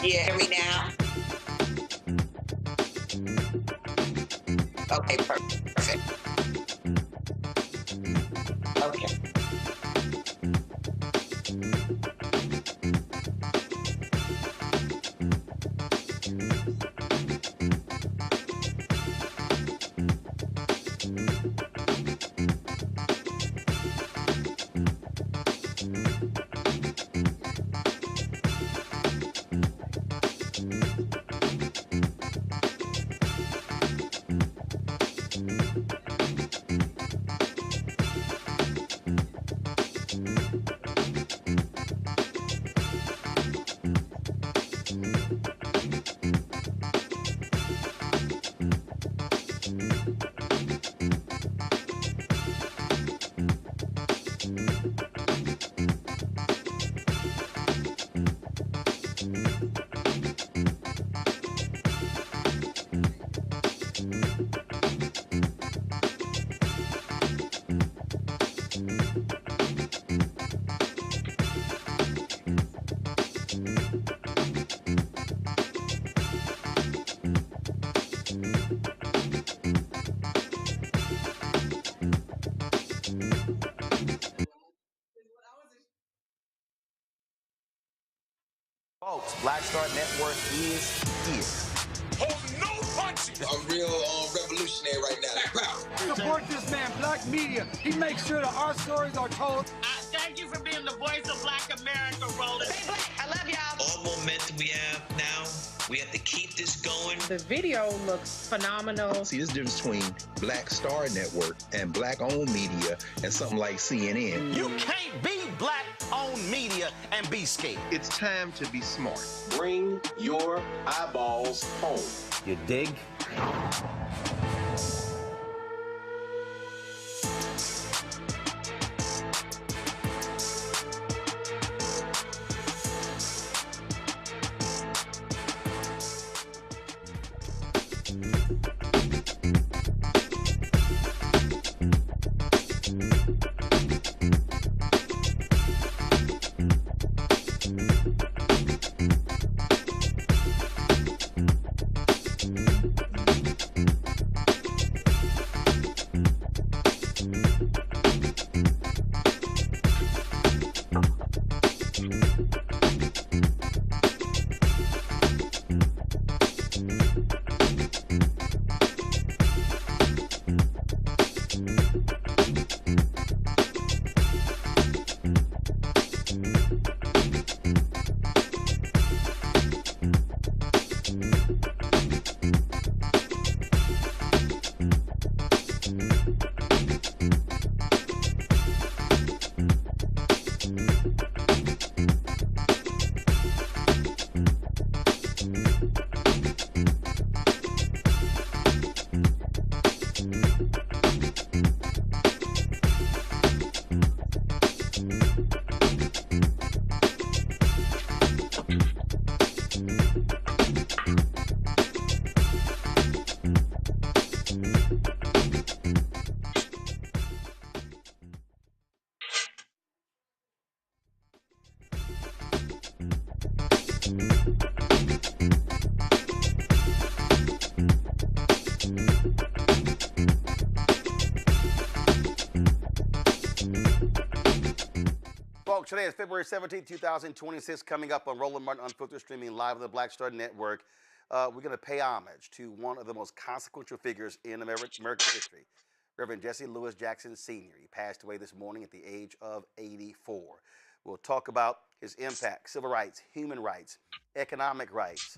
You hear me now? Okay, perfect. Okay. Folks, Black Star Network is here. Hold no punches. I'm real revolutionary right now. Black power. Support this man, Black media. He makes sure that our stories are told. Thank you for being the voice of Black America, Roland. Stay black. I love y'all. All momentum we have now, we have to keep this going. The video looks phenomenal. See, this difference between Black Star Network and black-owned media and something like CNN. You can't be black-owned media and be scared. It's time to be smart. Bring your eyeballs home. You dig? Folks, today is February 17th, 2026, coming up on Roland Martin Unfiltered, streaming live on the Black Star Network. We're going to pay homage to one of the most consequential figures in American history, Reverend Jesse Jackson Sr. He passed away this morning at the age of 84. We'll talk about his impact, civil rights, human rights, economic rights,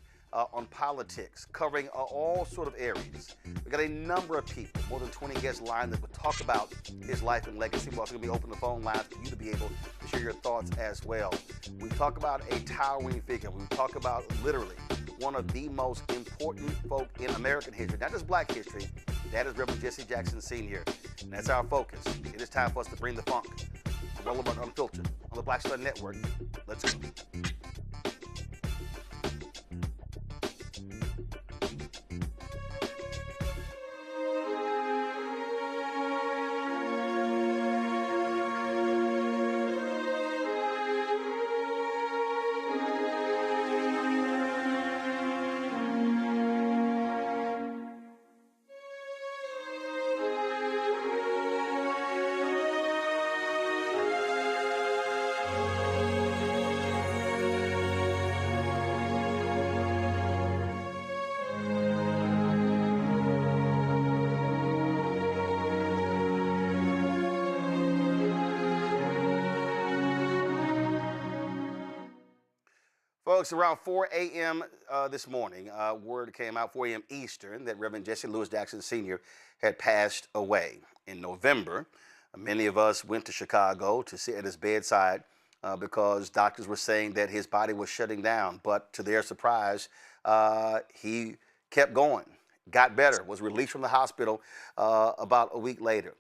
on politics, covering all sort of areas. We've got a number of people, more than 20 guests lined that will talk about his life and legacy. We're also going to be opening the phone lines for you to be able to share your thoughts as well. We talk about a towering figure. We talk about literally one of the most important folk in American history, not just black history. That is Reverend Jesse Jackson Sr. And that's our focus. It is time for us to bring the funk. Roland Martin Unfiltered on the Black Star Network. Let's go. Folks, around 4 a.m. This morning, word came out, 4 a.m. Eastern, that Reverend Jesse Jackson Sr. had passed away. In November, many of us went to Chicago to sit at his bedside because doctors were saying that his body was shutting down. But to their surprise, he kept going, got better, was released from the hospital about a week later.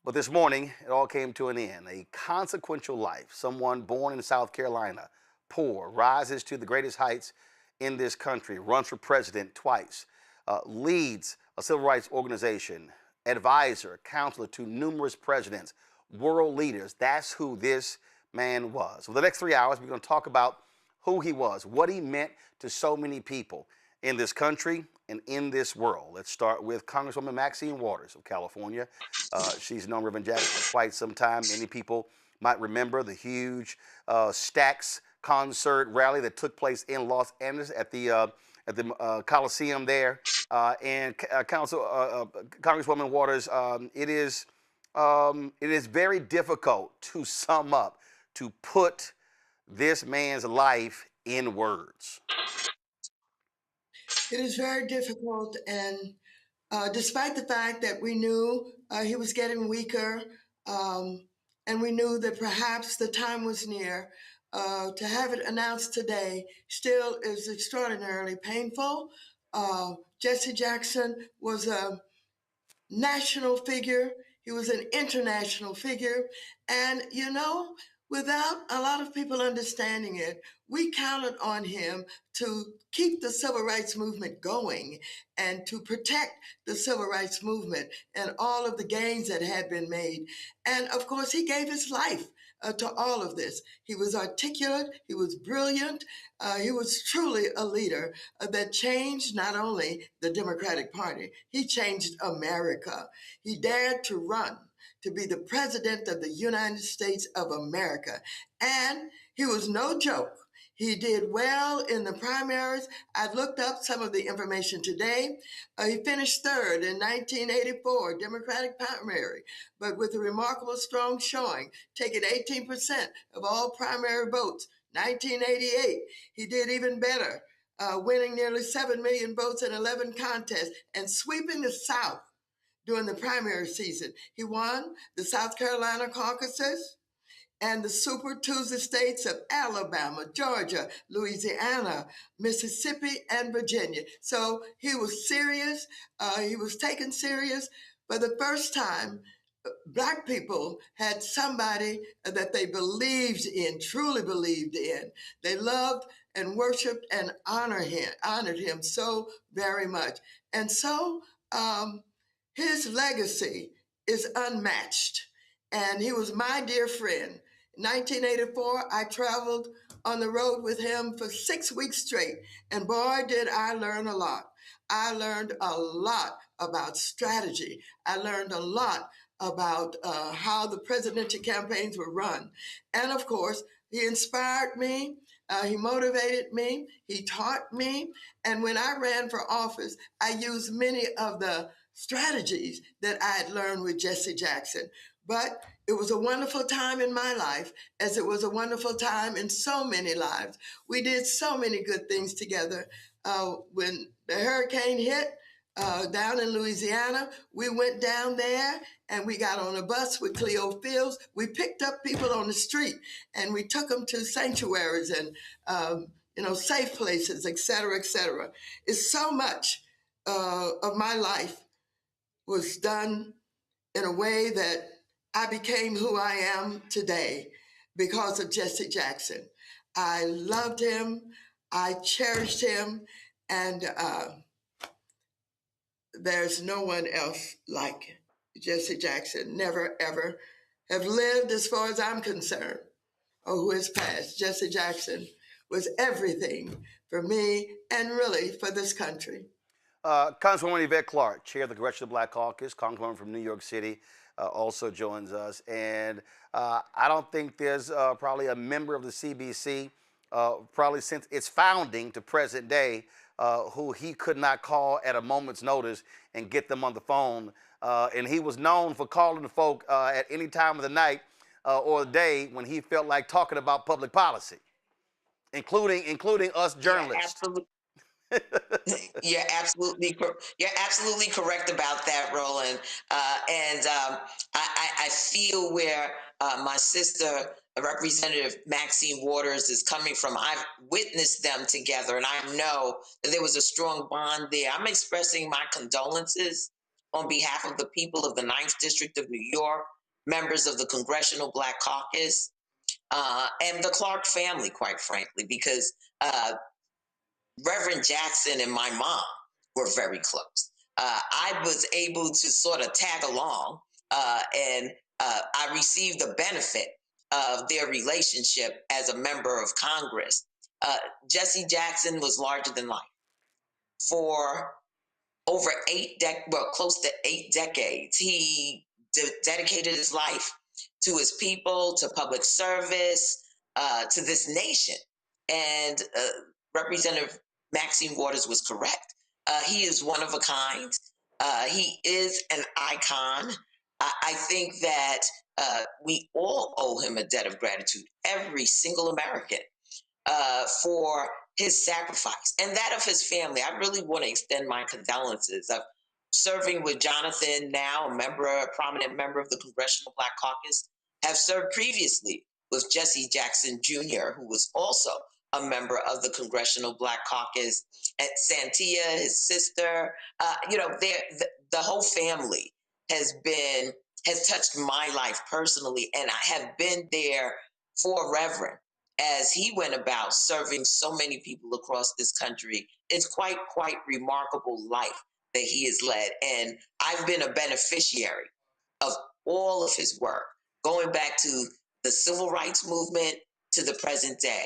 But this morning, it all came to an end. A consequential life, someone born in South Carolina, poor, rises to the greatest heights in this country, runs for president twice, leads a civil rights organization, advisor, counselor to numerous presidents, world leaders. That's who this man was. For the next 3 hours, we're going to talk about who he was, what he meant to so many people in this country and in this world. Let's start with Congresswoman Maxine Waters of California. She's known Reverend Jackson for quite some time. Many people might remember the huge stacks concert rally that took place in Los Angeles at the Coliseum there. Congresswoman Waters, it is very difficult to sum up, to put this man's life in words. It is very difficult, and despite the fact that we knew he was getting weaker, and we knew that perhaps the time was near, to have it announced today still is extraordinarily painful. Jesse Jackson was a national figure. He was an international figure. And, you know, without a lot of people understanding it, we counted on him to keep the civil rights movement going and to protect the civil rights movement and all of the gains that had been made. And of course, he gave his life to all of this. He was articulate, he was brilliant, he was truly a leader that changed not only the Democratic Party, he changed America. He dared to run to be the president of the United States of America. And he was no joke. He did well in the primaries. I've looked up some of the information today. He finished third in 1984 Democratic primary, but with a remarkable strong showing, taking 18% of all primary votes. 1988, he did even better, winning nearly 7 million votes in 11 contests and sweeping the South during the primary season. He won the South Carolina caucuses and the Super Tuesday states of Alabama, Georgia, Louisiana, Mississippi, and Virginia. So he was serious. He was taken serious. For the first time, Black people had somebody that they believed in, truly believed in. They loved and worshiped and honored him so very much. And so his legacy is unmatched. And he was my dear friend. In 1984, I traveled on the road with him for 6 weeks straight. And boy, did I learn a lot. I learned a lot about strategy. I learned a lot about how the presidential campaigns were run. And of course, he inspired me. He motivated me. He taught me. And when I ran for office, I used many of the strategies that I had learned with Jesse Jackson. But it was a wonderful time in my life, as it was a wonderful time in so many lives. We did so many good things together. When the hurricane hit down in Louisiana, we went down there and we got on a bus with Cleo Fields. We picked up people on the street and we took them to sanctuaries and safe places, et cetera, et cetera. It's so much of my life was done in a way that I became who I am today because of Jesse Jackson. I loved him, I cherished him, and there's no one else like Jesse Jackson. Never, ever have lived, as far as I'm concerned, or who has passed. Jesse Jackson was everything for me and really for this country. Congresswoman Yvette Clarke, chair of the Congressional Black Caucus, Congresswoman from New York City, also joins us. And I don't think there's probably a member of the CBC, probably since its founding to present day, who he could not call at a moment's notice and get them on the phone. And he was known for calling the folk at any time of the night or the day when he felt like talking about public policy, including us journalists. Yeah, absolutely. You're absolutely correct about that, Roland. I feel where my sister, Representative Maxine Waters, is coming from. I've witnessed them together, and I know that there was a strong bond there. I'm expressing my condolences on behalf of the people of the 9th District of New York, members of the Congressional Black Caucus, and the Clarke family, quite frankly, because Reverend Jackson and my mom were very close. I was able to sort of tag along, and I received the benefit of their relationship as a member of Congress. Jesse Jackson was larger than life. For over close to 8 decades, he dedicated his life to his people, to public service, to this nation. And Representative Maxine Waters was correct. He is one of a kind. He is an icon. I think that we all owe him a debt of gratitude, every single American, for his sacrifice and that of his family. I really want to extend my condolences of serving with Jonathan, now a prominent member of the Congressional Black Caucus, have served previously with Jesse Jackson Jr., who was also a member of the Congressional Black Caucus, and Santia, his sister. The whole family has touched my life personally, and I have been there for Reverend as he went about serving so many people across this country. It's quite remarkable life that he has led, and I've been a beneficiary of all of his work, going back to the civil rights movement to the present day.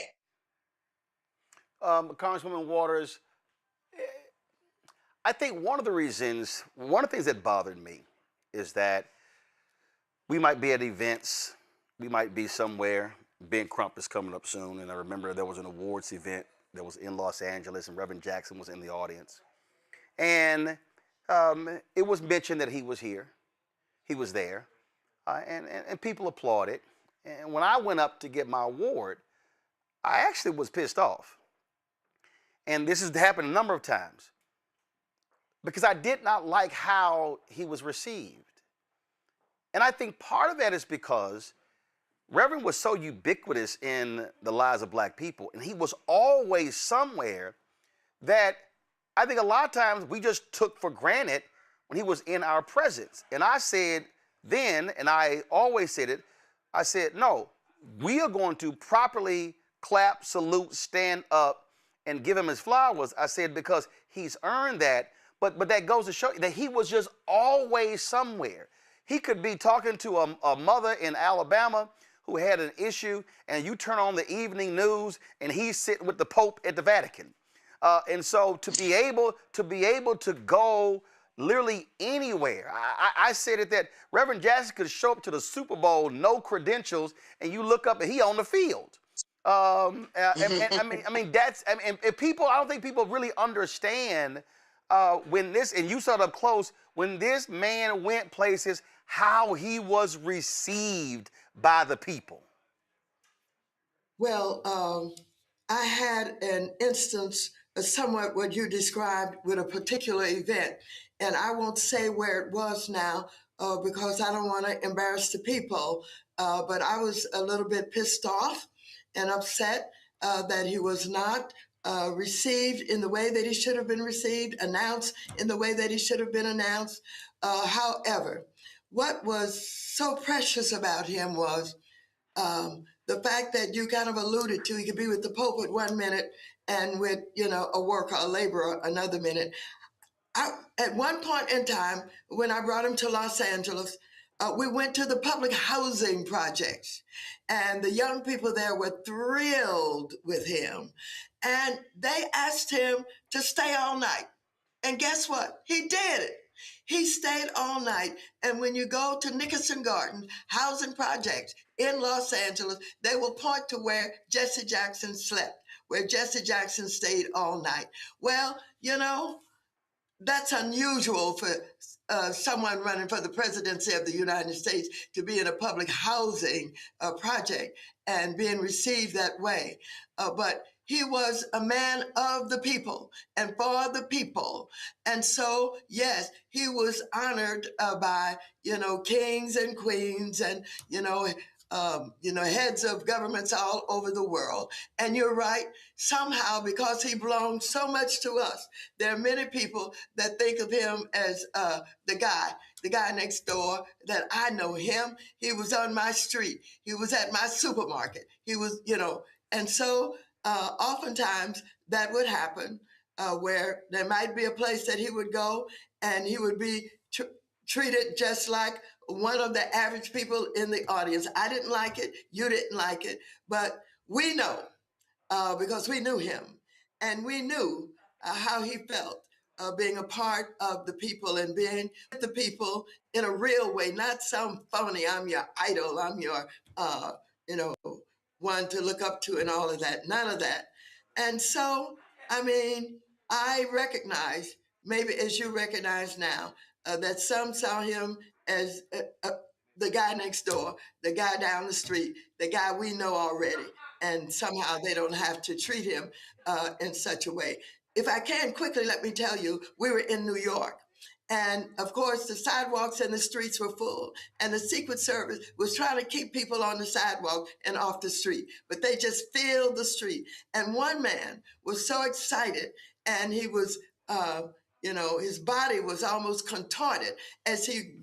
Congresswoman Waters, I think one of the things that bothered me is that we might be at events, we might be somewhere. Ben Crump is coming up soon, and I remember there was an awards event that was in Los Angeles, and Reverend Jackson was in the audience. And it was mentioned that he was here. He was there, and people applauded. And when I went up to get my award, I actually was pissed off. And this has happened a number of times because I did not like how he was received. And I think part of that is because Reverend was so ubiquitous in the lives of black people, and he was always somewhere that I think a lot of times we just took for granted when he was in our presence. And I said then, and I always said it, I said, no, we are going to properly clap, salute, stand up, and give him his flowers. I said, because he's earned that, but that goes to show you that he was just always somewhere. He could be talking to a mother in Alabama who had an issue, and you turn on the evening news, and he's sitting with the Pope at the Vatican. And so to be able to go literally anywhere, I said it that Reverend Jackson could show up to the Super Bowl, no credentials, and you look up and he on the field. People, I don't think people really understand when this, and you saw it up close, when this man went places, how he was received by the people. Well, I had an instance, somewhat what you described with a particular event, and I won't say where it was now because I don't want to embarrass the people, but I was a little bit pissed off and upset that he was not received in the way that he should have been received, announced in the way that he should have been announced. However, what was so precious about him was the fact that you kind of alluded to, he could be with the Pope at 1 minute and with, a worker, a laborer, another minute. At one point in time, when I brought him to Los Angeles, we went to the public housing projects, and the young people there were thrilled with him. And they asked him to stay all night. And guess what? He did it. He stayed all night. And when you go to Nickerson Garden housing projects in Los Angeles, they will point to where Jesse Jackson slept, where Jesse Jackson stayed all night. Well, that's unusual for someone running for the presidency of the United States to be in a public housing project and being received that way. But he was a man of the people and for the people. And so, yes, he was honored by, kings and queens and, heads of governments all over the world. And you're right, somehow, because he belonged so much to us, there are many people that think of him as the guy next door, that I know him. He was on my street. He was at my supermarket. He was, and so oftentimes that would happen where there might be a place that he would go and he would be treated just like one of the average people in the audience. I didn't like it. You didn't like it. But we know because we knew him and we knew how he felt being a part of the people and being with the people in a real way, not some phony, I'm your idol, I'm your, one to look up to and all of that. None of that. And so, I mean, I recognize, maybe as you recognize now, that some saw him as the guy next door, the guy down the street, the guy we know already, and somehow they don't have to treat him in such a way. If I can quickly, let me tell you, we were in New York. And of course, the sidewalks and the streets were full. And the Secret Service was trying to keep people on the sidewalk and off the street. But they just filled the street. And one man was so excited, and he was, his body was almost contorted as he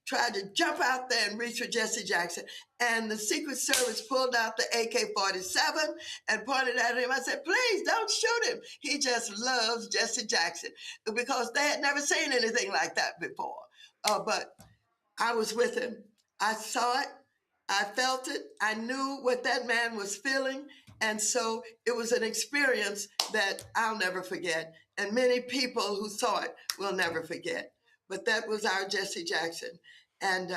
tried to jump out there and reach for Jesse Jackson. And the Secret Service pulled out the AK-47 and pointed at him. I said, please don't shoot him. He just loves Jesse Jackson, because they had never seen anything like that before. But I was with him. I saw it. I felt it. I knew what that man was feeling. And so it was an experience that I'll never forget. And many people who saw it will never forget. But that was our Jesse Jackson. And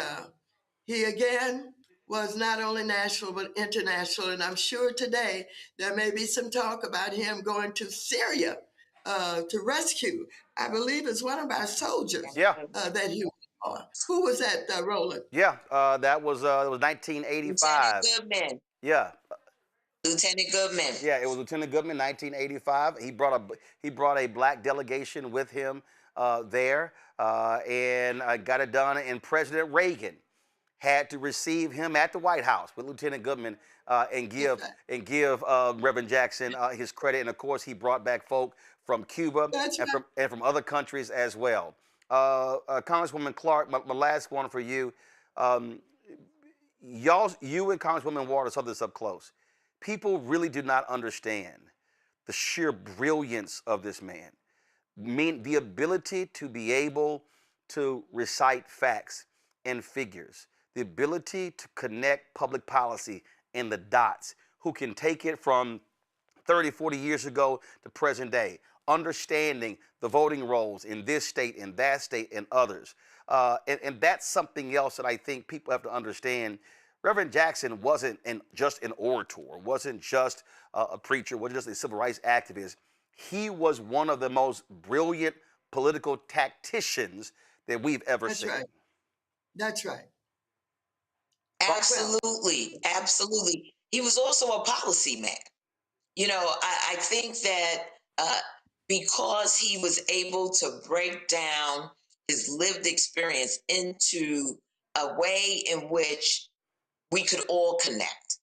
he, again, was not only national, but international. And I'm sure today there may be some talk about him going to Syria to rescue, I believe it's one of our soldiers that he was on. Who was that, Roland? Yeah, that was 1985. Lieutenant Goodman. Yeah. Lieutenant Goodman. Yeah, it was Lieutenant Goodman, 1985. He brought a black delegation with him there, and got it done. And President Reagan had to receive him at the White House with Lieutenant Goodman and give Reverend Jackson his credit. And of course, he brought back folk from Cuba and from other countries as well. Congresswoman Clarke, my last one for you. You and Congresswoman Waters saw this up close. People really do not understand the sheer brilliance of this man. The ability to be able to recite facts and figures, the ability to connect public policy and the dots, who can take it from 30, 40 years ago to present day, understanding the voting rolls in this state, in that state, and others. And that's something else that I think people have to understand. Reverend Jackson wasn't just an orator, wasn't just a preacher, wasn't just a civil rights activist. He was one of the most brilliant political tacticians that we've ever seen. Right. That's right. Absolutely. Absolutely. He was also a policy man. You know, I think that because he was able to break down his lived experience into a way in which we could all connect.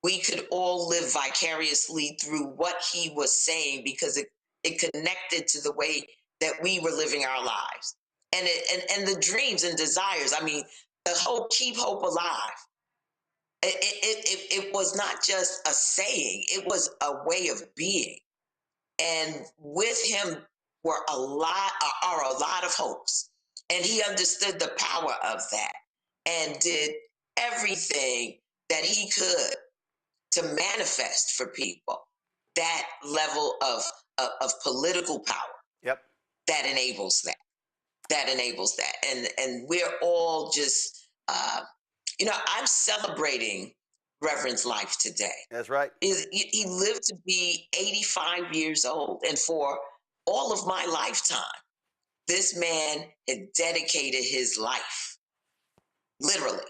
We could all live vicariously through what he was saying, because it connected to the way that we were living our lives. And the dreams and desires. I mean, the whole keep hope alive. It was not just a saying, it was a way of being. And with him are a lot of hopes. And he understood the power of that and did everything that he could to manifest for people that level of political power. Yep. That enables that. That enables that. And we're all just, I'm celebrating Reverend's life today. That's right. He lived to be 85 years old. And for all of my lifetime, this man had dedicated his life, literally,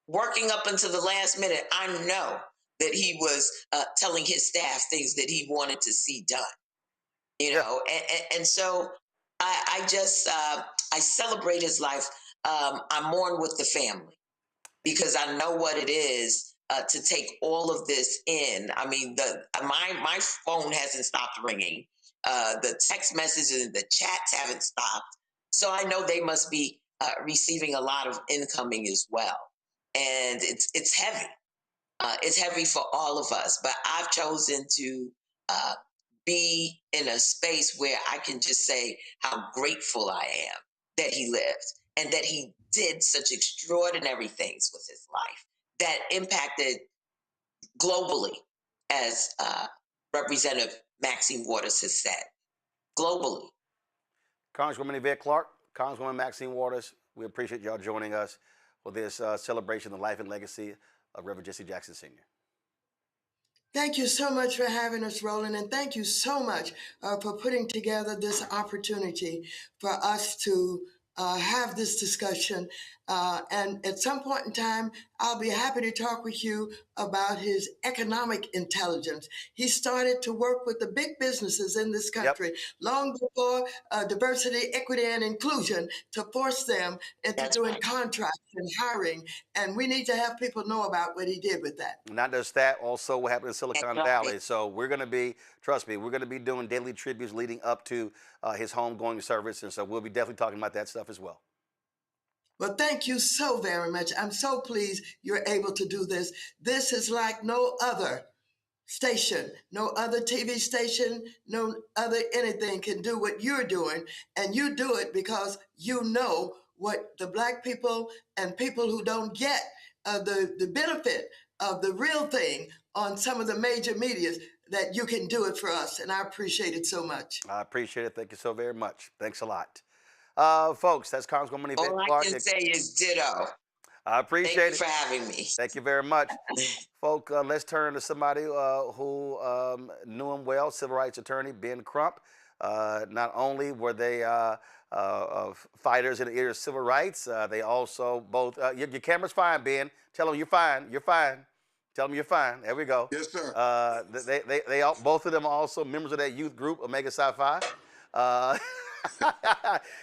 working up until the last minute. I know that he was telling his staff things that he wanted to see done, and so I just celebrate his life. I mourn with the family, because I know what it is to take all of this in. I mean, my phone hasn't stopped ringing. The text messages and the chats haven't stopped. So I know they must be receiving a lot of incoming as well. And it's heavy. It's heavy for all of us. But I've chosen to be in a space where I can just say how grateful I am that he lived and that he did such extraordinary things with his life that impacted globally, as Representative Maxine Waters has said, globally. Congresswoman Yvette Clarke, Congresswoman Maxine Waters, we appreciate y'all joining us for this celebration of the life and legacy of Reverend Jesse Jackson Sr. Thank you so much for having us, Roland, and thank you so much for putting together this opportunity for us to have this discussion. And at some point in time, I'll be happy to talk with you about his economic intelligence. He started to work with the big businesses in this country long before diversity, equity, and inclusion to force them into doing contracts and hiring. And we need to have people know about what he did with that. Not just that, also what happened in Silicon Valley. So we're going to be, trust me, we're going to be doing daily tributes leading up to his homegoing service. And so we'll be definitely talking about that stuff as well. Well, thank you so very much. I'm so pleased you're able to do this. This is like no other station, no other TV station, no other anything can do what you're doing. And you do it because you know what the Black people and people who don't get the benefit of the real thing on some of the major medias, that you can do it for us. And I appreciate it so much. I appreciate it. Thank you so very much. Thanks a lot. Folks, that's Congresswoman Yvette Clarke. All I can say is ditto. I appreciate it. Thank you for having me. Thank you very much. Folks, let's turn to somebody who knew him well, civil rights attorney Ben Crump. Not only were they fighters in the area of civil rights, they also both, your camera's fine, Ben. Tell them you're fine. You're fine. Tell them you're fine. There we go. Yes, sir. They all, both of them are also members of that youth group, Omega Psi Phi.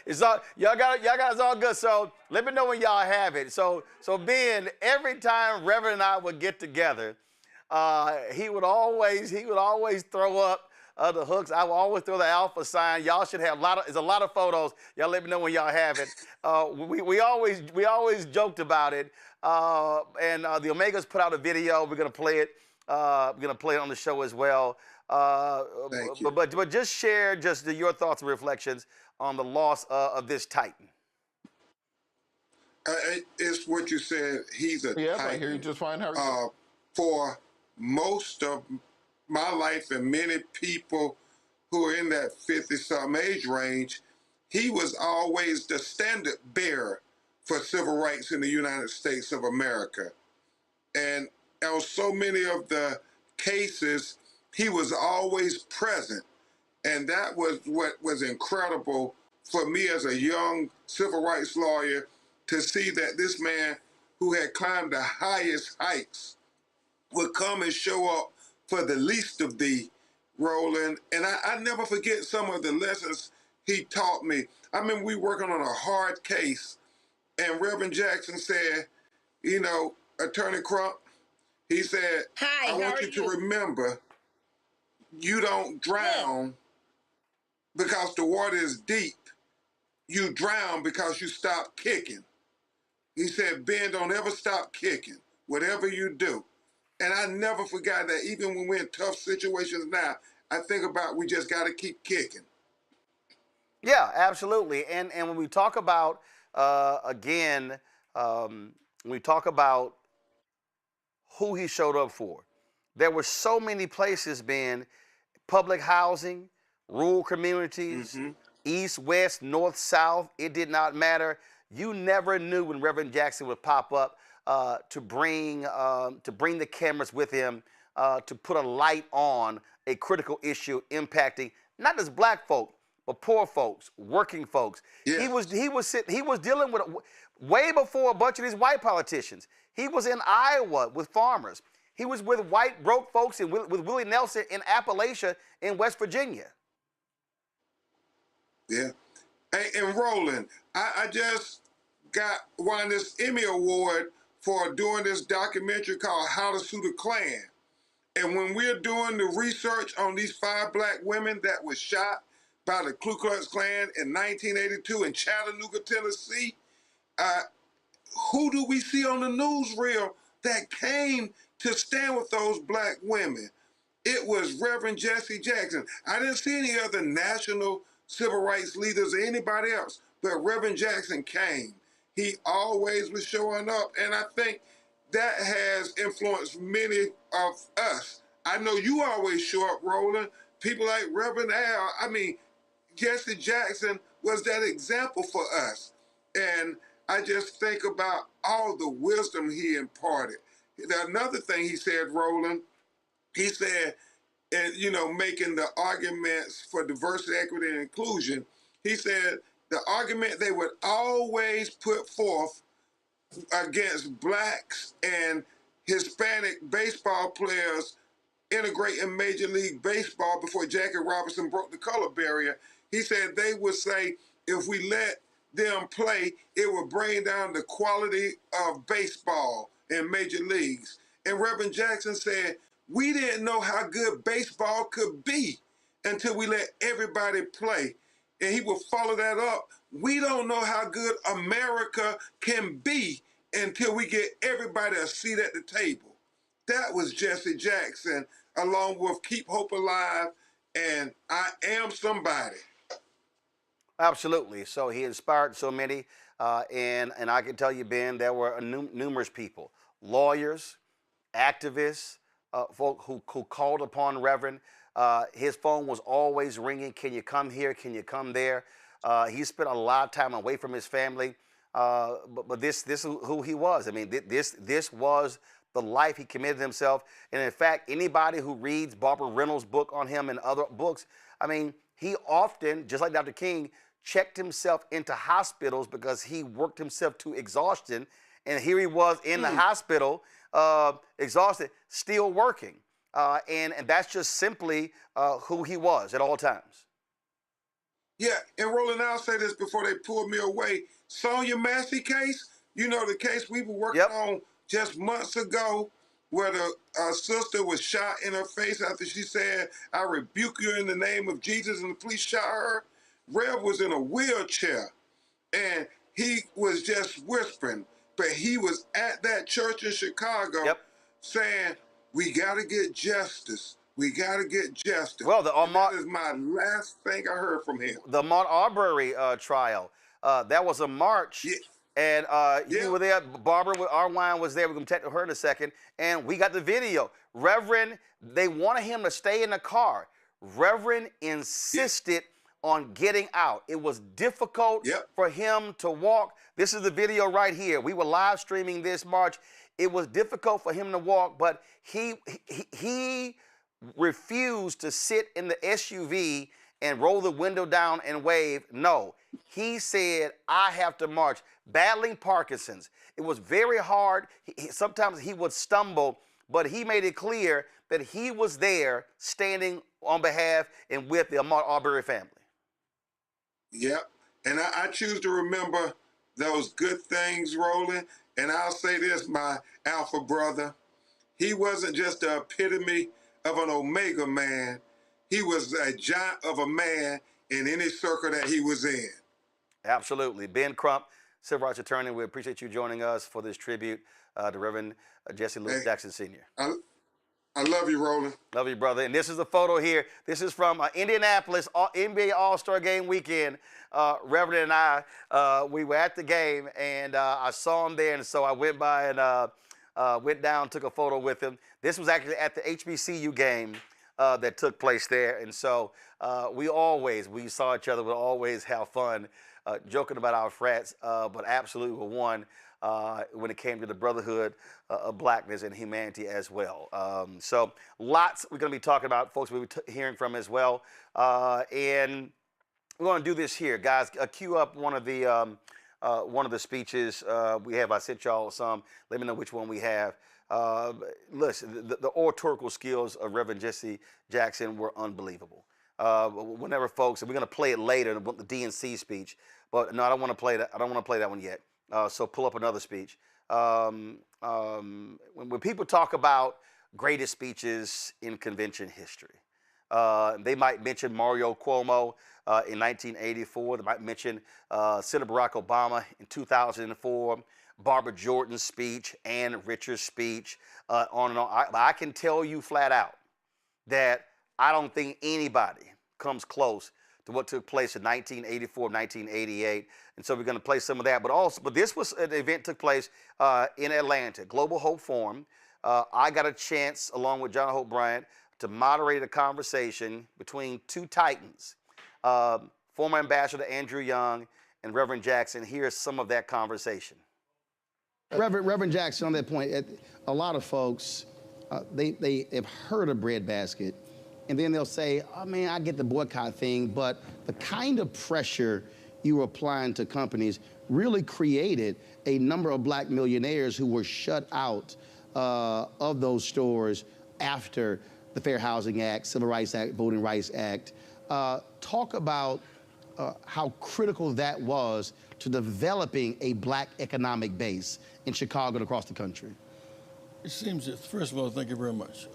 It's all y'all got it's all good. So let me know when y'all have it. So Ben, every time Reverend and I would get together, he would always throw up the hooks. I would always throw the alpha sign. Y'all should have there's a lot of photos. Y'all let me know when y'all have it. We always joked about it. And the Omegas put out a video. We're gonna play it. We're gonna play it on the show as well. But just share your thoughts and reflections on the loss of this Titan. It's what you said. He's a Titan. I hear you just fine. How are you? For most of my life and many people who are in that 50-something age range, he was always the standard bearer for civil rights in the United States of America. And on so many of the cases, he was always present. And that was what was incredible for me as a young civil rights lawyer, to see that this man who had climbed the highest heights would come and show up for the least of thee, Roland. And I never forget some of the lessons he taught me. I mean, we working on a hard case, and Reverend Jackson said, you know, Attorney Crump, he said, I want you to remember, you don't drown because the water is deep. You drown because you stop kicking. He said, Ben, don't ever stop kicking, whatever you do. And I never forgot that. Even when we're in tough situations now, I think about we just got to keep kicking. Yeah, absolutely. And when we talk about, when we talk about who he showed up for, there were so many places, Ben, public housing, rural communities, east, west, north, south, it did not matter. You never knew when Reverend Jackson would pop up to bring the cameras with him to put a light on a critical issue impacting not just black folk, but poor folks, working folks. Yeah. He was dealing with way before a bunch of these white politicians. He was in Iowa with farmers. He was with white broke folks and with Willie Nelson in Appalachia in West Virginia. Yeah. And Roland, I just won this Emmy Award for doing this documentary called How to Sue the Klan. And when we're doing the research on these 5 black women that were shot by the Ku Klux Klan in 1982 in Chattanooga, Tennessee, who do we see on the newsreel that came to stand with those black women? It was Reverend Jesse Jackson. I didn't see any other national civil rights leaders or anybody else, but Reverend Jackson came. He always was showing up, and I think that has influenced many of us. I know you always show up, Roland. People like Reverend Al, I mean, Jesse Jackson was that example for us. And I just think about all the wisdom he imparted. Another thing he said, Roland, he said, and making the arguments for diversity, equity, and inclusion, he said the argument they would always put forth against blacks and Hispanic baseball players integrating Major League Baseball before Jackie Robinson broke the color barrier. He said they would say if we let them play, it would bring down the quality of baseball in major leagues. And Reverend Jackson said, we didn't know how good baseball could be until we let everybody play. And he would follow that up. We don't know how good America can be until we get everybody a seat at the table. That was Jesse Jackson, along with Keep Hope Alive and I Am Somebody. Absolutely. So he inspired so many. And I can tell you, Ben, there were numerous people, lawyers, activists, folk who called upon Reverend. His phone was always ringing. Can you come here? Can you come there? He spent a lot of time away from his family. But this is who he was. I mean, this was the life he committed himself. And in fact, anybody who reads Barbara Reynolds' book on him and other books, I mean, he often, just like Dr. King, checked himself into hospitals because he worked himself to exhaustion. And here he was in the hospital, exhausted, still working. And that's just simply who he was at all times. Yeah, and Roland, I'll say this before they pull me away. Sonia Massey case, the case we were working on just months ago, where the sister was shot in her face after she said, I rebuke you in the name of Jesus, and the police shot her. Rev was in a wheelchair, and he was just whispering, but he was at that church in Chicago saying, we got to get justice. We got to get justice. Well, that is my last thing I heard from him. The Ahmaud Arbery trial, that was a march. Yeah. And you were there. Barbara Arwine was there. We're going to take her in a second. And we got the video. Reverend, they wanted him to stay in the car. Reverend insisted on getting out. It was difficult for him to walk. This is the video right here. We were live streaming this march. It was difficult for him to walk, but he refused to sit in the SUV and roll the window down and wave. No, he said, I have to march. Battling Parkinson's. It was very hard. Sometimes he would stumble, but he made it clear that he was there standing on behalf and with the Ahmaud Arbery family. Yep. And I choose to remember those good things, Roland. And I'll say this, my alpha brother. He wasn't just the epitome of an Omega man. He was a giant of a man in any circle that he was in. Absolutely. Ben Crump, civil rights attorney, we appreciate you joining us for this tribute to Reverend Jesse Jackson Sr. I love you, Roland. Love you, brother. And this is the photo here. This is from Indianapolis NBA All-Star Game weekend. Reverend and I, we were at the game, and I saw him there, and so I went by and went down, took a photo with him. This was actually at the HBCU game that took place there, and so we saw each other, we always have fun joking about our frats, but absolutely were one when it came to the brotherhood of blackness and humanity as well. So lots we're going to be talking about, folks we'll be hearing from as well. And we're going to do this here, guys. Cue up one of the speeches we have. I sent y'all some. Let me know which one we have. Listen, the oratorical skills of Reverend Jesse Jackson were unbelievable. Whenever folks, and we're going to play it later, the DNC speech, but no, I don't want to play that. I don't want to play that one yet. So pull up another speech. When people talk about greatest speeches in convention history, they might mention Mario Cuomo in 1984. They might mention Senator Barack Obama in 2004. Barbara Jordan's speech, Ann Richards' speech, on and on. I can tell you flat out that I don't think anybody comes close to what took place in 1984, 1988. And so we're going to play some of that. But this was an event took place in Atlanta, Global Hope Forum. I got a chance, along with John Hope Bryant, to moderate a conversation between two titans, former Ambassador Andrew Young and Reverend Jackson. Here's some of that conversation. Reverend Jackson, on that point, a lot of folks they have heard of breadbasket, and then they'll say, oh man, I get the boycott thing, but the kind of pressure you were applying to companies really created a number of black millionaires who were shut out of those stores after the Fair Housing Act, Civil Rights Act, Voting Rights Act. Talk about how critical that was to developing a black economic base in Chicago and across the country. It seems that, first of all, thank you very much.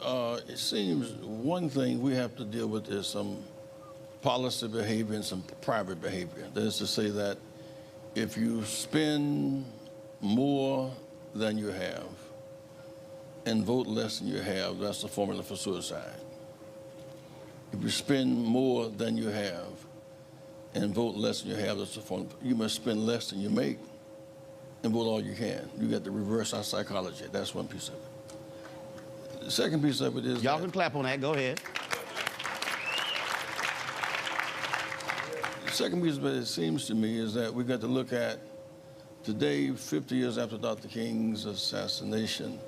It seems one thing we have to deal with is some policy behavior and some private behavior. That is to say that if you spend more than you have and vote less than you have, that's the formula for suicide. If you spend more than you have and vote less than you have, that's the formula. You must spend less than you make and vote all you can. You got to reverse our psychology. That's one piece of it. The second piece of it is... Y'all can clap on that. Go ahead. The second piece of it, it seems to me, is that we got to look at today, 50 years after Dr. King's assassination,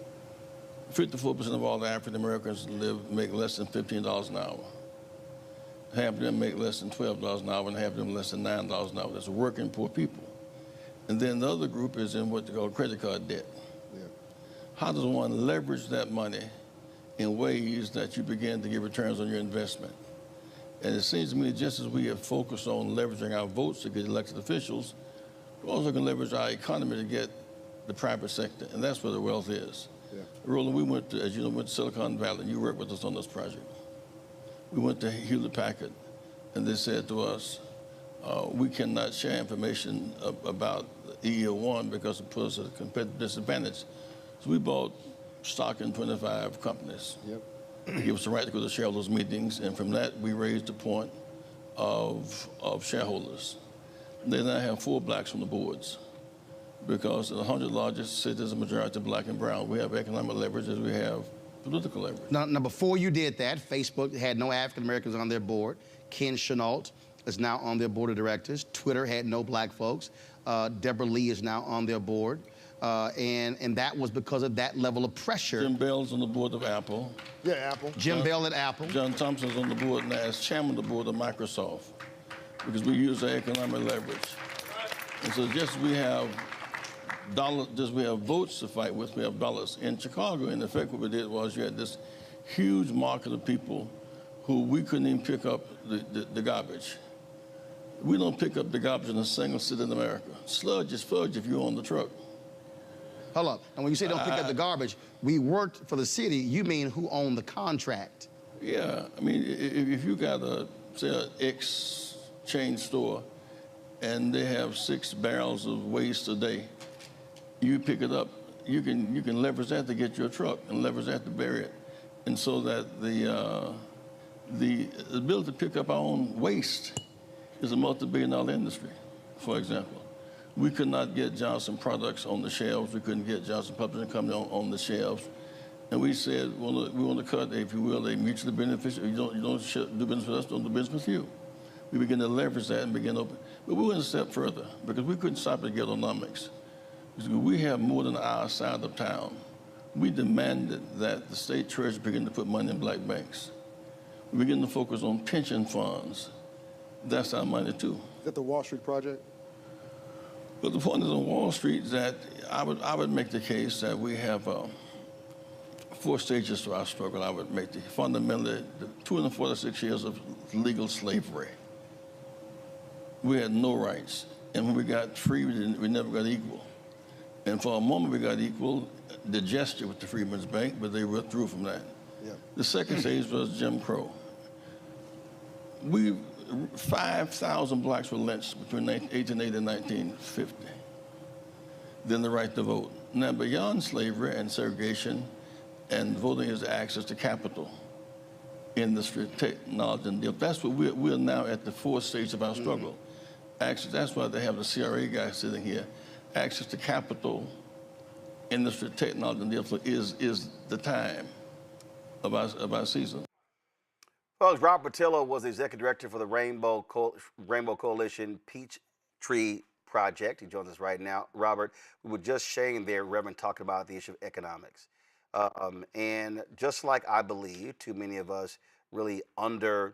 54% of all the African Americans make less than $15 an hour. Half of them make less than $12 an hour, and half of them less than $9 an hour. That's working poor people. And then the other group is in what they call credit card debt. Yeah. How does one leverage that money in ways that you begin to get returns on your investment? And it seems to me just as we have focused on leveraging our votes to get elected officials, we also can leverage our economy to get the private sector, and that's where the wealth is. Yeah. Roland, we went to, as you know, went to Silicon Valley, and you worked with us on this project. We went to Hewlett-Packard, and they said to us, we cannot share information about EEO1 because it puts us at a competitive disadvantage. So we bought stock in 25 companies. Yep. Give us the right to go to shareholders' meetings, and from that, we raised the point of shareholders. They now have 4 blacks on the boards because the 100 largest cities are majority black and brown. We have economic leverage as we have political leverage. Now, before you did that, Facebook had no African Americans on their board. Ken Chenault is now on their board of directors. Twitter had no black folks. Deborah Lee is now on their board. And that was because of that level of pressure. Jim Bell's on the board of Apple. Yeah, Apple. Jim Bell at Apple. John Thompson's on the board now as chairman of the board of Microsoft because we use our economic leverage. And so just as we have votes to fight with, we have dollars. In Chicago, in effect, what we did was you had this huge market of people who we couldn't even pick up the garbage. We don't pick up the garbage in a single city in America. Sludge is fudge if you're on the truck. Hold up. And when you say don't pick up the garbage, we worked for the city, you mean who owned the contract? Yeah. I mean, if you got say, an exchange store and they have 6 barrels of waste a day, you pick it up. You can leverage that to get your truck and leverage that to bury it. And so that the ability to pick up our own waste is a multi-billion-dollar industry, for example. We could not get Johnson products on the shelves. We couldn't get Johnson Publishing Company on the shelves. And we said, we want to cut, if you will, a mutually beneficial. You don't do business with us, don't do business with you. We began to leverage that and begin to open. But we went a step further because we couldn't stop at ghettonomics. We have more than our side of town. We demanded that the state treasury begin to put money in black banks. We began to focus on pension funds. That's our money too. Is that the Wall Street project? But the point is on Wall Street that I would make the case that we have 4 stages to our struggle. I would make fundamentally the 246 years of legal slavery. We had no rights. And when we got free, we never got equal. And for a moment we got equal, the gesture with the Freedmen's Bank, but they withdrew from that. Yeah. The second stage was Jim Crow. 5,000 blacks were lynched between 1880 and 1950. Then the right to vote. Now, beyond slavery and segregation and voting is access to capital, industry, technology, and deal. That's what we're now at the 4th stage of our struggle. Access, that's why they have the CRA guy sitting here. Access to capital, industry, technology, and deal is the time of our season. Well, Robert Patillo was the executive director for the Rainbow Coalition Peachtree Project. He joins us right now. Robert, we were just sharing there, Reverend, talking about the issue of economics. And just like I believe, too many of us really undervalue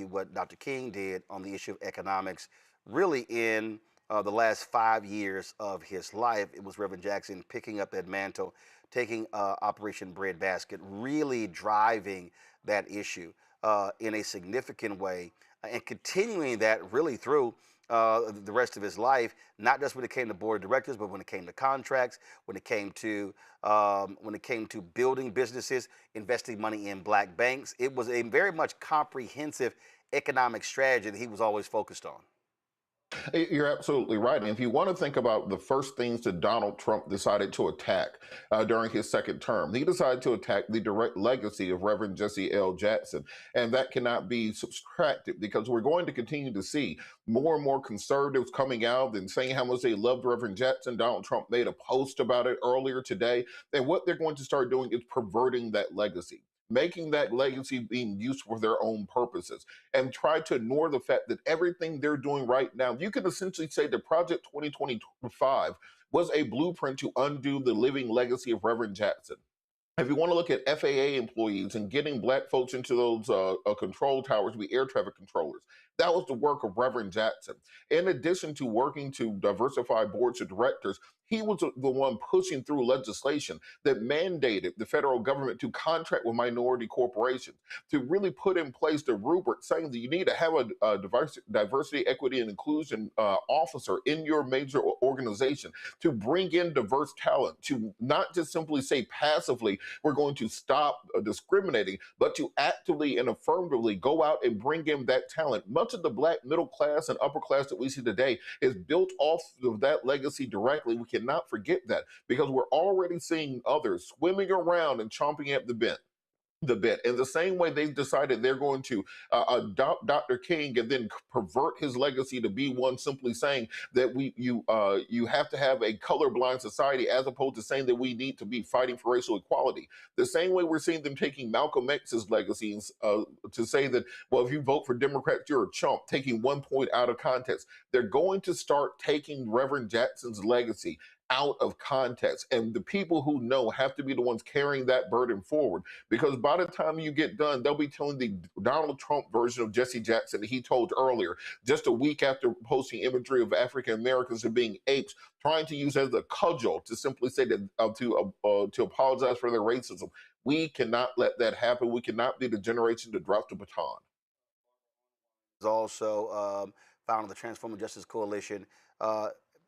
what Dr. King did on the issue of economics. Really, in the last 5 years of his life, it was Reverend Jackson picking up that mantle, taking Operation Breadbasket, really driving that issue in a significant way, and continuing that really through the rest of his life, not just when it came to board of directors, but when it came to contracts, when it came to building businesses, investing money in black banks. It was a very much comprehensive economic strategy that he was always focused on. You're absolutely right. And if you want to think about the first things that Donald Trump decided to attack during his second term, he decided to attack the direct legacy of Reverend Jesse L. Jackson. And that cannot be subtracted, because we're going to continue to see more and more conservatives coming out and saying how much they loved Reverend Jackson. Donald Trump made a post about it earlier today. And what they're going to start doing is perverting that legacy, making that legacy being used for their own purposes, and try to ignore the fact that everything they're doing right now, you can essentially say that Project 2025 was a blueprint to undo the living legacy of Reverend Jackson. If you want to look at FAA employees and getting black folks into those control towers to be air traffic controllers, that was the work of Reverend Jackson. In addition to working to diversify boards of directors, he was the one pushing through legislation that mandated the federal government to contract with minority corporations, to really put in place the rubric saying that you need to have a diversity, equity, and inclusion officer in your major organization, to bring in diverse talent, to not just simply say passively, we're going to stop discriminating, but to actively and affirmatively go out and bring in that talent. Much of the black middle class and upper class that we see today is built off of that legacy directly. We cannot forget that, because we're already seeing others swimming around and chomping at the bit. In the same way they decided they're going to adopt Dr. King and then pervert his legacy to be one simply saying that you have to have a colorblind society, as opposed to saying that we need to be fighting for racial equality. The same way we're seeing them taking Malcolm X's legacy to say that, well, if you vote for Democrats, you're a chump, taking one point out of context. They're going to start taking Reverend Jackson's legacy out of context, and the people who know have to be the ones carrying that burden forward, because by the time you get done, they'll be telling the Donald Trump version of Jesse Jackson that he told earlier, just a week after posting imagery of African Americans as being apes, trying to use as a cudgel to simply say that to apologize for their racism. We cannot let that happen. We cannot be the generation that drops the baton. Also found in the Transforming Justice Coalition.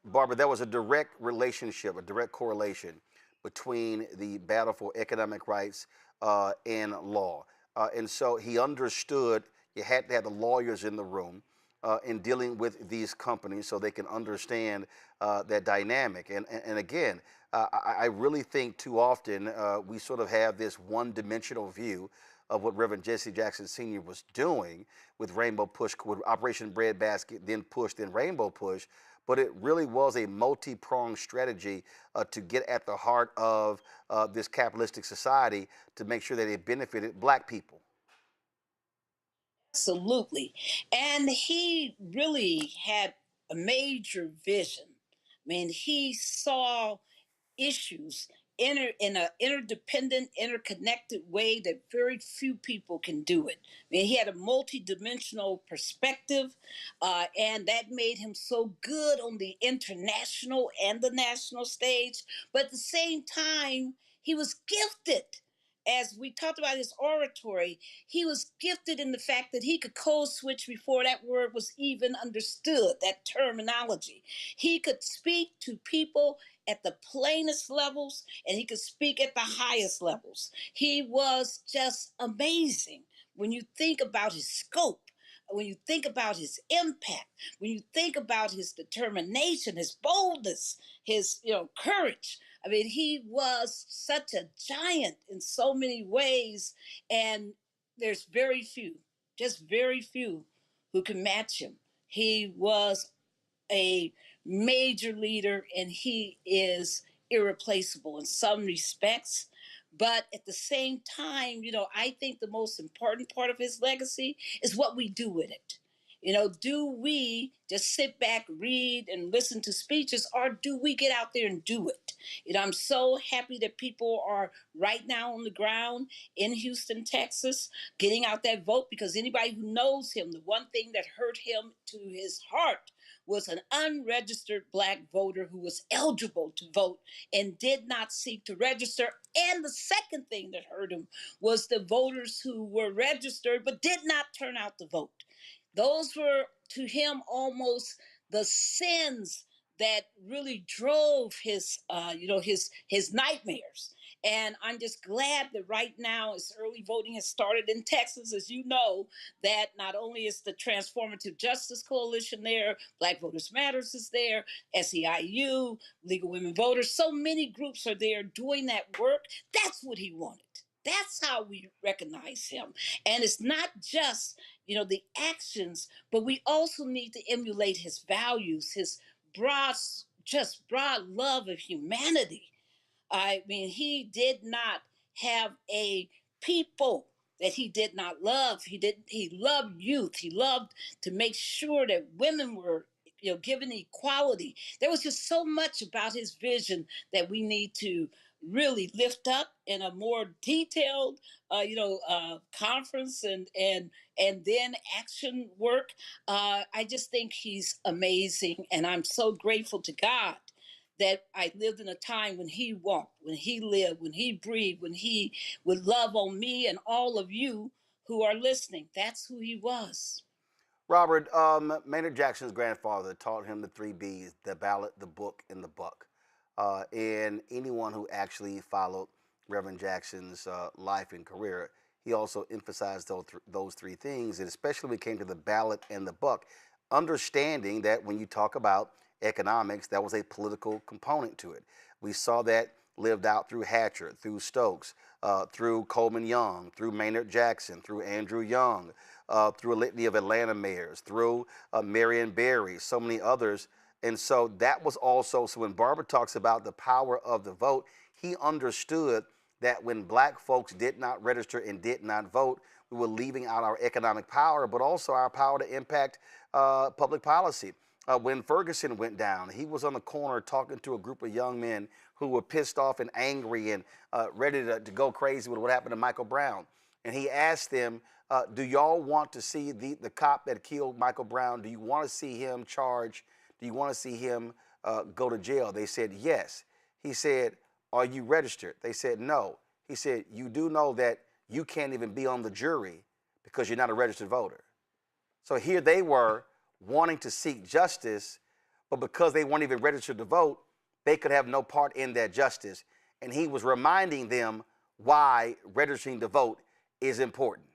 Barbara, there was a direct relationship, a direct correlation between the battle for economic rights and law. And so he understood you had to have the lawyers in the room in dealing with these companies so they can understand that dynamic. And again, I really think too often we sort of have this one-dimensional view of what Reverend Jesse Jackson Sr. was doing with Rainbow Push, with Operation Breadbasket, then Push, then Rainbow Push. But it really was a multi-pronged strategy to get at the heart of this capitalistic society to make sure that it benefited black people. Absolutely. And he really had a major vision. I mean, he saw issues in an interdependent, interconnected way that very few people can do it. I mean, he had a multidimensional perspective, and that made him so good on the international and the national stage. But at the same time, he was gifted. As we talked about his oratory, he was gifted in the fact that he could code switch before that word was even understood, that terminology. He could speak to people at the plainest levels, and he could speak at the highest levels. He was just amazing when you think about his scope, when you think about his impact, when you think about his determination, his boldness, his courage. I mean, he was such a giant in so many ways, and there's very few, just very few, who can match him. He was a major leader, and he is irreplaceable in some respects. But at the same time, I think the most important part of his legacy is what we do with it. You know, do we just sit back, read, and listen to speeches, or do we get out there and do it? You know, I'm so happy that people are right now on the ground in Houston, Texas, getting out that vote, because anybody who knows him, the one thing that hurt him to his heart was an unregistered Black voter who was eligible to vote and did not seek to register. And the second thing that hurt him was the voters who were registered but did not turn out to vote. Those were to him almost the sins that really drove his, his nightmares. And I'm just glad that right now, as early voting has started in Texas, as you know, that not only is the Transformative Justice Coalition there, Black Voters Matters is there, SEIU, Legal Women Voters, so many groups are there doing that work. That's what he wanted. That's how we recognize him. And it's not just, the actions, but we also need to emulate his values, his broad love of humanity. I mean, he did not have a people that he did not love. He loved youth. He loved to make sure that women were, given equality. There was just so much about his vision that we need to really lift up in a more detailed, conference and then action work. I just think he's amazing, and I'm so grateful to God that I lived in a time when he walked, when he lived, when he breathed, when he would love on me and all of you who are listening. That's who he was. Robert, Maynard Jackson's grandfather taught him the 3 B's: the ballot, the book, and the buck. And anyone who actually followed Reverend Jackson's life and career, he also emphasized those 3 things, and especially when it came to the ballot and the buck, understanding that when you talk about economics, that was a political component to it. We saw that lived out through Hatcher, through Stokes, through Coleman Young, through Maynard Jackson, through Andrew Young, through a litany of Atlanta mayors, through Marion Barry, so many others. And so that was also, so when Barbara talks about the power of the vote, he understood that when Black folks did not register and did not vote, we were leaving out our economic power, but also our power to impact public policy. When Ferguson went down, he was on the corner talking to a group of young men who were pissed off and angry and ready to go crazy with what happened to Michael Brown. And he asked them, do y'all want to see the cop that killed Michael Brown? Do you want to see him charged? Do you want to see him go to jail? They said, yes. He said, are you registered? They said, no. He said, you do know that you can't even be on the jury because you're not a registered voter. So here they were, wanting to seek justice, but because they weren't even registered to vote, they could have no part in that justice. And he was reminding them why registering to vote is important.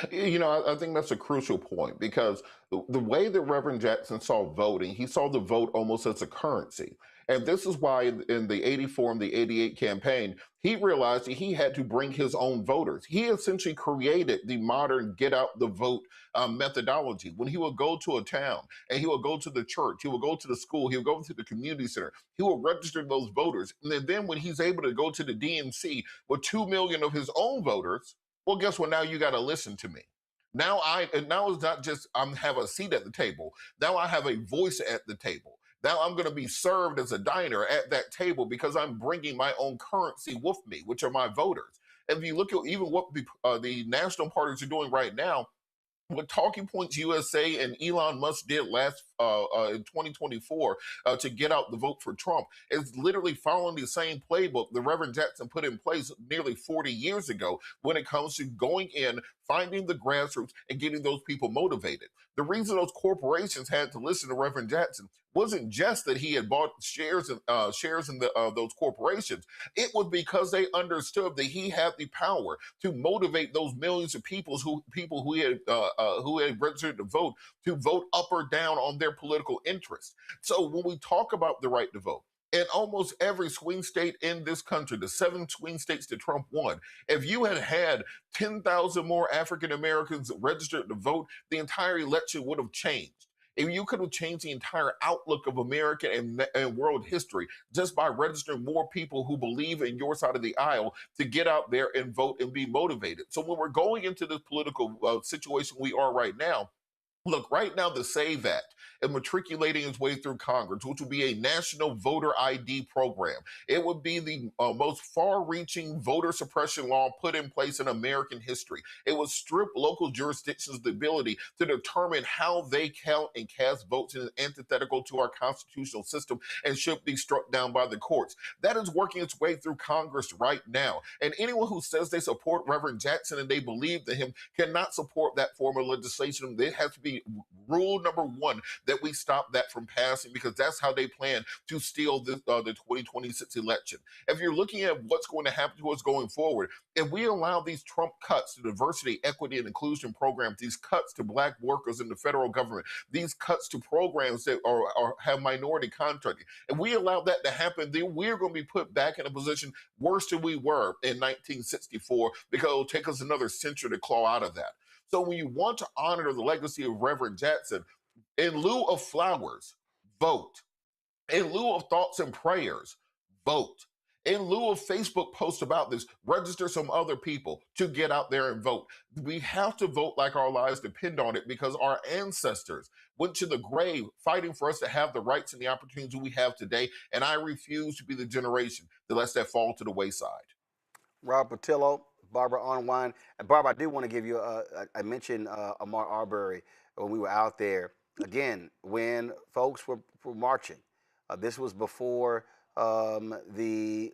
I think that's a crucial point, because the way that Reverend Jackson saw voting, he saw the vote almost as a currency. And this is why in the 84 and the 88 campaign, he realized that he had to bring his own voters. He essentially created the modern get out the vote methodology. When he would go to a town and he would go to the church, he would go to the school, he would go to the community center, he would register those voters. And then when he's able to go to the DNC with 2 million of his own voters, well, guess what? Now you got to listen to me. Now it's not just have a seat at the table. Now I have a voice at the table. Now I'm going to be served as a diner at that table because I'm bringing my own currency with me, which are my voters. And if you look at even what the national parties are doing right now, what Talking Points USA and Elon Musk did last in 2024 to get out the vote for Trump is literally following the same playbook the Reverend Jackson put in place nearly 40 years ago when it comes to going in, finding the grassroots, and getting those people motivated. The reason those corporations had to listen to Reverend Jackson wasn't just that he had bought shares in those corporations. It was because they understood that he had the power to motivate those millions of people who had registered to vote up or down on their political interests. So when we talk about the right to vote, in almost every swing state in this country, the 7 swing states that Trump won, if you had 10,000 more African Americans registered to vote, the entire election would have changed. If you could have changed the entire outlook of American and world history just by registering more people who believe in your side of the aisle to get out there and vote and be motivated. So when we're going into this political situation we are right now, Look, right now, the SAVE Act is matriculating its way through Congress, which will be a national voter ID program. It would be the most far-reaching voter suppression law put in place in American history. It would strip local jurisdictions the ability to determine how they count and cast votes and is antithetical to our constitutional system and should be struck down by the courts. That is working its way through Congress right now. And anyone who says they support Reverend Jackson and they believe in him cannot support that form of legislation. It has to be rule number one that we stop that from passing, because that's how they plan to steal the 2026 election. If you're looking at what's going to happen to us going forward, if we allow these Trump cuts to diversity, equity, and inclusion programs, these cuts to Black workers in the federal government, these cuts to programs that have minority contracting, if we allow that to happen, then we're going to be put back in a position worse than we were in 1964, because it'll take us another century to claw out of that. So when you want to honor the legacy of Reverend Jackson, in lieu of flowers, vote. In lieu of thoughts and prayers, vote. In lieu of Facebook posts about this, register some other people to get out there and vote. We have to vote like our lives depend on it, because our ancestors went to the grave fighting for us to have the rights and the opportunities we have today, and I refuse to be the generation that lets that fall to the wayside. Rob Patillo, Barbara Unwine. And Barbara, I do want to give you, I mentioned Ahmaud Arbery when we were out there. Again, when folks were marching, this was before it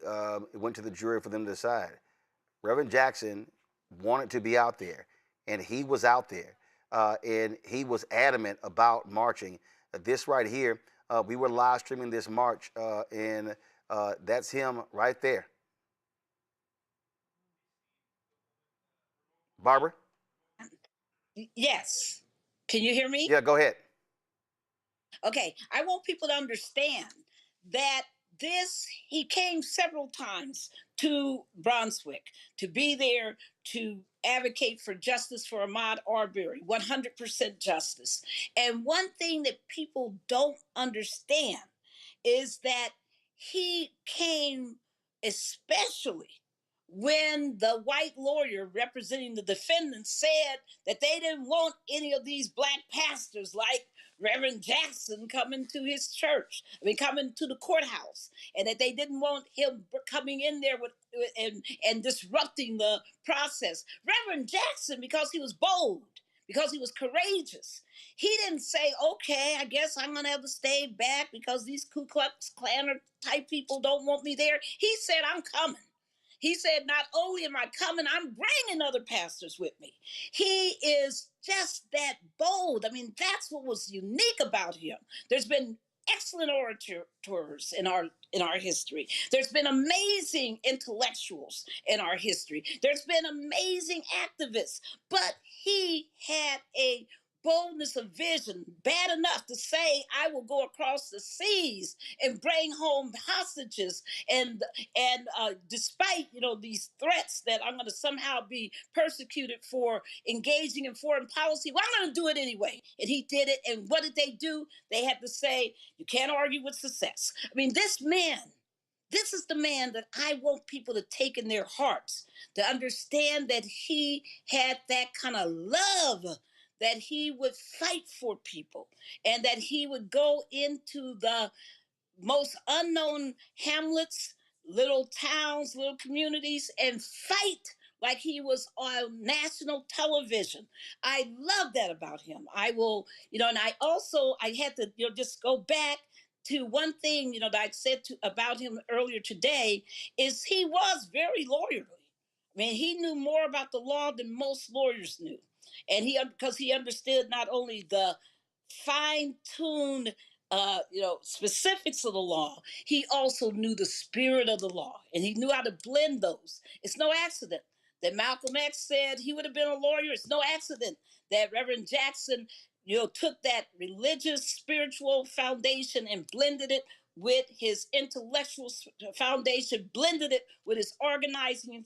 went to the jury for them to decide. Reverend Jackson wanted to be out there, and he was out there, and he was adamant about marching. This right here, we were live streaming this march, and that's him right there. Barbara? Yes. Can you hear me? Yeah, go ahead. Okay, I want people to understand that he came several times to Brunswick to be there to advocate for justice for Ahmaud Arbery, 100% justice. And one thing that people don't understand is that he came especially when the white lawyer representing the defendant said that they didn't want any of these Black pastors like Reverend Jackson coming to his church, coming to the courthouse, and that they didn't want him coming in there and disrupting the process. Reverend Jackson, because he was bold, because he was courageous, he didn't say, okay, I guess I'm going to have to stay back because these Ku Klux Klaner type people don't want me there. He said, I'm coming. He said, not only am I coming, I'm bringing other pastors with me. He is just that bold. I mean, that's what was unique about him. There's been excellent orators in our history. There's been amazing intellectuals in our history. There's been amazing activists, but he had a boldness of vision, bad enough to say, I will go across the seas and bring home hostages, and despite these threats that I'm going to somehow be persecuted for engaging in foreign policy, well, I'm going to do it anyway. And he did it. And what did they do? They had to say, you can't argue with success. I mean, this is the man that I want people to take in their hearts, to understand that he had that kind of love, that he would fight for people, and that he would go into the most unknown hamlets, little towns, little communities, and fight like he was on national television. I love that about him. I will, and I had to, just go back to one thing, that I said about him earlier today, is he was very lawyerly. I mean, he knew more about the law than most lawyers knew. And because he understood not only the fine-tuned, specifics of the law, he also knew the spirit of the law, and he knew how to blend those. It's no accident that Malcolm X said he would have been a lawyer. It's no accident that Reverend Jackson, took that religious, spiritual foundation and blended it with his intellectual foundation, blended it with his organizing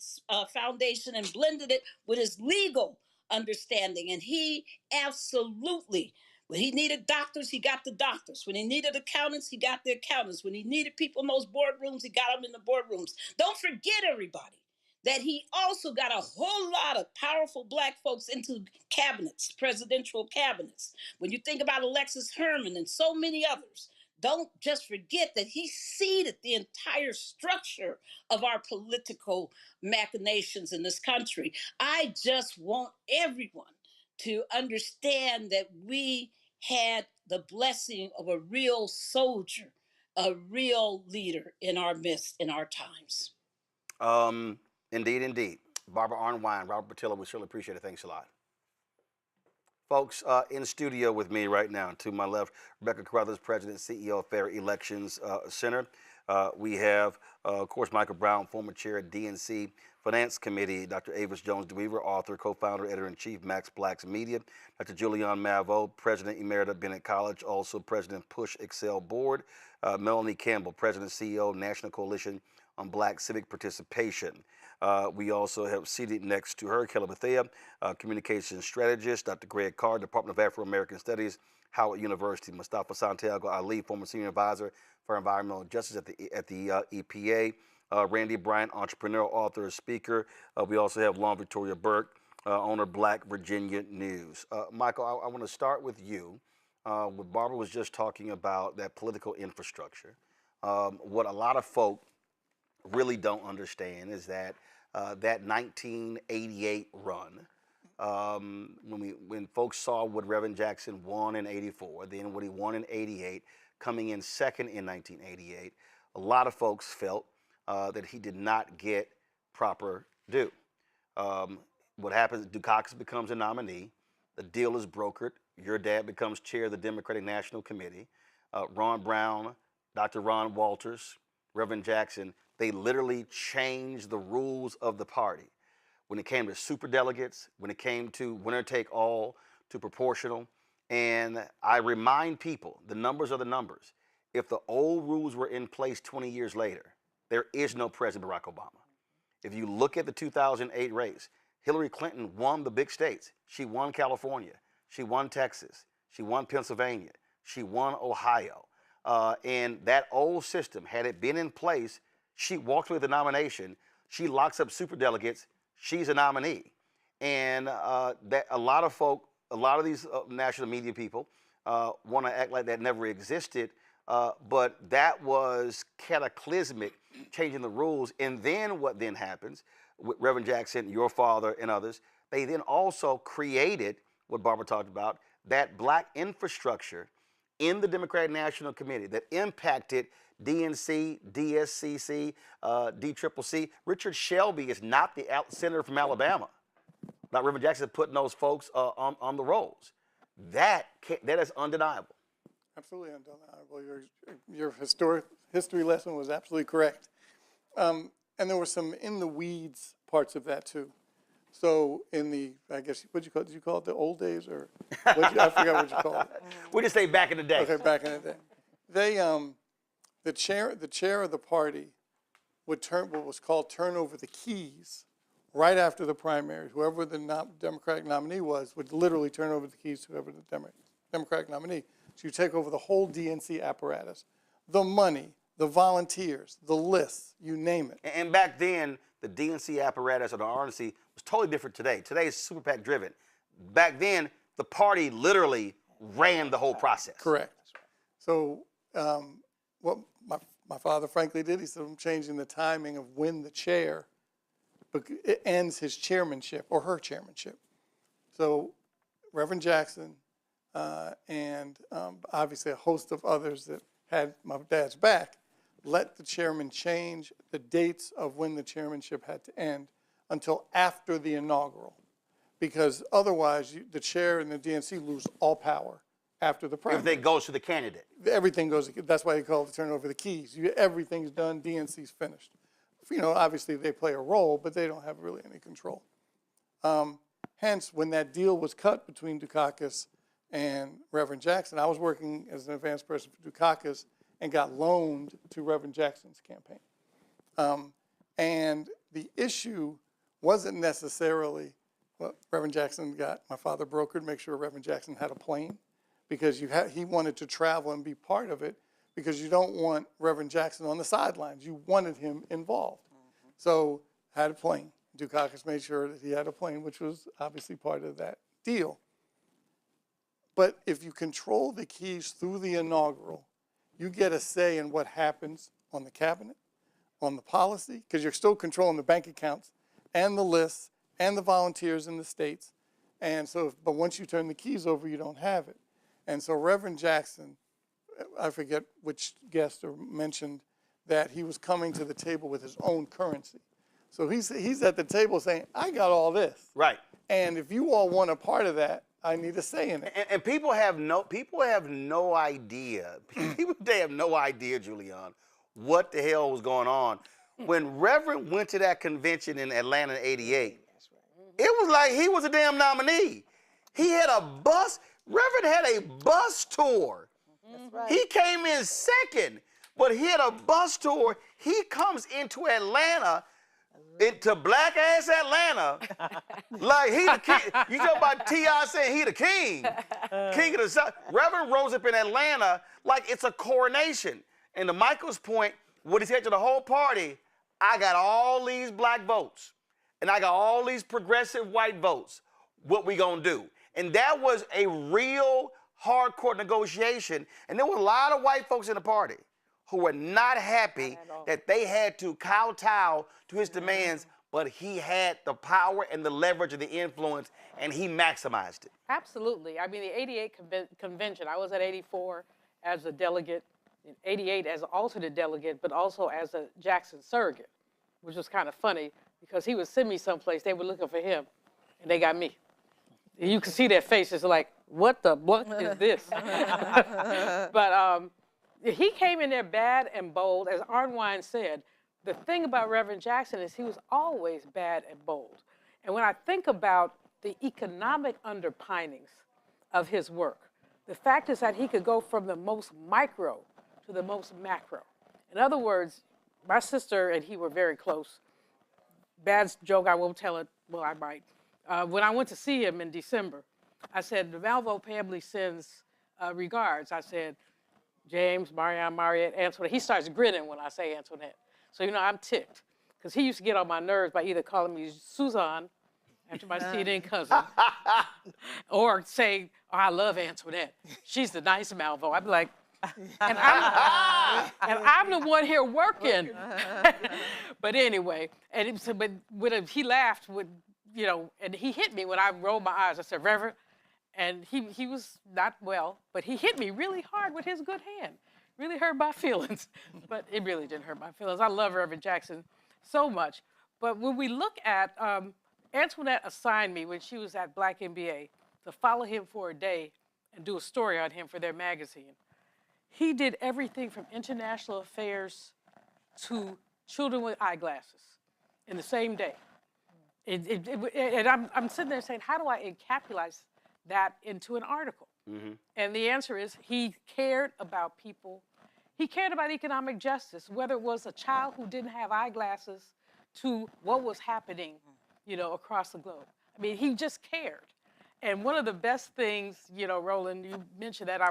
foundation, and blended it with his legal understanding. And he absolutely, when he needed doctors, he got the doctors. When he needed accountants, he got the accountants. When he needed people in those boardrooms, he got them in the boardrooms. Don't forget, everybody, that he also got a whole lot of powerful Black folks into cabinets, presidential cabinets. When you think about Alexis Herman and so many others, don't just forget that he seeded the entire structure of our political machinations in this country. I just want everyone to understand that we had the blessing of a real soldier, a real leader in our midst in our times. Indeed, indeed. Barbara Arnwine, Robert Patillo, we certainly appreciate it. Thanks a lot. Folks, in the studio with me right now, to my left, Rebecca Carruthers, President and CEO of Fair Elections Center. We have, of course, Michael Brown, former chair at DNC Finance Committee, Dr. Avis Jones-DeWeaver, author, co-founder, editor-in-chief, Max Black's Media, Dr. Julianne Mavo, President Emerita, Bennett College, also President Push Excel Board, Melanie Campbell, President CEO, National Coalition on Black Civic Participation. We also have seated next to her, Kelly Bethea, communications strategist, Dr. Greg Carr, Department of Afro-American Studies, Howard University, Mustafa Santiago Ali, former senior advisor for environmental justice at the EPA, Randy Bryant, entrepreneur, author, speaker. We also have Lauren Victoria Burke, owner of Black Virginia News. Michael, I want to start with you. What Barbara was just talking about, that political infrastructure. What a lot of folk really don't understand is that that 1988 run, when folks saw what Reverend Jackson won in '84, then what he won in '88, coming in second in 1988, a lot of folks felt that he did not get proper due. What happens, Dukakis becomes a nominee, the deal is brokered, your dad becomes chair of the Democratic National Committee, Ron Brown, Dr. Ron Walters, Reverend Jackson, they literally changed the rules of the party. When it came to superdelegates, when it came to winner take all, to proportional. And I remind people, the numbers are the numbers. If the old rules were in place 20 years later, there is no President Barack Obama. If you look at the 2008 race, Hillary Clinton won the big states. She won California. She won Texas. She won Pennsylvania. She won Ohio. And that old system, had it been in place, she walks away with the nomination. She locks up superdelegates. She's a nominee. And that a lot of folk, a lot of these national media people want to act like that never existed. But that was cataclysmic, changing the rules. And then what then happens with Reverend Jackson, your father, and others, they then also created what Barbara talked about, that black infrastructure in the Democratic National Committee that impacted DNC, DSCC, DCCC. Richard Shelby is not the senator from Alabama. Not Reverend Jackson putting those folks on the rolls. That is undeniable. Absolutely undeniable. Your history lesson was absolutely correct. And there were some in the weeds parts of that too. So in the, I guess, did you call it the old days, or I forgot what you called it. We just say back in the day. Okay, back in the day. They, the chair of the party would turn what was called turn over the keys right after the primary. Whoever the Democratic nominee was would literally turn over the keys to whoever the Democratic nominee. So you take over the whole DNC apparatus, the money, the volunteers, the lists, you name it. And back then, the DNC apparatus or the RNC was totally different today. Today is super PAC driven. Back then, the party literally ran the whole process. Correct. So what my father frankly did, he said, I'm changing the timing of when the chair it ends his chairmanship or her chairmanship. So Reverend Jackson and obviously a host of others that had my dad's back let the chairman change the dates of when the chairmanship had to end until after the inaugural, because otherwise the chair and the DNC lose all power after the primary. Everything goes to the candidate. Everything goes, that's why they call it turn over the keys. Everything's done, DNC's finished. You know, obviously they play a role, but they don't have really any control. Hence, when that deal was cut between Dukakis and Reverend Jackson, I was working as an advanced person for Dukakis and got loaned to Reverend Jackson's campaign. And the issue wasn't necessarily what Reverend Jackson got. My father brokered to make sure Reverend Jackson had a plane, because he wanted to travel and be part of it, because you don't want Reverend Jackson on the sidelines. You wanted him involved. So I had a plane. Dukakis made sure that he had a plane, which was obviously part of that deal. But if you control the keys through the inaugural, you get a say in what happens on the cabinet, on the policy, because you're still controlling the bank accounts and the lists and the volunteers in the states. And so, but once you turn the keys over, you don't have it. And so Reverend Jackson, I forget which guest or mentioned that he was coming to the table with his own currency. So he's at the table saying, I got all this. Right. And if you all want a part of that, I need a say in it. And people have no idea. They have no idea, Julian, what the hell was going on. When Reverend went to that convention in Atlanta in '88, it was like he was a damn nominee. He had a bus. Reverend had a bus tour. That's right. He came in second, but he had a bus tour. He comes into Atlanta, into black-ass Atlanta, like he the king. You talk about T.I. saying he the king. King of the South. Reverend rose up in Atlanta like it's a coronation. And to Michael's point, what he said to the whole party, I got all these black votes, and I got all these progressive white votes. What we gonna do? And that was a real hardcore negotiation. And there were a lot of white folks in the party who were not happy that they had to kowtow to his demands, but he had the power and the leverage and the influence, and he maximized it. Absolutely. I mean, the '88 convention, I was at '84 as a delegate, in '88 as an alternate delegate, but also as a Jackson surrogate, which was kind of funny because he would send me someplace, they were looking for him, and they got me. And you could see their faces like, what the what is this? But he came in there bad and bold. As Arnwine said, the thing about Reverend Jackson is he was always bad and bold. And when I think about the economic underpinnings of his work, the fact is that he could go from the most micro to the most macro. In other words, my sister and he were very close. Bad joke, I won't tell it. Well, I might. When I went to see him in December, I said, the Malvo family sends regards. I said, James, Marianne, Mariette, Antoinette. He starts grinning when I say Antoinette. So, you know, I'm ticked. Because he used to get on my nerves by either calling me Suzanne, after my CNN cousin, or saying, oh, I love Antoinette. She's the nice Malvo. I'd be like, and I'm the one here working. But anyway, but he laughed with, you know, and he hit me when I rolled my eyes. I said, Reverend, and he was not well, but he hit me really hard with his good hand. Really hurt my feelings, but it really didn't hurt my feelings. I love Reverend Jackson so much. But when we look at, Antoinette assigned me when she was at Black MBA to follow him for a day and do a story on him for their magazine. He did everything from international affairs to children with eyeglasses in the same day. And I'm sitting there saying, how do I encapsulate that into an article? Mm-hmm. And the answer is he cared about people. He cared about economic justice, whether it was a child who didn't have eyeglasses to what was happening, you know, across the globe. I mean, he just cared. And one of the best things, you know, Roland, you mentioned that I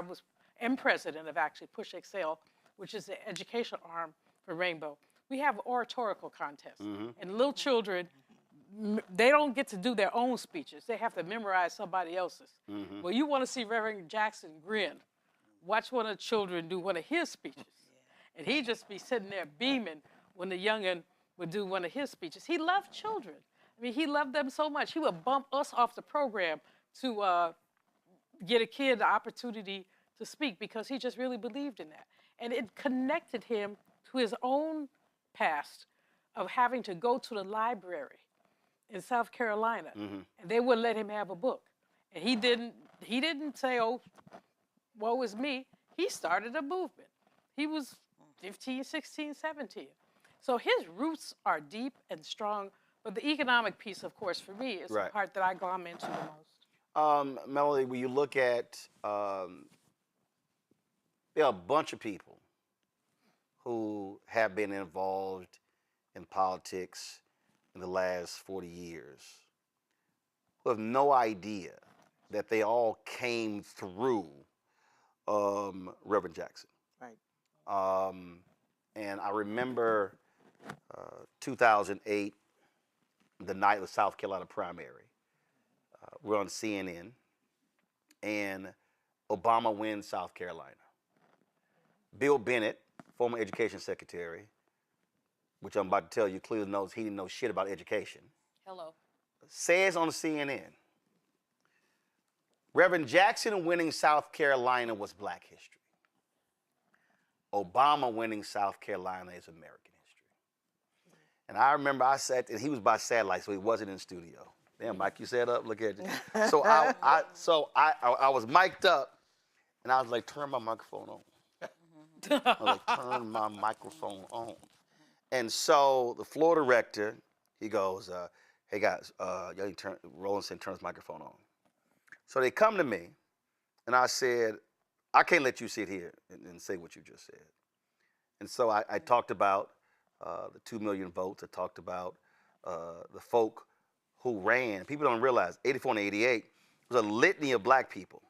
am president of actually Push Excel, which is the educational arm for Rainbow. We have oratorical contests. Mm-hmm. And little children, they don't get to do their own speeches. They have to memorize somebody else's. Mm-hmm. Well, you want to see Reverend Jackson grin. Watch one of the children do one of his speeches. Yeah. And he'd just be sitting there beaming when the young'un would do one of his speeches. He loved children. I mean, he loved them so much. He would bump us off the program to get a kid the opportunity to speak because he just really believed in that. And it connected him to his own past of having to go to the library in South Carolina, mm-hmm. and they wouldn't let him have a book. And he didn't say, oh, woe is me. He started a movement. He was 15, 16, 17. So his roots are deep and strong, but the economic piece, of course, for me is the part that I glom into the most. Melody, when you look at, there are a bunch of people who have been involved in politics in the last 40 years who have no idea that they all came through Reverend Jackson. Right. And I remember 2008, the night of the South Carolina primary. We're on CNN, and Obama wins South Carolina. Bill Bennett, former education secretary, which I'm about to tell you, clearly knows he didn't know shit about education. Hello. Says on CNN, Reverend Jackson winning South Carolina was Black history. Obama winning South Carolina is American history. And I remember I sat, and he was by satellite, so he wasn't in studio. Damn, Mike, you set up. Look at you. So I was mic'd up, and I was like, turn my microphone on. I was like, turn my microphone on. And so the floor director, he goes, hey guys, Roland said turn his microphone on. So they come to me, and I said, I can't let you sit here and say what you just said. And so I talked about the 2 million votes. I talked about the folk who ran. People don't realize 84 and 88 was a litany of Black people.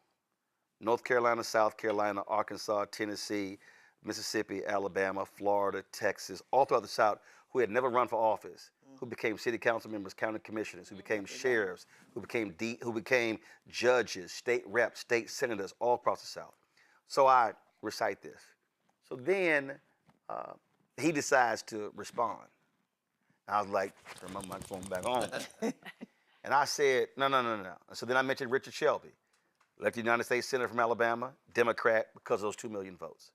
North Carolina, South Carolina, Arkansas, Tennessee, Mississippi, Alabama, Florida, Texas, all throughout the South, who had never run for office, who became city council members, county commissioners, who became sheriffs, who became judges, state reps, state senators, all across the South. So I recite this. So then he decides to respond. I was like, turn my microphone back on. And I said, no. So then I mentioned Richard Shelby, elected United States Senator from Alabama, Democrat, because of those 2 million votes.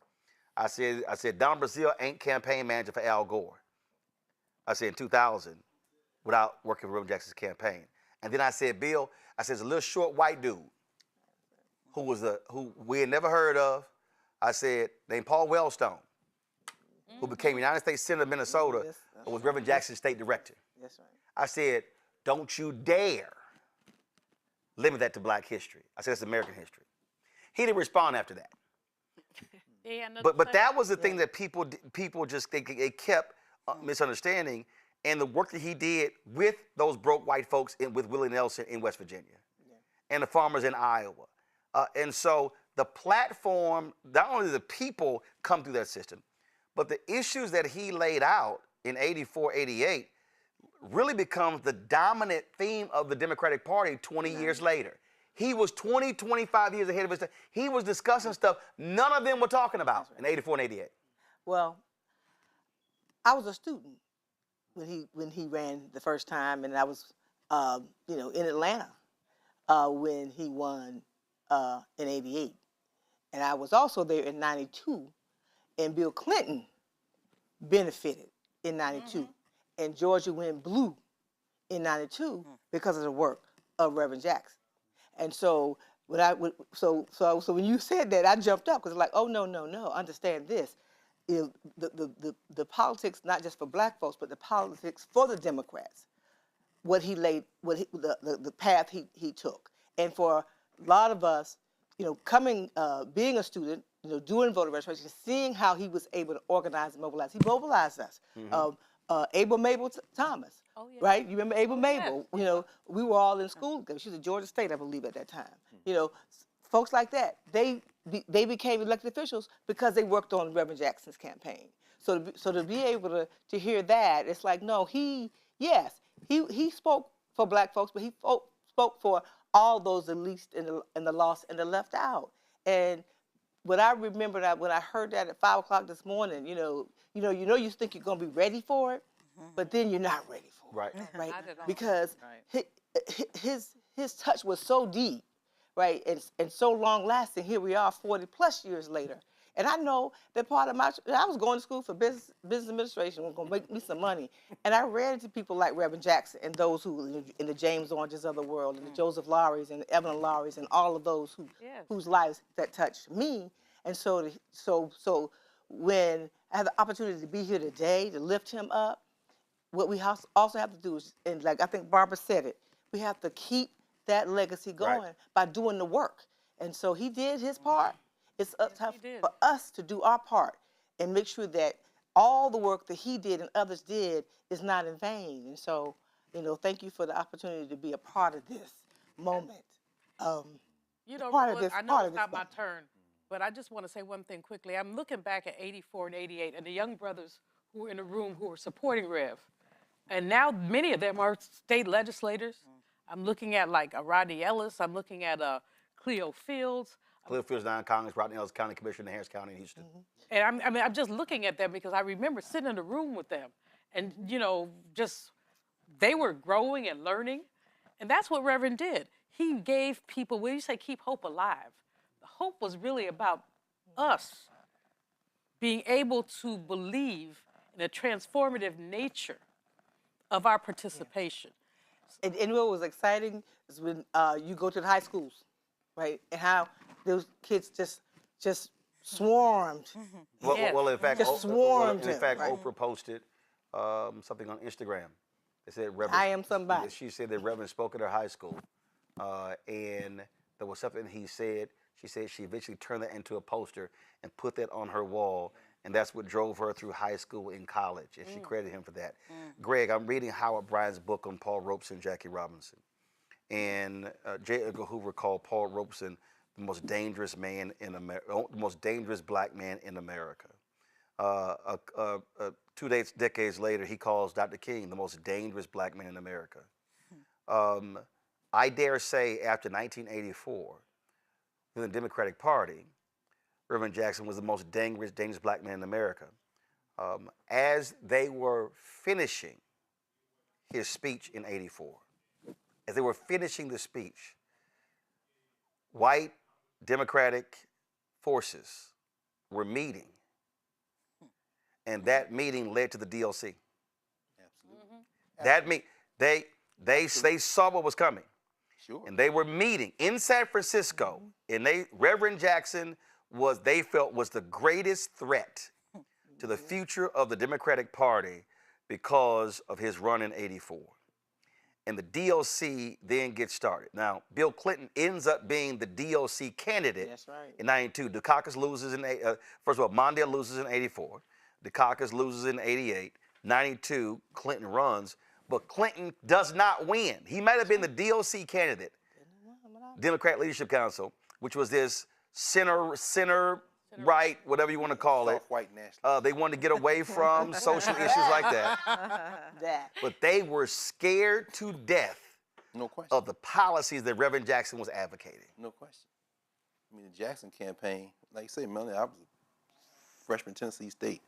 I said, Don Brazile ain't campaign manager for Al Gore. I said in 2000, without working for Reverend Jackson's campaign. And then I said, Bill, I said, there's a little short white dude who we had never heard of. I said, named Paul Wellstone, who became United States Senator of Minnesota, and was Reverend Jackson's state director. That's right. I said, don't you dare limit that to Black history. I said, it's American history. He didn't respond after that. But that was the thing that people just they kept misunderstanding, and the work that he did with those broke white folks with Willie Nelson in West Virginia, and the farmers in Iowa. And so the platform, not only the people come through that system, but the issues that he laid out in 84, 88 really becomes the dominant theme of the Democratic Party 20 years later. He was 20, 25 years ahead of his time. He was discussing stuff none of them were talking about in 84 and 88. Well, I was a student when he ran the first time, and I was, in Atlanta when he won in 88. And I was also there in 92, and Bill Clinton benefited in 92, and Georgia went blue in 92 because of the work of Reverend Jackson. And so when when you said that, I jumped up because like, oh no, understand this. The politics, not just for Black folks, but the politics for the Democrats, the path he took. And for a lot of us, being a student, doing voter registration, seeing how he was able to organize and mobilize. He mobilized us. Abel Mabel Thomas, right? You remember Abel Mabel? Yes. We were all in school together. She was at Georgia State, I believe, at that time. Folks like that, they became elected officials because they worked on Reverend Jackson's campaign. So to be able to hear that, it's like, no, he spoke for Black folks, but he spoke for all those the least and the lost and the left out. And what I remember when I heard that at 5 o'clock this morning, you think you're gonna be ready for it, but then you're not ready for it, right? Because his touch was so deep, right, and so long lasting. Here we are, 40 plus years later, and I know that part of I was going to school for business administration, was gonna make me some money, and I ran into people like Reverend Jackson and those who in the James Oranges of the world, and the Joseph Lowrys and Evelyn Lowrys and all of those whose lives that touched me, and so when I have the opportunity to be here today to lift him up, what we also have to do is, and like I think Barbara said it, we have to keep that legacy going by doing the work. And so he did his part. It's up for us to do our part and make sure that all the work that he did and others did is not in vain. And so, thank you for the opportunity to be a part of this moment. I know it's not my turn, but I just want to say one thing quickly. I'm looking back at 84 and 88 and the young brothers who were in the room who were supporting Rev. And now many of them are state legislators. I'm looking at like a Rodney Ellis. I'm looking at Cleo Fields. Cleo Fields now in Congress, Rodney Ellis, County Commissioner in Harris County in Houston. And I'm just looking at them because I remember sitting in the room with them. And, you know, just they were growing and learning. And that's what Reverend did. He gave people, when you say keep hope alive, the hope was really about us being able to believe in a transformative nature of our participation. And what was exciting is when you go to the high schools, right? And how those kids just swarmed. Well, in fact, just swarmed in fact, right? Oprah posted something on Instagram. It said, Reverend, I am somebody. She said that Reverend spoke at her high school, and there was something he said. She said she eventually turned that into a poster and put that on her wall, and that's what drove her through high school and college, and she credited him for that. Greg, I'm reading Howard Bryan's book on Paul Robeson and Jackie Robinson, and J. Edgar Hoover called Paul Robeson the most dangerous man in America, the most dangerous black man in America. 2 decades later, he calls Dr. King the most dangerous black man in America. I dare say after 1984, in the Democratic Party, Reverend Jackson was the most dangerous black man in America. As they were finishing his speech in '84, as they were finishing the speech, white Democratic forces were meeting, and that meeting led to the DLC. Absolutely. That they saw what was coming. Sure. And they were meeting in San Francisco, and Reverend Jackson they felt was the greatest threat to the future of the Democratic Party because of his run in '84. And the DLC then gets started. Now, Bill Clinton ends up being the DLC candidate. That's right. In '92. Dukakis loses first of all, Mondale loses in '84. Dukakis loses in '88. '92, Clinton runs, but Clinton does not win. He might have been the DLC candidate, Democrat Leadership Council, which was this center right, whatever you want to call it. White national. They wanted to get away from social issues like that. But they were scared to death of the policies that Reverend Jackson was advocating. No question. I mean, the Jackson campaign, like you say, Melanie, I was a freshman at Tennessee State.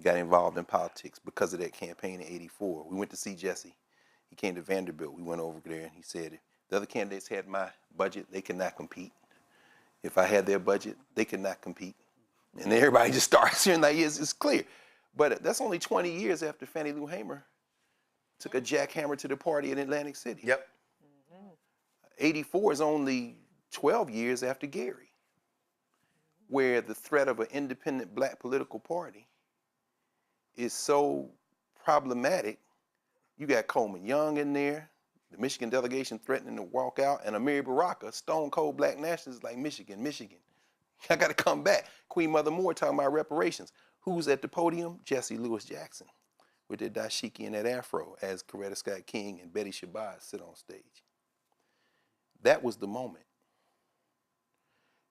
Got involved in politics because of that campaign in '84. We went to see Jesse. He came to Vanderbilt. We went over there and he said, if the other candidates had my budget, they could not compete. If I had their budget, they could not compete. And everybody just starts hearing like, it's clear. But that's only 20 years after Fannie Lou Hamer took a jackhammer to the party in Atlantic City. Yep. '84 is only 12 years after Gary, where the threat of an independent black political party is so problematic. You got Coleman Young in there, the Michigan delegation threatening to walk out, and Amiri Baraka, stone cold black nationalists like Michigan. I got to come back. Queen Mother Moore talking about reparations. Who's at the podium? Jesse Louis Jackson with their dashiki and that afro as Coretta Scott King and Betty Shabazz sit on stage. That was the moment.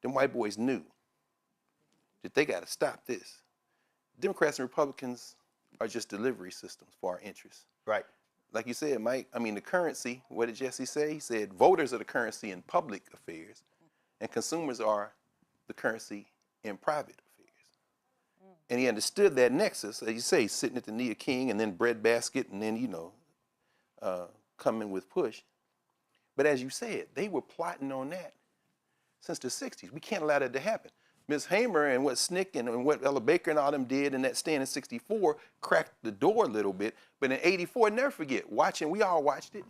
Them white boys knew that they got to stop this. Democrats and Republicans are just delivery systems for our interests. Right. Like you said, Mike, I mean, the currency, what did Jesse say? He said voters are the currency in public affairs and consumers are the currency in private affairs. And he understood that nexus, as you say, sitting at the knee of King and then breadbasket and then, coming with push. But as you said, they were plotting on that since the 60s. We can't allow that to happen. Ms. Hamer and what Snick and what Ella Baker and all them did in that stand in '64 cracked the door a little bit. But in '84, never forget, we all watched it.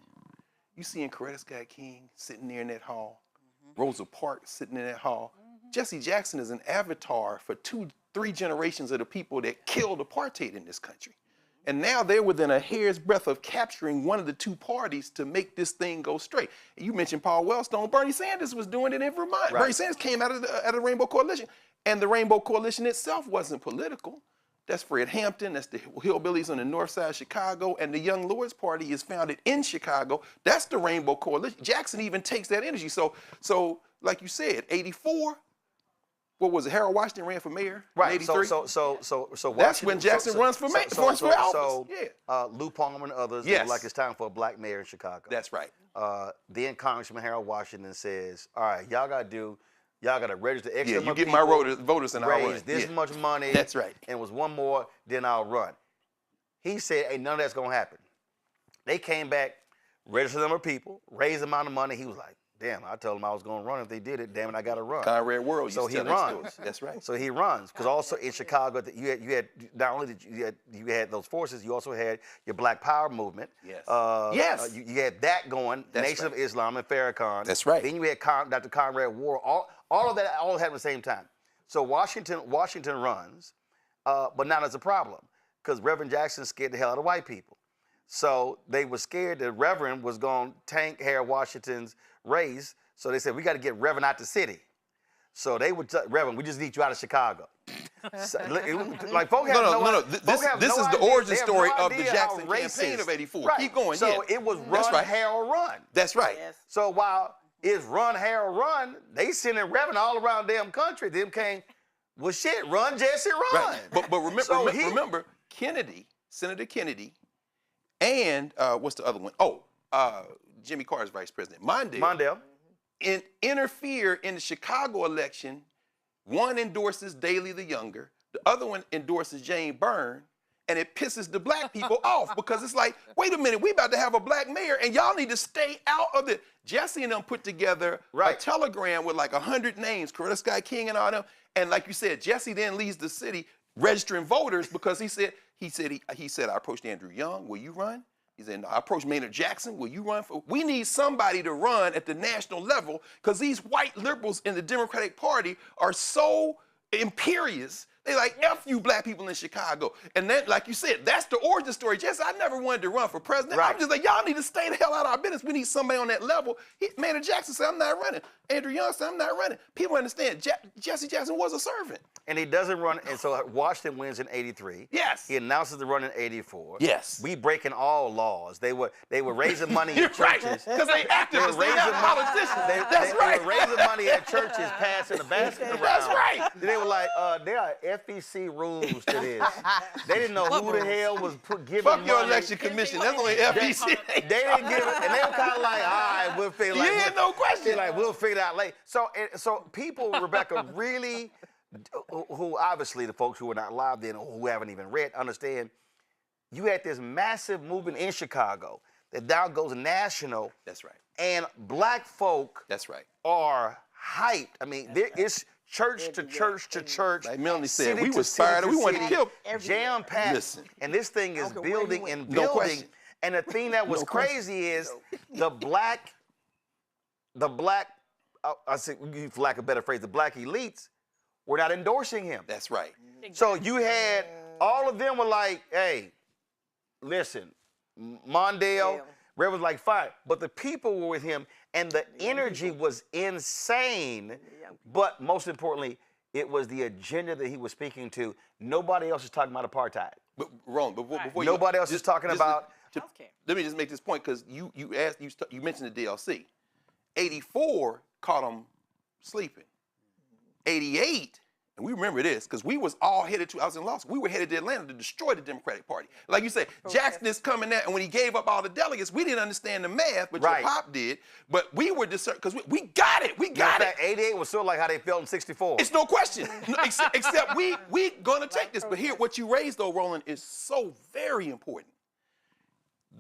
You seeing Coretta Scott King sitting there in that hall, Rosa Parks sitting in that hall. Jesse Jackson is an avatar for 2-3 generations of the people that killed apartheid in this country. And now they're within a hair's breadth of capturing one of the two parties to make this thing go straight. You mentioned Paul Wellstone. Bernie Sanders was doing it in Vermont. Right. Bernie Sanders came out of the Rainbow Coalition. And the Rainbow Coalition itself wasn't political. That's Fred Hampton. That's the hillbillies on the north side of Chicago. And the Young Lords Party is founded in Chicago. That's the Rainbow Coalition. Jackson even takes that energy. So like you said, '84, what was it? Harold Washington ran for mayor in Right. '83. So That's when Jackson runs for mayor. So yeah. Lou Palmer and others, Yes. they were like, it's time for a black mayor in Chicago. That's right. Then Congressman Harold Washington says, all right, y'all got to register X Yeah, number you of get people, my voters and I'll run. raise this much money. That's right. And was one more, then I'll run. He said, hey, none of that's going to happen. They came back, registered the number of people, raised the amount of money. He was like, damn, I told them I was going to run. If they did it, damn it, I got to run. Conrad World So he used to tell that runs. story. That's right. So he runs. Because also in Chicago, you had not only did you had those forces, you also had your Black Power movement. Yes. Yes. You had that going, That's Nation right. of Islam and Farrakhan. That's right. Then you had Dr. Conrad World. All of that all happened at the same time. So Washington runs, but now there's a problem. Because Reverend Jackson scared the hell out of white people. So they were scared that Reverend was going to tank Harold Washington's race. So they said, we got to get Reverend out the city. So they would tell Reverend, we just need you out of Chicago. So, like, folk have no. This is the origin story of the Jackson campaign of '84. Right. Keep going. So yeah. it was Run, Harold, Run. That's right. Yes. So while it's Run, Harold, Run, they sending Reverend all around damn country. Them came, well, shit, Run, Jesse, Run. Right. But remember, Kennedy, Senator Kennedy, and what's the other one? Jimmy Carter's vice president, Mondale. Interfere in the Chicago election. One endorses Daley the Younger, the other one endorses Jane Byrne, and it pisses the black people off because it's like, wait a minute, we about to have a black mayor, and y'all need to stay out of the. Jesse and them put together a telegram with like 100 names, Coretta Scott King and all them, and like you said, Jesse then leaves the city registering voters because he said, I approached Andrew Young, will you run? He said, no, I approached Maynard Jackson. Will you run for? We need somebody to run at the national level because these white liberals in the Democratic Party are so imperious. They like, F you black people in Chicago. And then, like you said, that's the origin story. Jesse, I never wanted to run for president. I'm just like, y'all need to stay the hell out of our business. We need somebody on that level. Maynard Jackson said, I'm not running. Andrew Young said, I'm not running. People understand, Jesse Jackson was a servant. And he doesn't run, and so Washington wins in '83. Yes. He announces the run in '84. Yes. We breaking all laws. They were raising money in churches. Because they activists, they're not politicians. That's right. They were raising money at churches, passing the basket around. That's right. Then they were like, there are FEC rules to this. They didn't know who the hell was giving money. Fuck your election commission. That's only FEC. They didn't give it, and they were kind of like, all right, we'll figure it out. Yeah, no question. They're like, we'll figure it out later. So people, Rebecca, really, who obviously the folks who were not live then or who haven't even read, understand, you had this massive movement in Chicago that now goes national. That's right. And black folk That's right. are hyped. I mean, there is church to church to church. Like Melanie said, we to was city fired. to We wanted to city, kill. jam-packed. Listen. And this thing is building and No building. question. And the thing that was crazy is the black, I say, for lack of a better phrase, the black elites were not endorsing him. That's right. So you had, all of them were like, hey, listen, Mondale, Reverend was like, fine. But the people were with him, and the energy was insane. But most importantly, it was the agenda that he was speaking to. Nobody else is talking about apartheid. But Roland, before nobody else is talking about healthcare. Let me just make this point because you mentioned the DLC. '84 caught him sleeping. '88, and we remember this because we was all headed to. I was in law school. We were headed to Atlanta to destroy the Democratic Party. Like you said, Jackson is coming there, and when he gave up all the delegates, we didn't understand the math, but your pop did. But we were discerned because we got it. We got it. '88 was sort of like how they felt in '64. It's no question. Except we gonna take this. But here, what you raised though, Roland, is so very important.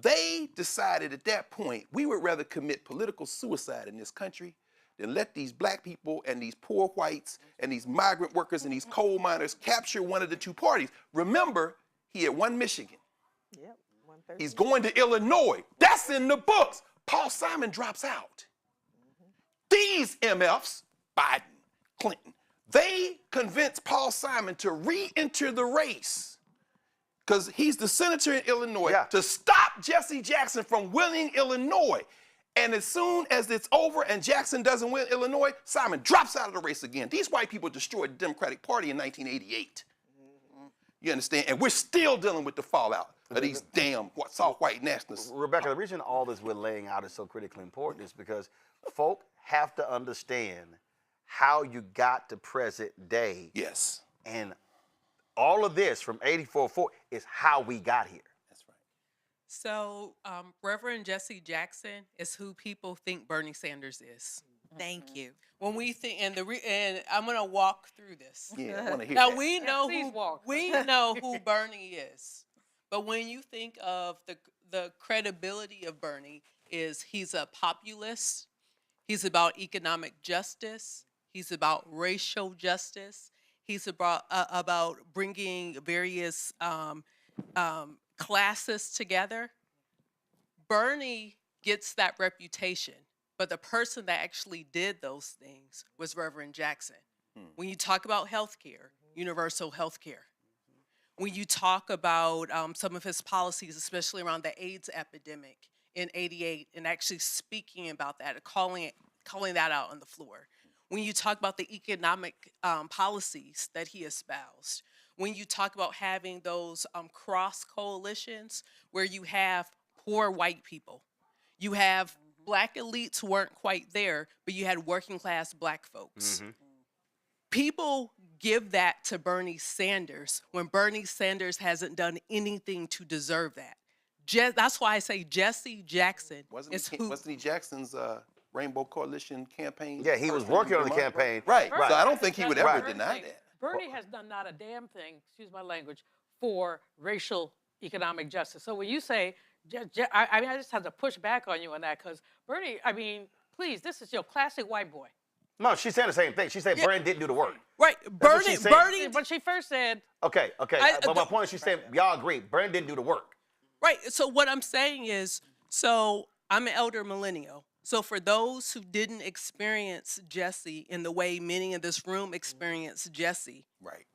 They decided at that point we would rather commit political suicide in this country than let these black people and these poor whites and these migrant workers and these coal miners capture one of the two parties. Remember, he had won Michigan. Yep, he's going to Illinois. That's in the books. Paul Simon drops out. These MFs, Biden, Clinton, they convinced Paul Simon to re-enter the race because he's the senator in Illinois to stop Jesse Jackson from winning Illinois. And as soon as it's over and Jackson doesn't win Illinois, Simon drops out of the race again. These white people destroyed the Democratic Party in 1988. You understand? And we're still dealing with the fallout of these damn soft white nationalists. Rebecca, the reason all this we're laying out is so critically important is because folk have to understand how you got to present day. Yes. And all of this from 84 forward is how we got here. That's right. So Reverend Jesse Jackson is who people think Bernie Sanders is. Thank you. When we think, and I'm gonna walk through this. Yeah, I want to hear Now that. we know Please walk. we know who Bernie is, but when you think of the credibility of Bernie, is he's a populist. He's about economic justice. He's about racial justice. He's about bringing various classes together. Bernie gets that reputation, but the person that actually did those things was Reverend Jackson. When you talk about healthcare, universal healthcare, when you talk about some of his policies, especially around the AIDS epidemic in '88, and actually speaking about that, and calling that out on the floor. When you talk about the economic policies that he espoused, when you talk about having those cross coalitions where you have poor white people, you have Black elites who weren't quite there, but you had working class Black folks. People give that to Bernie Sanders when Bernie Sanders hasn't done anything to deserve that. That's why I say Jesse Jackson Wasn't he Jackson's Rainbow Coalition campaign? Yeah, he was working on the campaign. Right. Right. So I don't think he would ever Right. deny that. Bernie has done not a damn thing, excuse my language, for racial economic justice. So when you say, I just have to push back on you on that, because Bernie, I mean, please, this is your classic white boy. No, she's saying the same thing. She said Bernie didn't do the work. Right, Bernie. But she first said. Okay. But my point is, she's saying y'all agree Bernie didn't do the work. Right. So what I'm saying is, so I'm an elder millennial. So for those who didn't experience Jesse in the way many in this room experienced Jesse, right,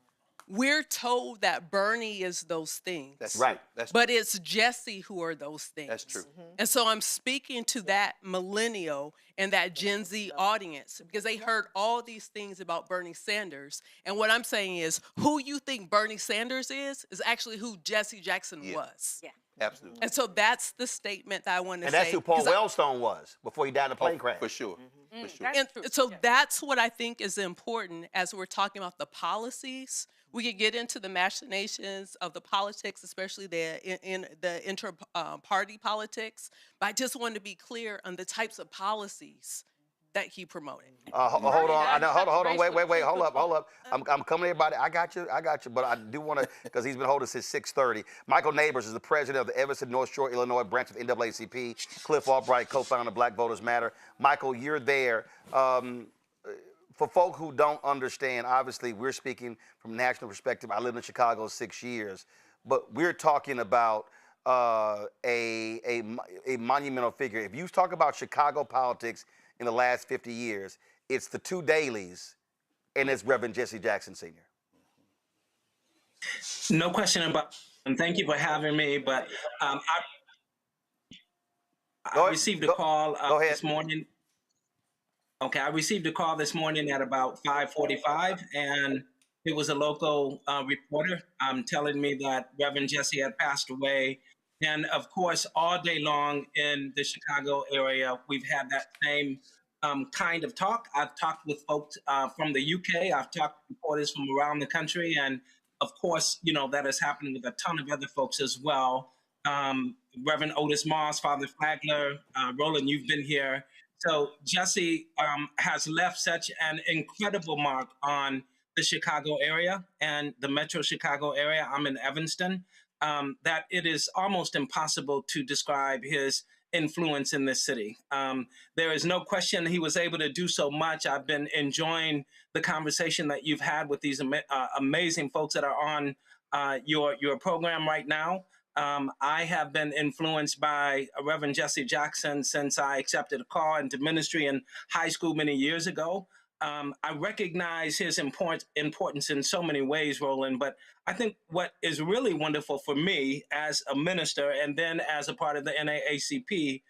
we're told that Bernie is those things. That's right. But it's Jesse who are those things. That's true. And so I'm speaking to that millennial and that Gen Z audience because they heard all these things about Bernie Sanders. And what I'm saying is, who you think Bernie Sanders is actually who Jesse Jackson was. Yeah. Absolutely. And so that's the statement that I want to say. And that's who Paul Wellstone was before he died in a plane crash. For sure. For sure. And so that's what I think is important as we're talking about the policies. We could get into the machinations of the politics, especially the inter-party politics. But I just wanted to be clear on the types of policies that he promoted. Hold on. Hold on. Wait. Hold up. I'm coming to everybody. I got you. But I do want to, because he's been holding since 6:30. Michael Neighbors is the president of the Evanston, North Shore, Illinois branch of NAACP. Cliff Albright, co-founder of Black Voters Matter. Michael, you're there. For folk who don't understand, obviously we're speaking from a national perspective. I lived in Chicago 6 years, but we're talking about a monumental figure. If you talk about Chicago politics in the last 50 years, it's the two dailies, and it's Reverend Jesse Jackson Sr. No question about, and thank you for having me, but I received a call this morning. Okay, I received a call this morning at about 5:45, and it was a local reporter telling me that Reverend Jesse had passed away. And of course, all day long in the Chicago area, we've had that same kind of talk. I've talked with folks from the UK. I've talked to reporters from around the country. And of course, you know, that is happening with a ton of other folks as well. Reverend Otis Moss, Father Flagler, Roland, you've been here. So Jesse has left such an incredible mark on the Chicago area and the Metro Chicago area. I'm in Evanston. That it is almost impossible to describe his influence in this city. There is no question he was able to do so much. I've been enjoying the conversation that you've had with these amazing folks that are on your program right now. I have been influenced by Reverend Jesse Jackson since I accepted a call into ministry in high school many years ago. I recognize his importance in so many ways, Roland, but I think what is really wonderful for me as a minister and then as a part of the NAACP,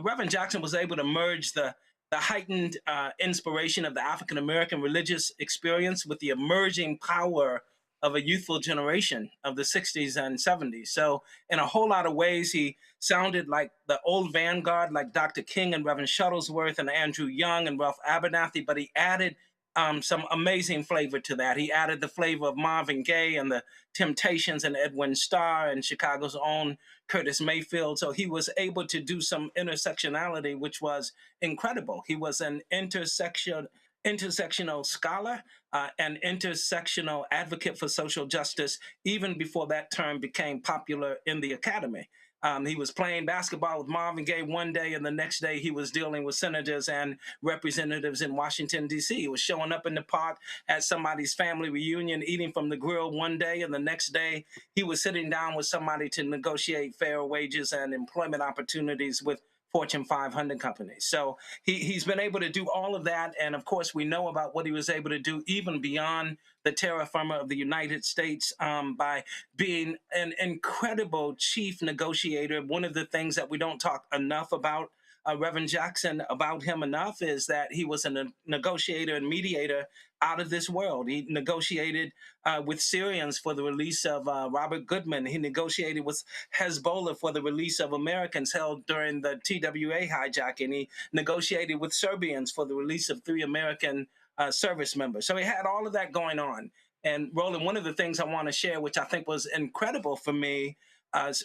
Reverend Jackson was able to merge the heightened inspiration of the African-American religious experience with the emerging power of a youthful generation of the 60s and 70s. So in a whole lot of ways, he sounded like the old vanguard, like Dr. King and Reverend Shuttlesworth and Andrew Young and Ralph Abernathy, but he added some amazing flavor to that. He added the flavor of Marvin Gaye and the Temptations and Edwin Starr and Chicago's own Curtis Mayfield. So he was able to do some intersectionality, which was incredible. He was an intersectional scholar, an intersectional advocate for social justice, even before that term became popular in the academy. He was playing basketball with Marvin Gaye one day, and the next day he was dealing with senators and representatives in Washington, D.C. He was showing up in the park at somebody's family reunion, eating from the grill one day, and the next day he was sitting down with somebody to negotiate fair wages and employment opportunities with Fortune 500 companies. So he's been able to do all of that. And of course, we know about what he was able to do even beyond the terra firma of the United States by being an incredible chief negotiator. One of the things that we don't talk enough about Reverend Jackson, about him enough, is that he was a negotiator and mediator out of this world. He negotiated with Syrians for the release of Robert Goodman. He negotiated with Hezbollah for the release of Americans held during the TWA hijacking. He negotiated with Serbians for the release of 3 American service members. So he had all of that going on. And Roland, one of the things I want to share, which I think was incredible for me,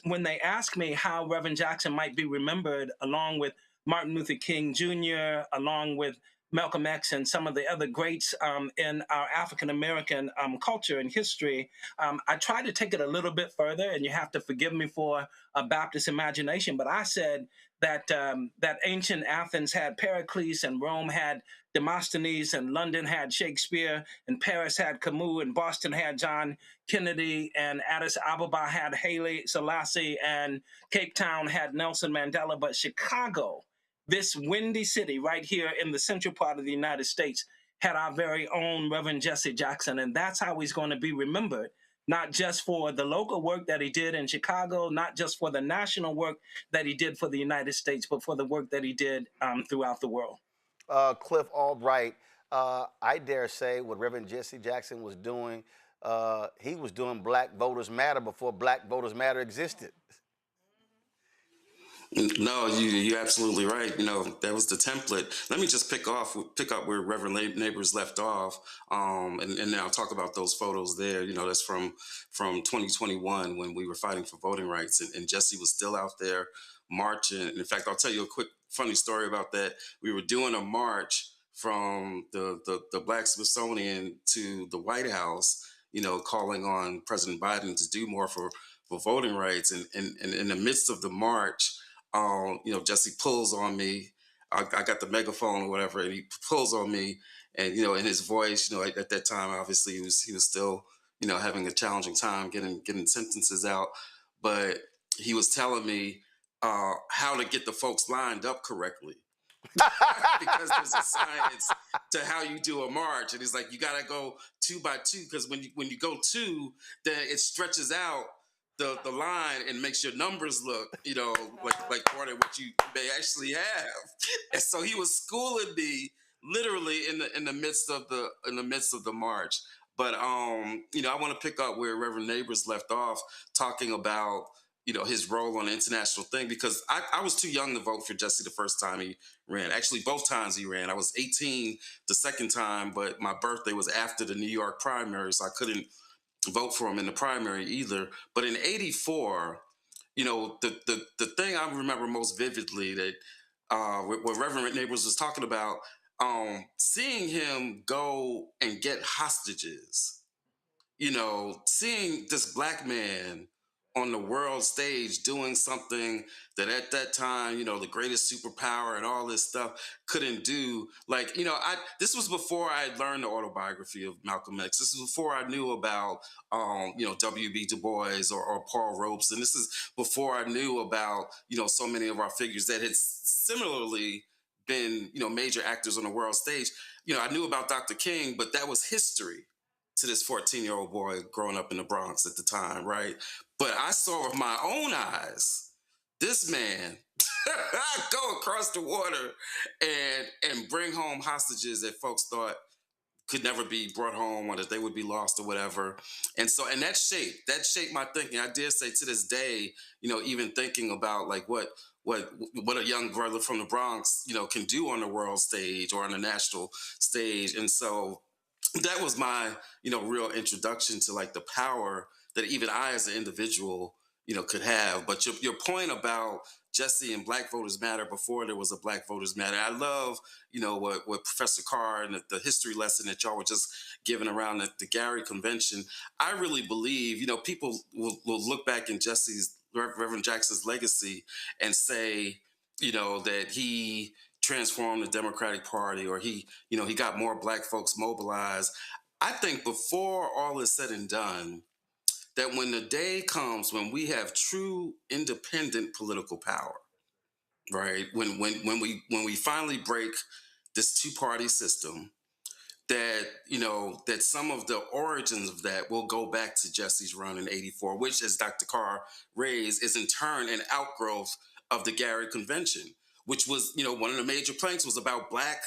when they asked me how Reverend Jackson might be remembered, along with Martin Luther King Jr., along with Malcolm X and some of the other greats in our African-American culture and history, I tried to take it a little bit further, and you have to forgive me for a Baptist imagination, but I said that that ancient Athens had Pericles, and Rome had Demosthenes, and London had Shakespeare, and Paris had Camus, and Boston had John Kennedy, and Addis Ababa had Haile Selassie, and Cape Town had Nelson Mandela, but Chicago, this windy city right here in the central part of the United States, had our very own Reverend Jesse Jackson. And that's how he's going to be remembered, not just for the local work that he did in Chicago, not just for the national work that he did for the United States, but for the work that he did throughout the world. Cliff Albright, I dare say what Reverend Jesse Jackson was doing, he was doing Black Voters Matter before Black Voters Matter existed. No, you're absolutely right. You know, that was the template. Let me just pick up where Reverend Neighbors left off, and then I'll talk about those photos there. You know, that's from 2021 when we were fighting for voting rights, and Jesse was still out there marching. In fact, I'll tell you a quick funny story about that. We were doing a march from the Black Smithsonian to the White House, you know, calling on President Biden to do more for voting rights, and in the midst of the march, you know, Jesse pulls on me. I got the megaphone or whatever, and he pulls on me, and you know, in his voice, you know, at that time, obviously, he was still, you know, having a challenging time getting sentences out, but he was telling me how to get the folks lined up correctly, because there's a science to how you do a march, and he's like, you gotta go 2 by 2, because when you go 2, then it stretches out the line and makes your numbers look, you know, like part of what you may actually have. And so he was schooling me literally in the midst of the march. But you know, I want to pick up where Reverend Neighbors left off, talking about, you know, his role on the international thing, because I was too young to vote for Jesse the first time he ran. Actually, both times he ran. I was 18 the second time, but my birthday was after the New York primary, so I couldn't vote for him in the primary either. But in '84, you know, the thing I remember most vividly, that what Reverend Neighbors was talking about, seeing him go and get hostages, you know, seeing this Black man on the world stage doing something that at that time, you know, the greatest superpower and all this stuff couldn't do. Like, you know, this was before I had learned the autobiography of Malcolm X. This is before I knew about, you know, W.B. Du Bois or Paul Ropes. And this is before I knew about, you know, so many of our figures that had similarly been, you know, major actors on the world stage. You know, I knew about Dr. King, but that was history to this 14-year-old boy growing up in the Bronx at the time, right? But I saw with my own eyes this man go across the water and bring home hostages that folks thought could never be brought home, or that they would be lost or whatever. And so, and that shaped my thinking. I dare say to this day, you know, even thinking about like what what a young brother from the Bronx, can do on the world stage or on the national stage. And so that was my, real introduction to like the power that even I as an individual, could have. But your point about Jesse and Black Voters Matter before there was a Black Voters Matter, I love, what Professor Carr and the history lesson that y'all were just giving around the Gary Convention. I really believe, people will look back in Reverend Jackson's legacy and say, that he transformed the Democratic Party, or he got more Black folks mobilized. I think before all is said and done, that when the day comes when we have true independent political power, right? When we finally break this two-party system, that that some of the origins of that will go back to Jesse's run in '84, which, as Dr. Carr raised, is in turn an outgrowth of the Gary Convention, which was, one of the major planks was about Black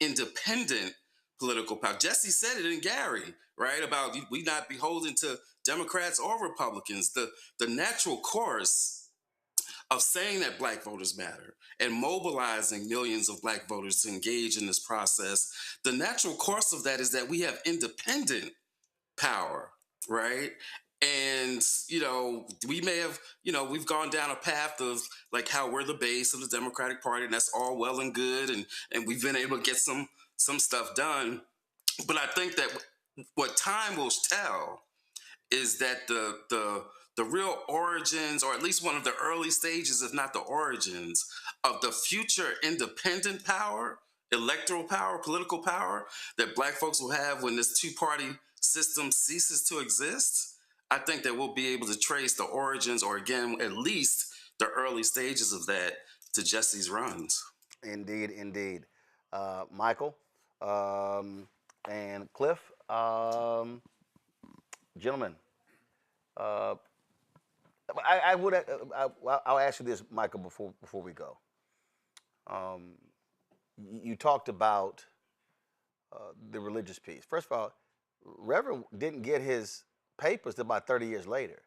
independent political power. Jesse said it in Gary, right? About we not beholden to Democrats or Republicans. The natural course of saying that Black voters matter and mobilizing millions of Black voters to engage in this process, the natural course of that is that we have independent power, right? And, we may have, we've gone down a path of like how we're the base of the Democratic Party, and that's all well and good. And we've been able to get some stuff done. But I think that what time will tell is that the real origins, or at least one of the early stages, if not the origins, of the future independent power, electoral power, political power that Black folks will have when this two-party system ceases to exist, I think that we'll be able to trace the origins, or again, at least the early stages of that, to Jesse's runs. Indeed, indeed. Michael and Cliff, gentlemen, I'll ask you this, Michael, before we go. You talked about the religious piece. First of all, Reverend didn't get his papers till about 30 years later.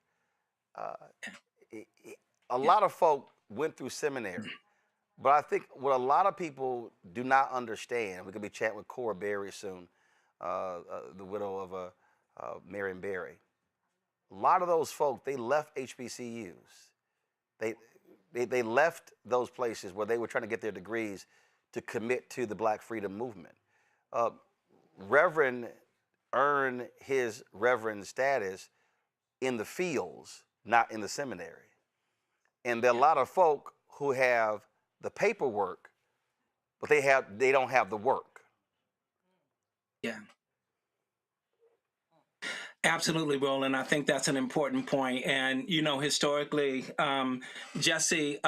A lot of folk went through seminary, but I think what a lot of people do not understand, we're going to be chatting with Cora Berry soon, the widow of Marion Berry. A lot of those folk, they left HBCUs. They left those places where they were trying to get their degrees to commit to the Black freedom movement. Reverend earned his reverend status in the fields, not in the seminary. And there are a lot of folk who have the paperwork, but they don't have the work. Yeah. Absolutely, Roland. I think that's an important point. And, historically, Jesse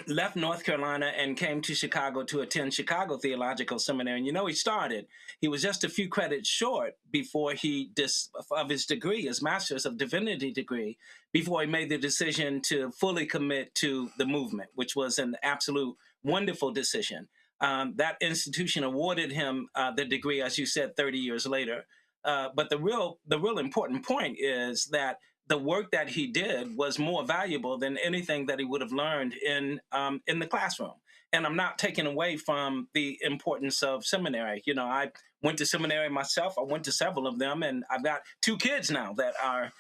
left North Carolina and came to Chicago to attend Chicago Theological Seminary. And, he was just a few credits short before of his degree, his Master's of Divinity degree, before he made the decision to fully commit to the movement, which was an absolute wonderful decision. That institution awarded him the degree, as you said, 30 years later. But the real important point is that the work that he did was more valuable than anything that he would have learned in the classroom. And I'm not taking away from the importance of seminary. I went to seminary myself. I went to several of them, and I've got 2 kids now that are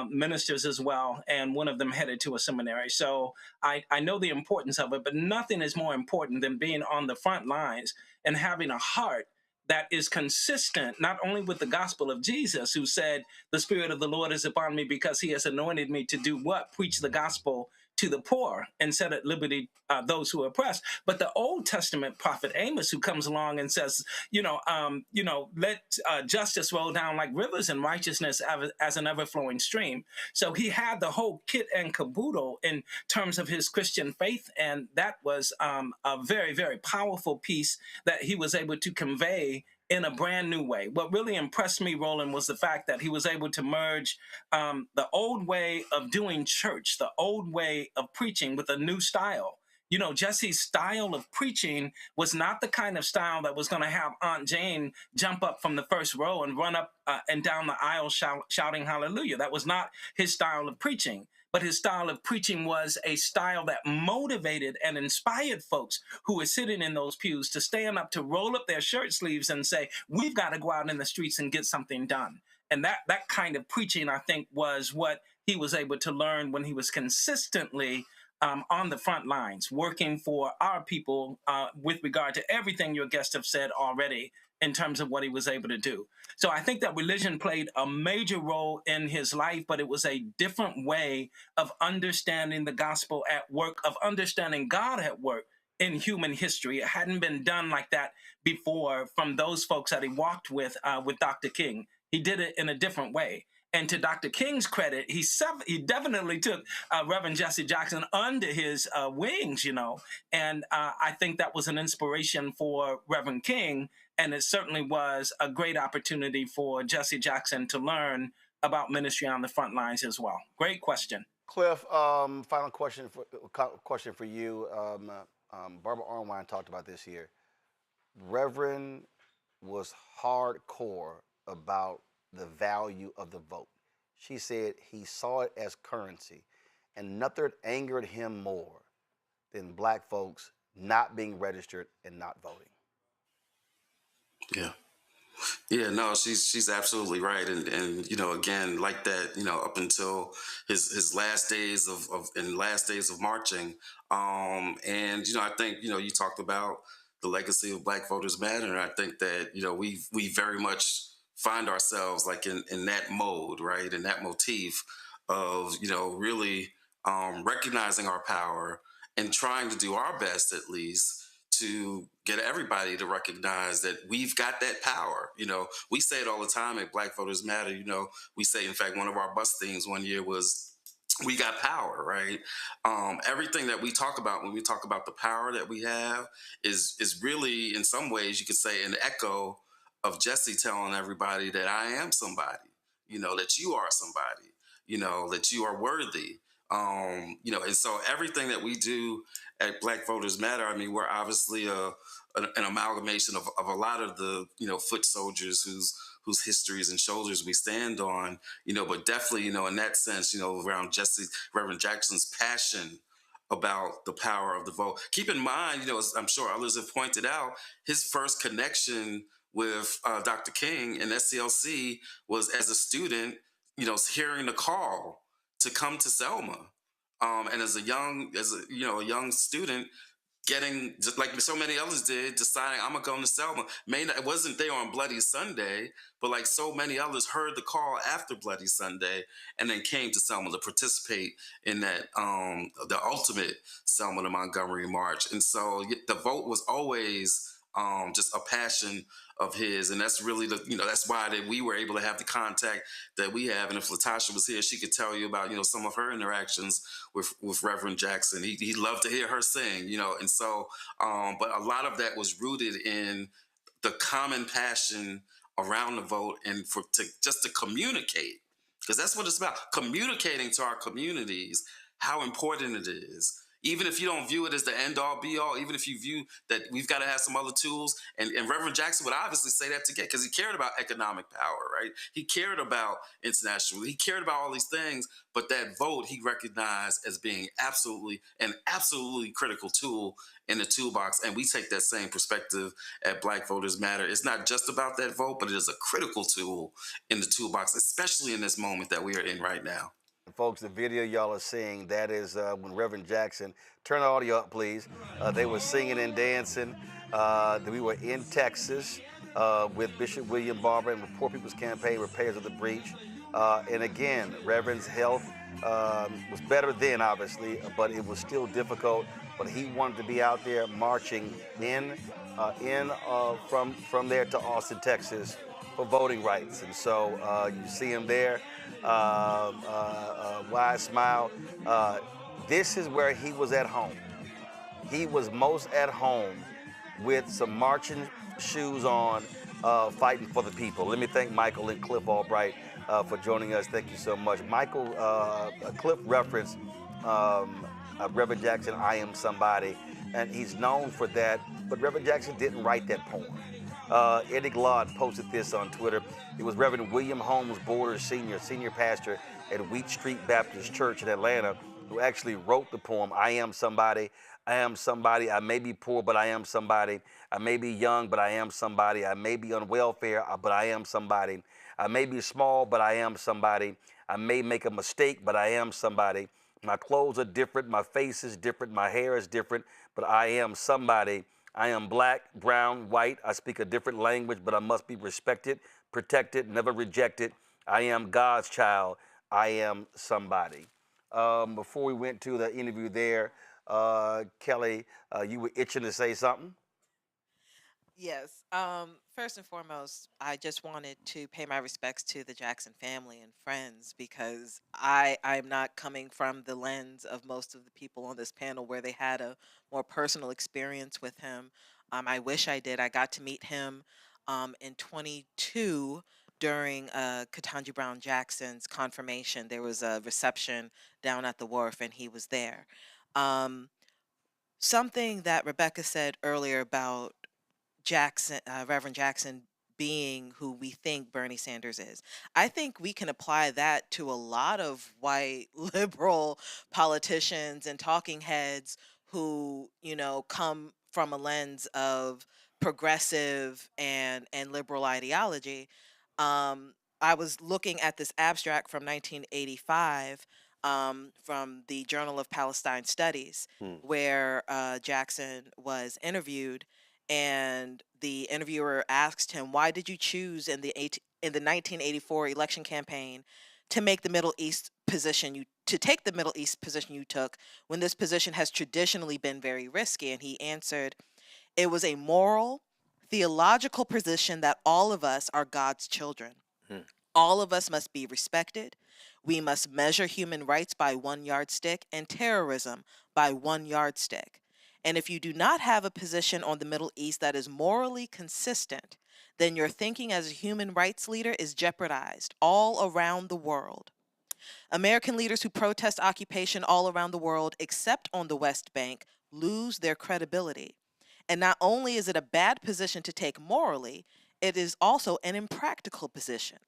ministers as well, and one of them headed to a seminary. So I know the importance of it, but nothing is more important than being on the front lines and having a heart that is consistent not only with the gospel of Jesus, who said, the Spirit of the Lord is upon me because he has anointed me to do what? Preach the gospel to the poor and set at liberty those who are oppressed. But the Old Testament prophet Amos, who comes along and says, let justice roll down like rivers and righteousness as an ever-flowing stream. So he had the whole kit and caboodle in terms of his Christian faith. And that was a very, very powerful piece that he was able to convey in a brand new way. What really impressed me, Roland, was the fact that he was able to merge the old way of doing church, the old way of preaching, with a new style. Jesse's style of preaching was not the kind of style that was going to have Aunt Jane jump up from the first row and run up and down the aisle shouting hallelujah. That was not his style of preaching. but his style of preaching was a style that motivated and inspired folks who were sitting in those pews to stand up, to roll up their shirt sleeves and say, we've got to go out in the streets and get something done. And that kind of preaching, I think, was what he was able to learn when he was consistently on the front lines, working for our people with regard to everything your guests have said already in terms of what he was able to do. So I think that religion played a major role in his life, but it was a different way of understanding the gospel at work, of understanding God at work in human history. It hadn't been done like that before from those folks that he walked with Dr. King. He did it in a different way. And to Dr. King's credit, he definitely took Reverend Jesse Jackson under his wings, you know. And I think that was an inspiration for Reverend King. And it certainly was a great opportunity for Jesse Jackson to learn about ministry on the front lines as well. Great question. Cliff, final question for you. Barbara Arnwine talked about this here. Reverend was hardcore about the value of the vote. She said he saw it as currency, and nothing angered him more than black folks not being registered and not voting. Yeah, no, she's absolutely right, and you know, again, like that, you know, up until his last days of marching, and you know, I think, you know, you talked about the legacy of Black Voters Matter, and I think that, you know, we very much find ourselves like in that mode, right, in that motif of, you know, really recognizing our power and trying to do our best, at least, to get everybody to recognize that we've got that power. You know, we say it all the time at Black Voters Matter. You know, we say, in fact, one of our bus themes one year was, we got power, right? Everything that we talk about when we talk about the power that we have is really, in some ways, you could say, an echo of Jesse telling everybody that I am somebody, you know, that you are somebody, you know, that you are worthy. You know, and so everything that we do at Black Voters Matter, I mean, we're obviously an amalgamation of a lot of the, you know, foot soldiers whose histories and shoulders we stand on, you know, but definitely, you know, in that sense, you know, around Reverend Jackson's passion about the power of the vote. Keep in mind, you know, as I'm sure others have pointed out, his first connection with Dr. King and SCLC was as a student, you know, hearing the call to come to Selma, and as a young student, getting, just like so many others did, deciding I'm gonna go to Selma. It wasn't there on Bloody Sunday, but like so many others heard the call after Bloody Sunday and then came to Selma to participate in that the ultimate Selma to Montgomery march. And so the vote was always just a passion of his, and that's really that's why that we were able to have the contact that we have. And if Latasha was here, she could tell you about, you know, some of her interactions with Reverend Jackson. He loved to hear her sing, you know, and so but a lot of that was rooted in the common passion around the vote, and just to communicate, because that's what it's about, communicating to our communities how important it is. Even if you don't view it as the end-all, be-all, even if you view that we've got to have some other tools, and Reverend Jackson would obviously say that together, because he cared about economic power, right? He cared about international, he cared about all these things, but that vote he recognized as being absolutely critical tool in the toolbox, and we take that same perspective at Black Voters Matter. It's not just about that vote, but it is a critical tool in the toolbox, especially in this moment that we are in right now. Folks, the video y'all are seeing, that is when Reverend Jackson, turn the audio up, please. They were singing and dancing. We were in Texas with Bishop William Barber and the Poor People's Campaign, Repairs of the Breach. And again, Reverend's health was better then, obviously, but it was still difficult. But he wanted to be out there marching from there to Austin, Texas, for voting rights. And so you see him there. Wide smile. This is where he was at home. He was most at home with some marching shoes on, fighting for the people. Let me thank Michael and Cliff Albright for joining us. Thank you so much. Michael, Cliff referenced Reverend Jackson, I Am Somebody, and he's known for that, but Reverend Jackson didn't write that poem. Eddie Glaude posted this on Twitter. It was Reverend William Holmes Borders, senior pastor at Wheat Street Baptist Church in Atlanta who actually wrote the poem, I Am Somebody. I am somebody. I may be poor, but I am somebody. I may be young, but I am somebody. I may be on welfare, but I am somebody. I may be small, but I am somebody. I may make a mistake, but I am somebody. My clothes are different. My face is different. My hair is different, but I am somebody. I am black, brown, white. I speak a different language, but I must be respected, protected, never rejected. I am God's child. I am somebody. Before we went to the interview there, Kelly, you were itching to say something? Yes. First and foremost, I just wanted to pay my respects to the Jackson family and friends because I'm not coming from the lens of most of the people on this panel where they had a more personal experience with him. I wish I did. I got to meet him in 22 during Ketanji Brown Jackson's confirmation. There was a reception down at the wharf and he was there. Something that Rebecca said earlier about Jackson, Reverend Jackson being who we think Bernie Sanders is. I think we can apply that to a lot of white liberal politicians and talking heads who, you know, come from a lens of progressive and liberal ideology. I was looking at this abstract from 1985 from the Journal of Palestine Studies, where Jackson was interviewed, and the interviewer asked him, "Why did you choose in the 1984 election campaign to make the Middle East position you take the Middle East position you took when this position has traditionally been very risky?" And he answered, "It was a moral, theological position that all of us are God's children. All of us must be respected. We must measure human rights by one yardstick and terrorism by one yardstick. And if you do not have a position on the Middle East that is morally consistent, then your thinking as a human rights leader is jeopardized all around the world. American leaders who protest occupation all around the world, except on the West Bank, lose their credibility. And not only is it a bad position to take morally, it is also an impractical position.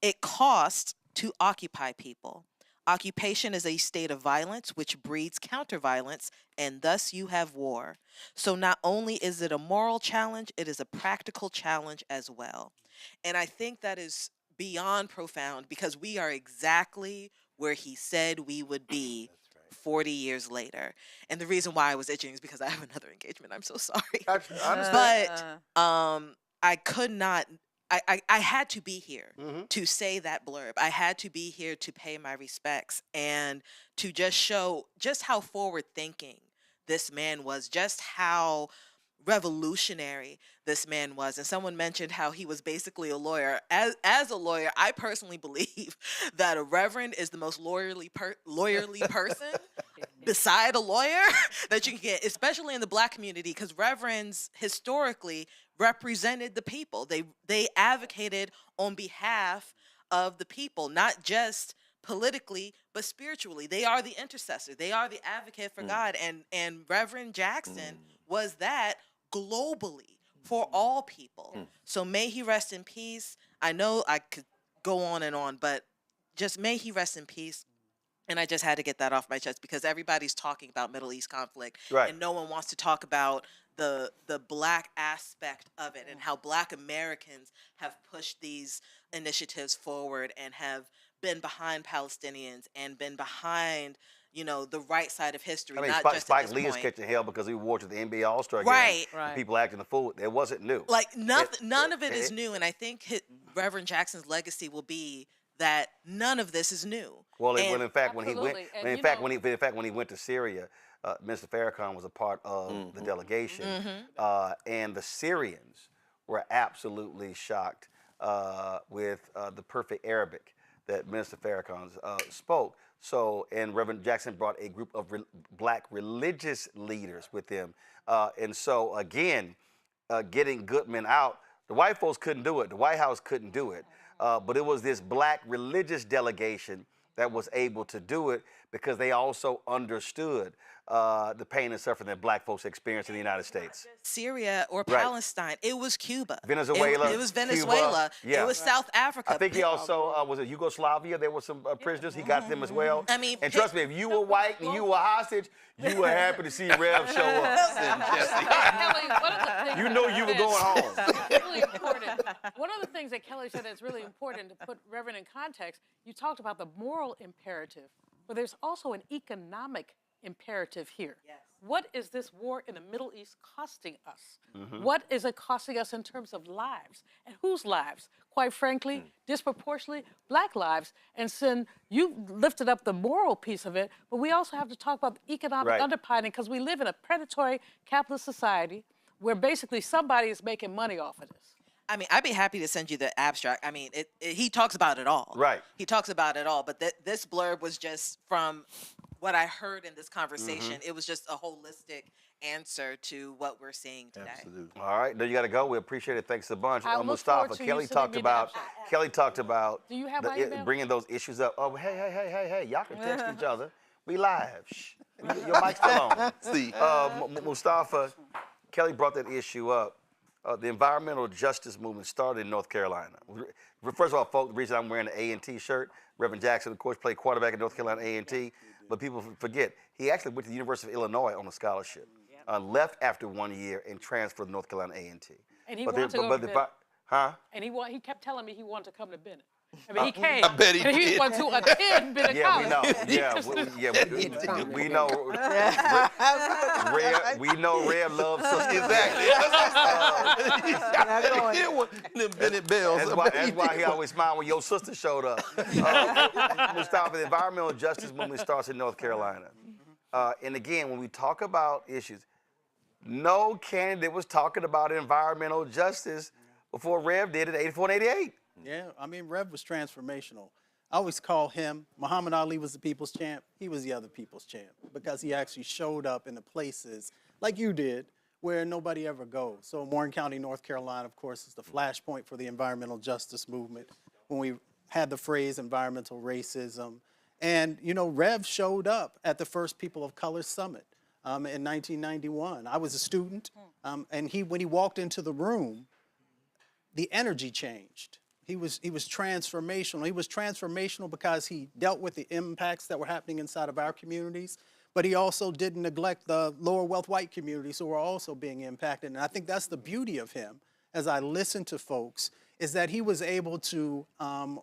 It costs to occupy people. Occupation is a state of violence which breeds counter-violence, and thus you have war. So not only is it a moral challenge, it is a practical challenge as well." And I think that is beyond profound because we are exactly where he said we would be 40 years later. And the reason why I was itching is because I have another engagement. I'm so sorry. But I could not... I had to be here to say that blurb. I had to be here to pay my respects and to just show just how forward thinking this man was, just how revolutionary this man was. And someone mentioned how he was basically a lawyer. As a lawyer, I personally believe that a reverend is the most lawyerly person beside a lawyer that you can get, especially in the Black community, because reverends historically represented the people. They advocated on behalf of the people, not just politically, but spiritually. They are the intercessor. They are the advocate for God. And Reverend Jackson was that globally for all people. So may he rest in peace. I know I could go on, but just may he rest in peace. And I just had to get that off my chest because everybody's talking about Middle East conflict, and no one wants to talk about the Black aspect of it and how Black Americans have pushed these initiatives forward and have been behind Palestinians and been behind, you know, the right side of history. I mean, not just Spike Lee is catching hell because he wore to the NBA All-Star game. Right. And people acting the fool. It wasn't new. Like none of it is new, and I think Reverend Jackson's legacy will be that none of this is new. Well, in fact, when he went to Syria, Mr. Farrakhan was a part of the delegation, and the Syrians were absolutely shocked with the perfect Arabic that Minister Farrakhan spoke. So, and Reverend Jackson brought a group of Black religious leaders with him, and so again, getting Goodman out, the white folks couldn't do it. The White House couldn't do it. But it was this Black religious delegation that was able to do it because they also understood the pain and suffering that black folks experience in the United States. Syria or Right. Palestine. It was Cuba. Venezuela. It was Venezuela. Cuba, yeah. It was South Africa. I think he also, was it Yugoslavia? There were some prisoners. He got them as well. I mean, and trust me, if you were white and you were hostage, you were happy to see Rev show up. Kelly, one of the things You know you were going home. really important. One of the things that Kelly said that's really important to put Reverend in context, you talked about the moral imperative, but there's also an economic imperative here. Yes. What is this war in the Middle East costing us? What is it costing us in terms of lives? And whose lives? Quite frankly, disproportionately, black lives. And Sin, you lifted up the moral piece of it, but we also have to talk about the economic underpinning, because we live in a predatory capitalist society where basically somebody is making money off of this. I mean, I'd be happy to send you the abstract. I mean, he talks about it all. Right. He talks about it all, but this blurb was just from what I heard in this conversation. It was just a holistic answer to what we're seeing today. Absolutely. All right, there you got to go. We appreciate it. Thanks a bunch. I look Mustafa, forward to Kelly you talked sending me about. that. Kelly talked about. Do you have my email? Bringing those issues up. Oh, hey! Y'all can text each other. We live. Shh. Your mic's still on. See, Mustafa, Kelly brought that issue up. The environmental justice movement started in North Carolina. First of all, folks, the reason I'm wearing the A&T shirt, Reverend Jackson, of course, played quarterback at North Carolina A&T, but people forget, he actually went to the University of Illinois on a scholarship, left after 1 year and transferred to North Carolina A&T. And he wanted to go to Bennett. Huh? And he kept telling me he wanted to come to Bennett. I mean, he came. I bet he and he did. wanted to attend Bennett College. We know. We know Rev loves sisters. Them Bennett Bells. That's why he always smiled when your sister showed up. Mustafa, the environmental justice movement starts in North Carolina. And again, when we talk about issues, no candidate was talking about environmental justice before Rev did it 84 and 88. Yeah, I mean, Rev was transformational. I always call him, Muhammad Ali was the people's champ, he was the other people's champ, because he actually showed up in the places, like you did, where nobody ever goes. So Warren County, North Carolina, of course, is the flashpoint for the environmental justice movement, when we had the phrase environmental racism. And, you know, Rev showed up at the first People of Color Summit in 1991. I was a student, and when he walked into the room, the energy changed. He was transformational. He was transformational because he dealt with the impacts that were happening inside of our communities, but he also didn't neglect the lower wealth white communities who were also being impacted. And I think that's the beauty of him, as I listen to folks, is that he was able to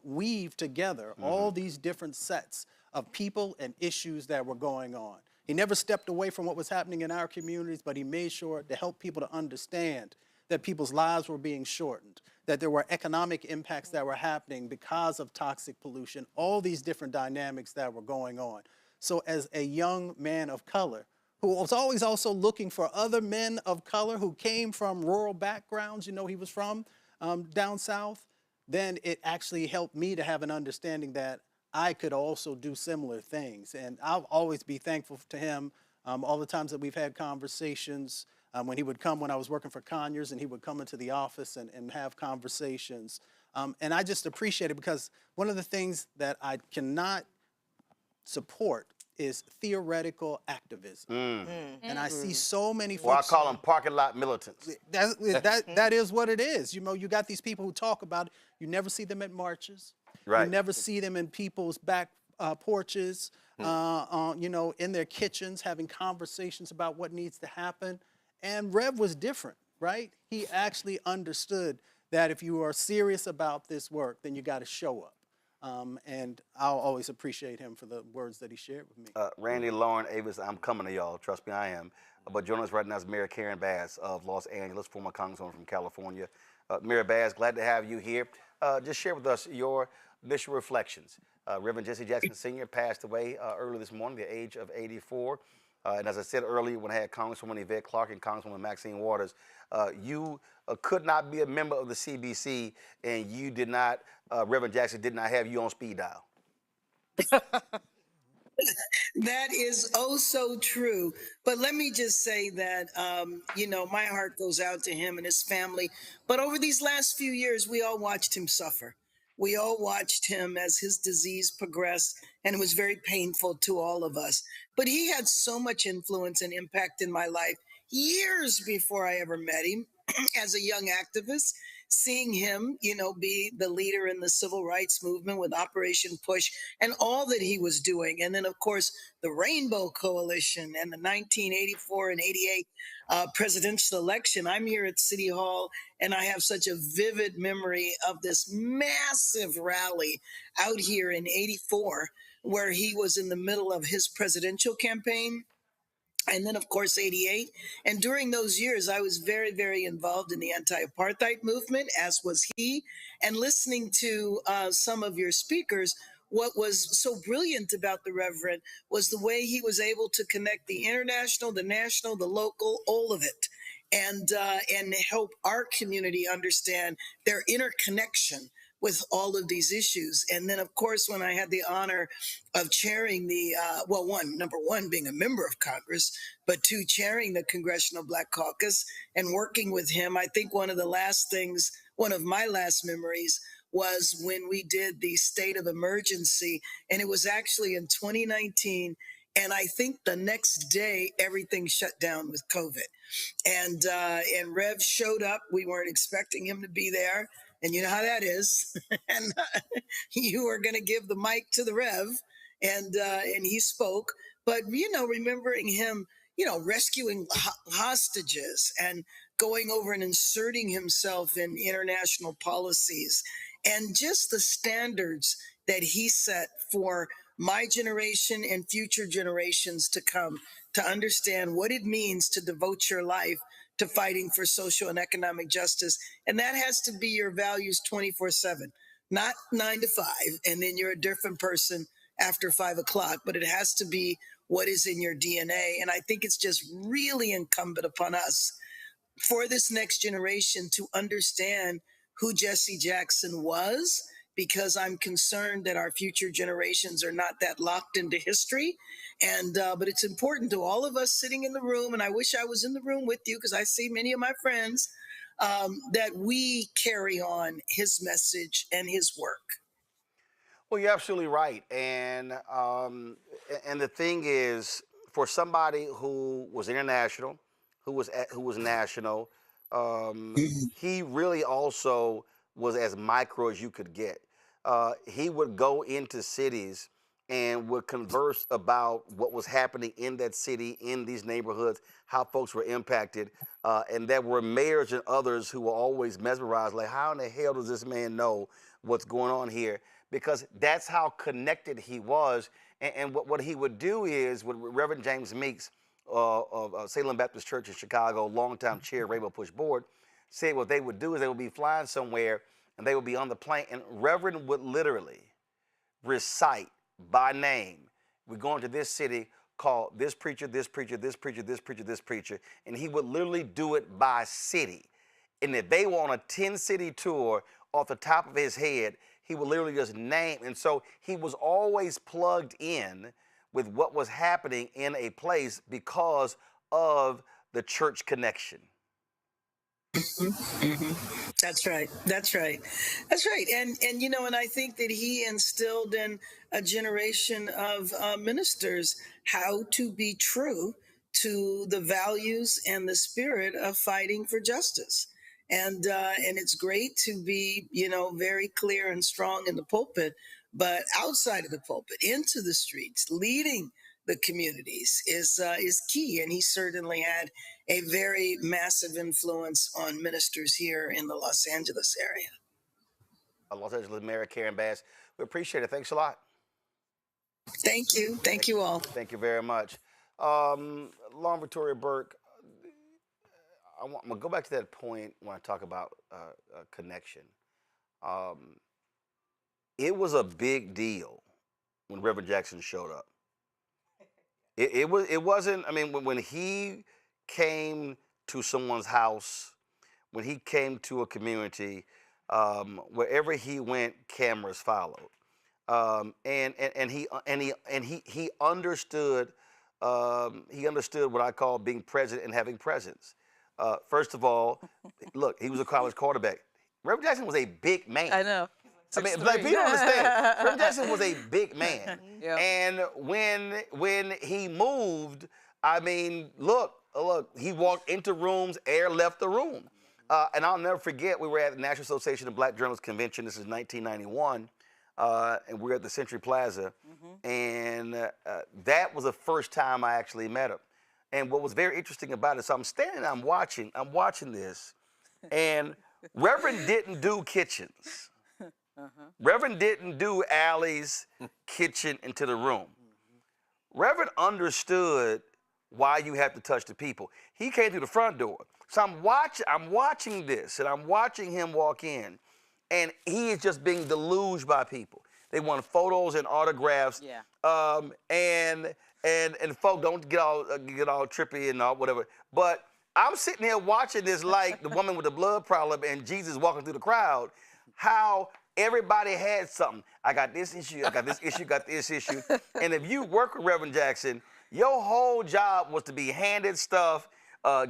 weave together all these different sets of people and issues that were going on. He never stepped away from what was happening in our communities, but he made sure to help people to understand that people's lives were being shortened, that there were economic impacts that were happening because of toxic pollution, all these different dynamics that were going on. So as a young man of color, who was always also looking for other men of color who came from rural backgrounds, you know, he was from down south, then it actually helped me to have an understanding that I could also do similar things. And I'll always be thankful to him all the times that we've had conversations. When he would come when I was working for Conyers, and he would come into the office and have conversations. And I just appreciate it, because one of the things that I cannot support is theoretical activism. And I see so many folks. Well, I call them parking lot militants. That is what it is. You know, you got these people who talk about it. You never see them at marches. Right. You never see them in people's back porches, you know, in their kitchens, having conversations about what needs to happen. And Rev was different, right? He actually understood that if you are serious about this work, then you got to show up. And I'll always appreciate him for the words that he shared with me. Randy, Lauren, Avis, I'm coming to y'all. Trust me, I am. But joining us right now is Mayor Karen Bass of Los Angeles, former Congresswoman from California. Mayor Bass, glad to have you here. Just share with us your initial reflections. Reverend Jesse Jackson Sr. passed away early this morning, at the age of 84. And as I said earlier, when I had Congresswoman Yvette Clarke and Congresswoman Maxine Waters, you could not be a member of the CBC, and you did not, Reverend Jackson did not have you on speed dial. That is oh so true. But let me just say that, you know, my heart goes out to him and his family. But over these last few years, we all watched him suffer. We all watched him as his disease progressed, and it was very painful to all of us. But he had so much influence and impact in my life years before I ever met him as a young activist. Seeing him, be the leader in the civil rights movement with Operation Push and all that he was doing. And then, of course, the Rainbow Coalition and the 1984 and 88 presidential election. I'm here at City Hall, and I have such a vivid memory of this massive rally out here in 84, where he was in the middle of his presidential campaign. And then, of course, 88. And during those years, I was very, very involved in the anti-apartheid movement, as was he. And listening to some of your speakers, what was so brilliant about the Reverend was the way he was able to connect the international, the national, the local, all of it, and help our community understand their interconnection with all of these issues. And then, of course, when I had the honor of chairing the, number one, being a member of Congress, but two, chairing the Congressional Black Caucus and working with him, I think one of my last memories was when we did the state of emergency, and it was actually in 2019. And I think the next day, everything shut down with COVID. And Rev showed up. We weren't expecting him to be there. And you know how that is. And you were going to give the mic to the Rev, and he spoke. But, remembering him, rescuing hostages and going over and inserting himself in international policies, and just the standards that he set for my generation and future generations to come, to understand what it means to devote your life to fighting for social and economic justice. And that has to be your values 24/7, not 9 to 5. And then you're a different person after 5 o'clock, but it has to be what is in your DNA. And I think it's just really incumbent upon us for this next generation to understand who Jesse Jackson was, because I'm concerned that our future generations are not that locked into history. And but it's important to all of us sitting in the room, and I wish I was in the room with you because I see many of my friends, that we carry on his message and his work. Well, you're absolutely right. And the thing is, for somebody who was international, who was national, he really also was as micro as you could get. He would go into cities and would converse about what was happening in that city, in these neighborhoods, how folks were impacted. And there were mayors and others who were always mesmerized, like, how in the hell does this man know what's going on here? Because that's how connected he was. And what he would do is, with Reverend James Meeks of Salem Baptist Church in Chicago, longtime chair, Rainbow Push Board, said what they would do is they would be flying somewhere and they would be on the plane, and Reverend would literally recite by name, we're going to this city, call this preacher, this preacher, this preacher, this preacher, this preacher, and he would literally do it by city. And if they were on a 10-city tour, off the top of his head, he would literally just name. And so he was always plugged in with what was happening in a place because of the church connection. That's right. That's right. That's right. And and I think that he instilled in a generation of ministers how to be true to the values and the spirit of fighting for justice. And it's great to be, very clear and strong in the pulpit, but outside of the pulpit, into the streets, leading the communities is key. And he certainly had a very massive influence on ministers here in the Los Angeles area. Los Angeles Mayor Karen Bass, we appreciate it. Thanks a lot. Thank you. Thank you all. Thank you very much. Lauren Victoria Burke, I'm going to go back to that point when I talk about connection. It was a big deal when Reverend Jackson showed up. It wasn't, I mean, when he came to someone's house, when he came to a community, wherever he went, cameras followed. And he understood what I call being present and having presence. First of all, look, he was a college quarterback. Reverend Jackson was a big man. I know. I mean, like, people don't understand. Reverend Jackson was a big man. Yep. And when he moved, I mean, look, he walked into rooms, air left the room. And I'll never forget, we were at the National Association of Black Journalists Convention. This is 1991. And we were at the Century Plaza. And that was the first time I actually met him. And what was very interesting about it, so I'm standing, I'm watching this, and Reverend didn't do kitchens. Reverend didn't do Allie's kitchen into the room. Reverend understood why you have to touch the people. He came through the front door. So I'm watching this, and I'm watching him walk in, and he is just being deluged by people. They want photos and autographs. Yeah. And folk don't get all trippy and all whatever. But I'm sitting here watching this like the woman with the blood problem and Jesus walking through the crowd, how everybody had something. I got this issue, I got this issue, got this issue. And if you work with Reverend Jackson, your whole job was to be handed stuff,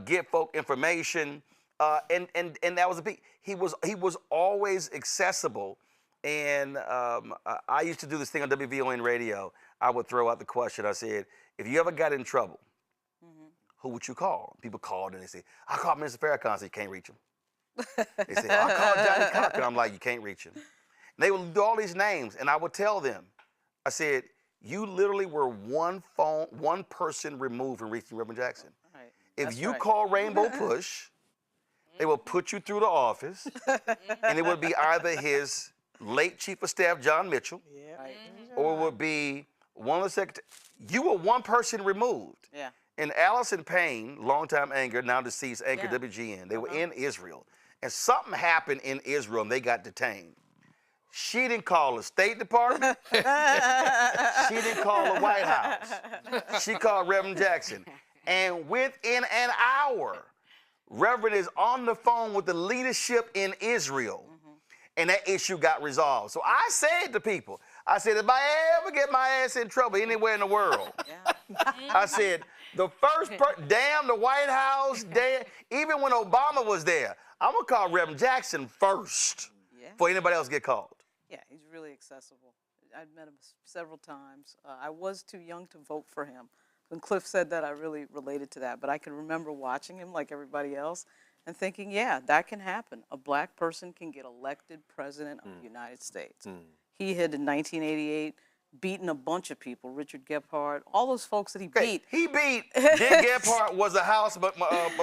get folk information, and that was he was always accessible. And I used to do this thing on WVON radio. I would throw out the question. I said, if you ever got in trouble, who would you call? People called and they say, I called Mr. Farrakhan. I said, you can't reach him. They say, I called Johnny Cochran. I'm like, you can't reach him. And they would do all these names, and I would tell them, I said, you literally were one person removed from reaching Reverend Jackson. Right. If you call Rainbow Push, they will put you through the office, and it would be either his late Chief of Staff, John Mitchell, or it would be one of the secretaries. You were one person removed. Yeah. And Allison Payne, longtime anchor, now deceased anchor WGN, they were in Israel. And something happened in Israel and they got detained. She didn't call the State Department. She didn't call the White House. She called Reverend Jackson. And within an hour, Reverend is on the phone with the leadership in Israel. And that issue got resolved. So I said to people, I said, if I ever get my ass in trouble anywhere in the world, I said, the first damn the White House, damn, even when Obama was there, I'm gonna call Reverend Jackson first before anybody else get called. Yeah, he's really accessible. I've met him several times. I was too young to vote for him. When Cliff said that, I really related to that. But I can remember watching him like everybody else and thinking, yeah, that can happen. A black person can get elected president of the United States. He had, in 1988, beaten a bunch of people, Richard Gephardt, all those folks that he beat. He beat, Dick Gephardt was a House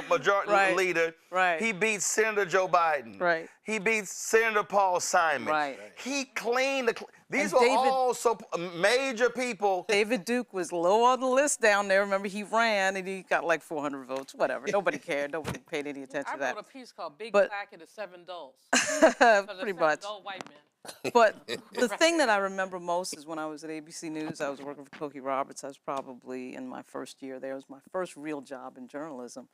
majority leader. Right. He beat Senator Joe Biden. Right. He beat Senator Paul Simon. Right. He cleaned these were all so major people. David Duke was low on the list down there. Remember, he ran and he got like 400 votes, whatever. Nobody cared. Nobody paid any attention to that. I wrote a piece called Big Black and the Seven Dulls. Pretty much. Dull white men. But the thing that I remember most is when I was at ABC News, I was working for Cokie Roberts. I was probably in my first year there. It was my first real job in journalism.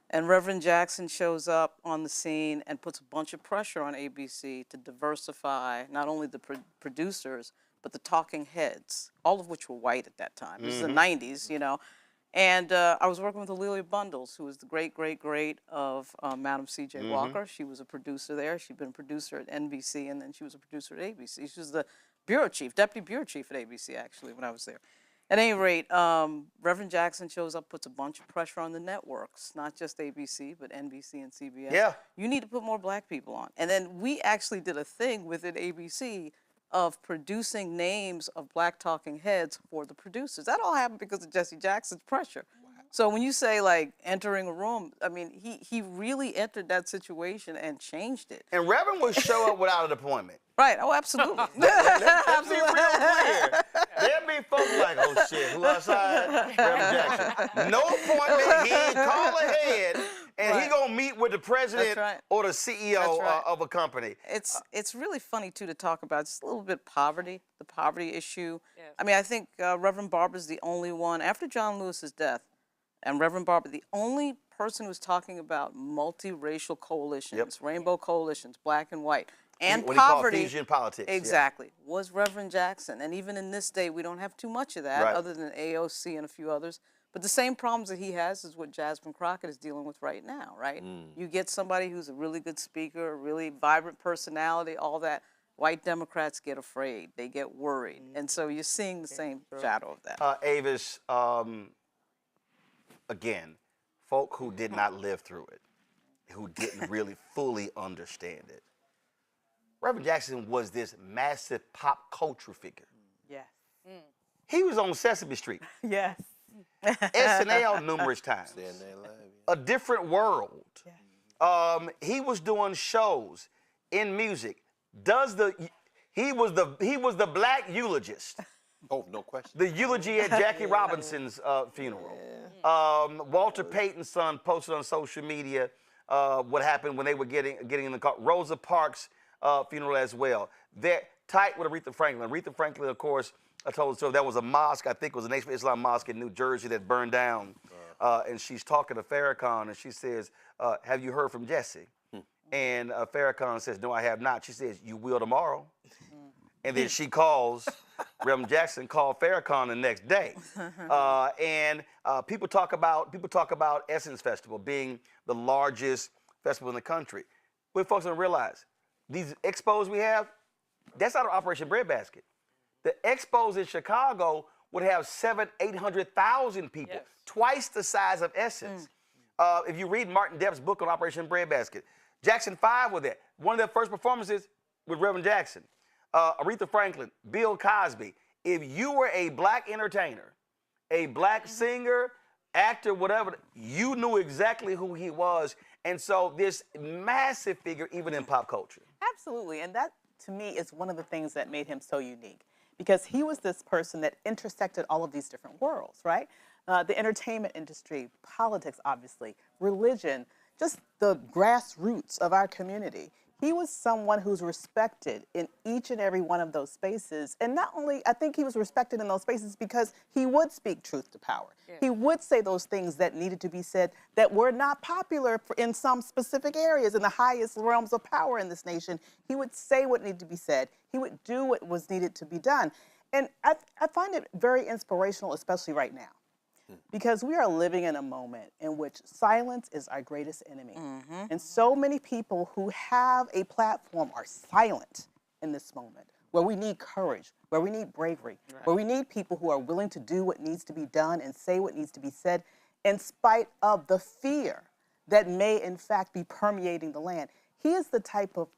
And Reverend Jackson shows up on the scene and puts a bunch of pressure on ABC to diversify not only the producers, but the talking heads, all of which were white at that time. It was the 90s, you know. And I was working with Alelia Bundles, who was the great of Madam C.J. Walker. She was a producer there. She'd been a producer at NBC, and then she was a producer at ABC. She was the bureau chief, deputy bureau chief at ABC, actually, when I was there. At any rate, Reverend Jackson shows up, puts a bunch of pressure on the networks, not just ABC, but NBC and CBS. Yeah. You need to put more black people on. And then we actually did a thing within ABC of producing names of black talking heads for the producers. That all happened because of Jesse Jackson's pressure. So when you say, like, entering a room, I mean, he really entered that situation and changed it. And Reverend would show up without an appointment. Right, oh, absolutely. Let's be real clear. There'd be folks like, oh shit, who outside? Reverend Jackson. No appointment, he ain't call ahead, and he gonna meet with the president or the CEO of a company. It's really funny, too, to talk about just a little bit poverty, the poverty issue. Yes. I mean, I think Reverend Barber's the only one, after John Lewis's death, and Reverend Barber, the only person who's talking about multiracial coalitions, rainbow coalitions, black and white, and what poverty. He called fusion politics. Exactly. Was Reverend Jackson. And even in this day, we don't have too much of that, other than AOC and a few others. But the same problems that he has is what Jasmine Crockett is dealing with right now, right? You get somebody who's a really good speaker, a really vibrant personality, all that. white Democrats get afraid, they get worried. And so you're seeing the same shadow of that. Avis, again, folk who did not live through it, who didn't really fully understand it. Reverend Jackson was this massive pop culture figure. Yes. He was on Sesame Street. Yes. SNL numerous times. A Different World. He was doing shows in music. He was the black eulogist. Oh, no question. The eulogy at Jackie Robinson's funeral. Walter Payton's son posted on social media what happened when they were getting in the car. Rosa Parks' funeral as well. They're tight with Aretha Franklin. Aretha Franklin, of course, I told the story. There was a mosque, I think it was a Nation of Islam mosque in New Jersey that burned down. And she's talking to Farrakhan, and she says, have you heard from Jesse? And Farrakhan says, no, I have not. She says, you will tomorrow. And then she calls, Reverend Jackson called Farrakhan the next day. People talk about Essence Festival being the largest festival in the country. What folks don't realize, these expos we have, that's not an Operation Breadbasket. The expos in Chicago would have 800,000 people, twice the size of Essence. If you read Martin Depp's book on Operation Breadbasket, Jackson 5 was there. One of their first performances with Reverend Jackson. Aretha Franklin, Bill Cosby. If you were a black entertainer, a black singer, actor, whatever, you knew exactly who he was. And so this massive figure, even in pop culture. Absolutely. And that, to me, is one of the things that made him so unique. Because he was this person that intersected all of these different worlds, right? The entertainment industry, politics, obviously, religion, just the grassroots of our community. He was someone who's respected in each and every one of those spaces. And not only, I think he was respected in those spaces because he would speak truth to power. Yeah. He would say those things that needed to be said that were not popular in some specific areas, in the highest realms of power in this nation. He would say what needed to be said. He would do what was needed to be done. And I find it very inspirational, especially right now. Because we are living in a moment in which silence is our greatest enemy. And so many people who have a platform are silent in this moment, where we need courage, where we need bravery, where we need people who are willing to do what needs to be done and say what needs to be said, in spite of the fear that may in fact be permeating the land. He is the type of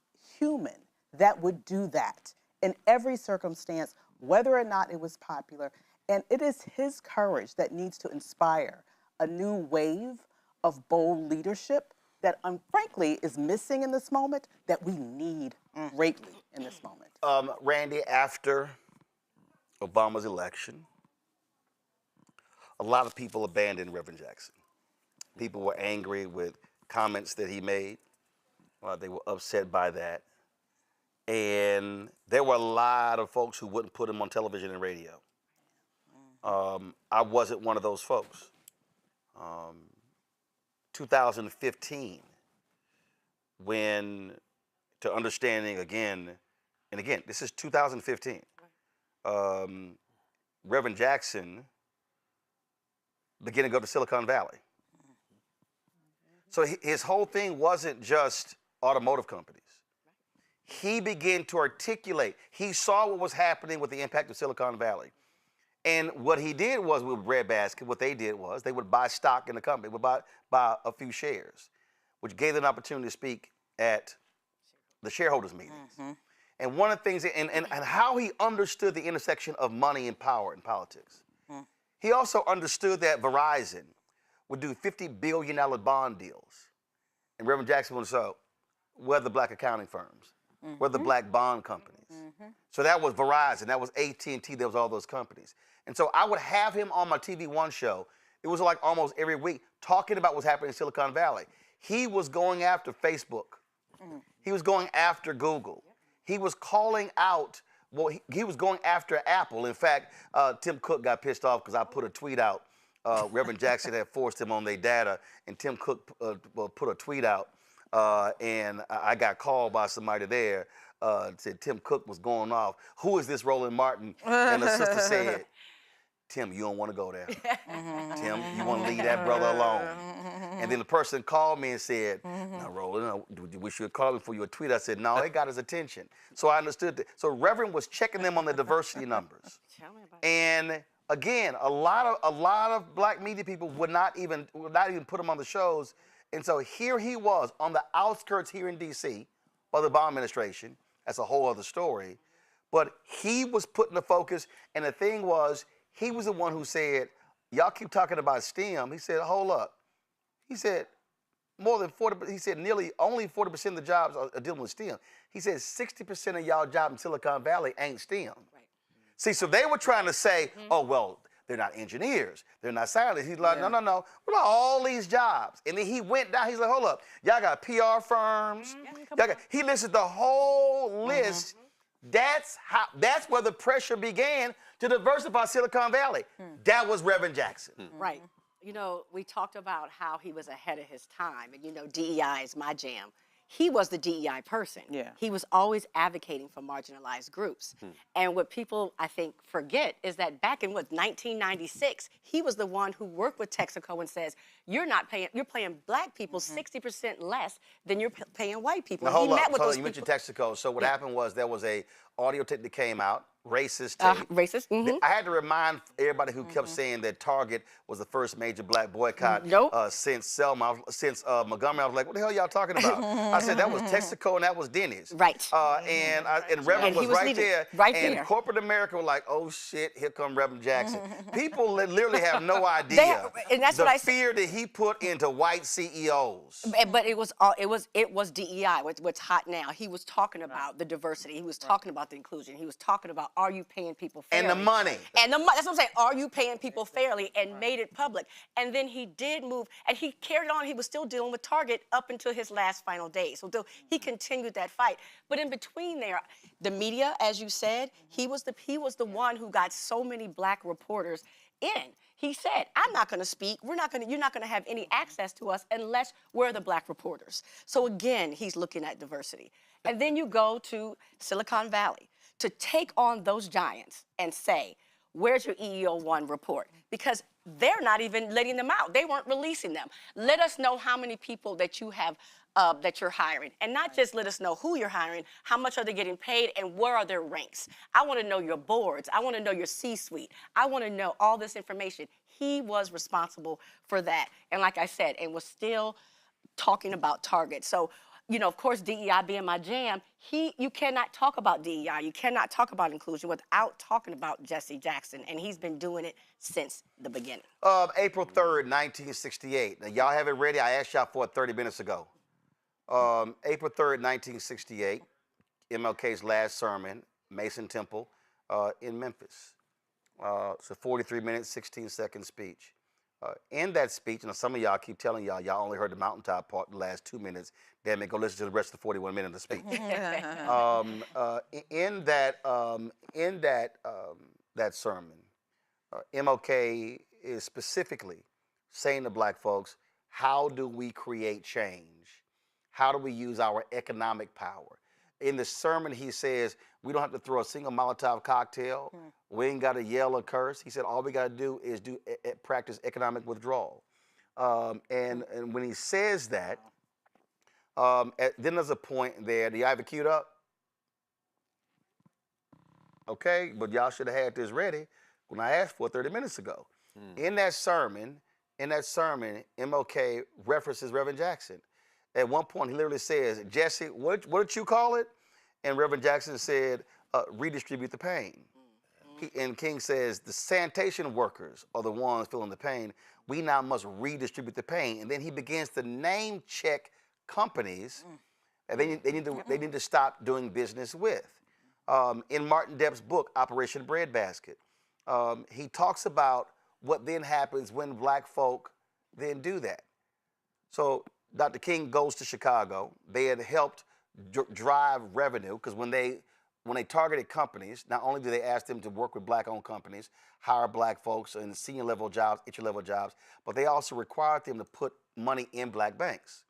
human that would do that in every circumstance, whether or not it was popular. And it is his courage that needs to inspire a new wave of bold leadership that, frankly, is missing in this moment, that we need greatly in this moment. Randy, after Obama's election, a lot of people abandoned Reverend Jackson. People were angry with comments that he made. They were upset by that. And there were a lot of folks who wouldn't put him on television and radio. I wasn't one of those folks. 2015, when, to understanding again, and again, this is 2015, Reverend Jackson began to go to Silicon Valley. So his whole thing wasn't just automotive companies. He began to articulate, he saw what was happening with the impact of Silicon Valley. And what he did was with Breadbasket, what they did was they would buy stock in the company, would buy a few shares, which gave them an opportunity to speak at the shareholders meetings. And one of the things, and how he understood the intersection of money and power in politics. He also understood that Verizon would do $50 billion bond deals. And Reverend Jackson would say, where are the black accounting firms? Where are the black bond companies? So that was Verizon, that was AT&T, there was all those companies. And so I would have him on my TV One show. It was like almost every week talking about what's happening in Silicon Valley. He was going after Facebook. He was going after Google. He was calling out, well, he was going after Apple. In fact, Tim Cook got pissed off because I put a tweet out. Reverend Jackson had forced him on their data, and Tim Cook put a tweet out. And I got called by somebody there, said Tim Cook was going off. Who is this Roland Martin? And the sister said, Tim, you don't want to go there. Tim, you want to leave that brother alone. And then the person called me and said, no, Roland, we should call him for your tweet. I said, no, it got his attention. So I understood that. So Reverend was checking them on the diversity numbers. And again, a lot of black media people would not even put him on the shows. And so here he was on the outskirts here in D.C. of the Obama administration. That's a whole other story. But he was putting the focus, and the thing was, he was the one who said, y'all keep talking about STEM. He said, hold up. He said, more than 40%, he said nearly only 40% of the jobs are dealing with STEM. He said 60% of y'all jobs in Silicon Valley ain't STEM. Right. See, so they were trying to say, oh, well, they're not engineers, they're not scientists. He's like, no. What about all these jobs? And then he went down, he's like, hold up, y'all got PR firms. He listed the whole list. That's where the pressure began to diversify Silicon Valley. That was Reverend Jackson. Right. You know, we talked about how he was ahead of his time, and you know, DEI is my jam. He was the DEI person. Yeah. He was always advocating for marginalized groups. And what people, I think, forget is that back in 1996, he was the one who worked with Texaco and says, you're paying black people 60% less than you're paying white people. Now, hold up. You mentioned Texaco. So what happened was there was a audio tape that came out, racist tape. Racist. I had to remind everybody who kept saying that Target was the first major black boycott since Selma, since Montgomery. I was like, what the hell y'all talking about? I said, that was Texaco and that was Denny's. Right. And Reverend was right there. And corporate America was like, oh shit, here come Reverend Jackson. People literally have no idea and that's the what fear that he put into white CEOs. But it was DEI, what's hot now. He was talking about the diversity. He was talking about the inclusion. He was talking about, are you paying people fairly? And the money. And that's what I'm saying. Are you paying people fairly? And made it public. And then he did move, and he carried on. He was still dealing with Target up until his last final days. So he continued that fight. But in between there, the media, as you said, he was the one who got so many black reporters in. He said, I'm not going to speak. You're not going to have any access to us unless we're the black reporters. So again, he's looking at diversity. And then you go to Silicon Valley to take on those giants and say, where's your EEO-1 report? Because they're not even letting them out. They weren't releasing them. Let us know how many people that you have that you're hiring. And not just let us know who you're hiring, how much are they getting paid, and where are their ranks. I want to know your boards. I want to know your C-suite. I want to know all this information. He was responsible for that. And like I said, and was still talking about Target. So, you know, of course, DEI being my jam, you cannot talk about DEI, you cannot talk about inclusion without talking about Jesse Jackson, and he's been doing it since the beginning. April 3rd, 1968. Now, y'all have it ready? I asked y'all for it 30 minutes ago. April 3rd, 1968, MLK's last sermon, Mason Temple in Memphis. It's a 43-minute, 16-second speech. In that speech, and some of y'all keep telling y'all only heard the mountaintop part the last 2 minutes. Damn it, go listen to the rest of the 41 minutes of the speech. That sermon, MLK is specifically saying to black folks, how do we create change? How do we use our economic power? In the sermon, he says, we don't have to throw a single Molotov cocktail. We ain't got to yell or curse. He said, all we got to do is practice economic withdrawal. And when he says that, then there's a point there. Do y'all have it queued up? Okay, but y'all should have had this ready when I asked for it 30 minutes ago. In that sermon, MLK references Reverend Jackson. At one point, he literally says, Jesse, what did you call it? And Reverend Jackson said, redistribute the pain. And King says, the sanitation workers are the ones feeling the pain. We now must redistribute the pain. And then he begins to name check companies that they need to stop doing business with. In Martin Depp's book, Operation Breadbasket, he talks about what then happens when black folk then do that. So Dr. King goes to Chicago. They had helped drive revenue because when they targeted companies, not only do they ask them to work with black-owned companies, hire black folks in senior-level jobs, entry-level jobs, but they also required them to put money in black banks.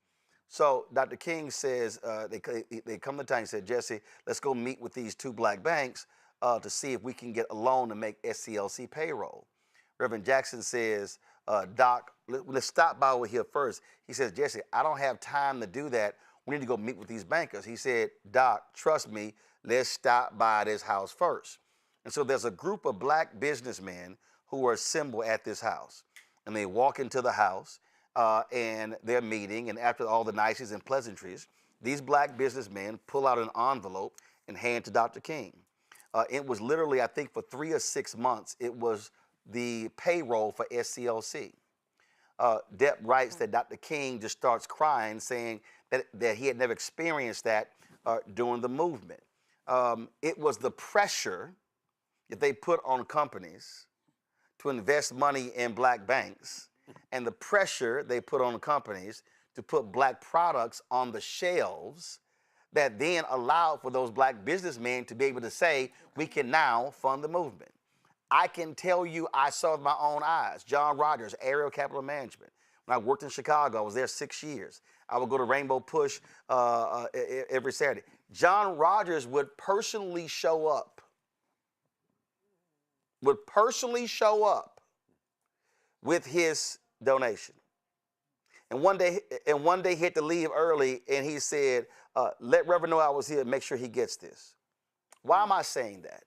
So Dr. King says, they come to town and said, Jesse, let's go meet with these two black banks to see if we can get a loan to make SCLC payroll. Reverend Jackson says, Doc, let's stop by over here first. He says, Jesse, I don't have time to do that. We need to go meet with these bankers. He said, Doc, trust me, let's stop by this house first. And so there's a group of black businessmen who are assembled at this house. And they walk into the house and they're meeting. And after all the niceties and pleasantries, these black businessmen pull out an envelope and hand to Dr. King. It was literally, I think, for 3 or 6 months, it was the payroll for SCLC. Depp writes that Dr. King just starts crying, saying that he had never experienced that during the movement. It was the pressure that they put on companies to invest money in black banks, and the pressure they put on companies to put black products on the shelves that then allowed for those black businessmen to be able to say, we can now fund the movement. I can tell you, I saw with my own eyes. John Rogers, Aerial Capital Management. When I worked in Chicago, I was there 6 years. I would go to Rainbow Push every Saturday. John Rogers would personally show up with his donation. And one day he had to leave early, and he said, let Reverend know I was here and make sure he gets this. Why am I saying that?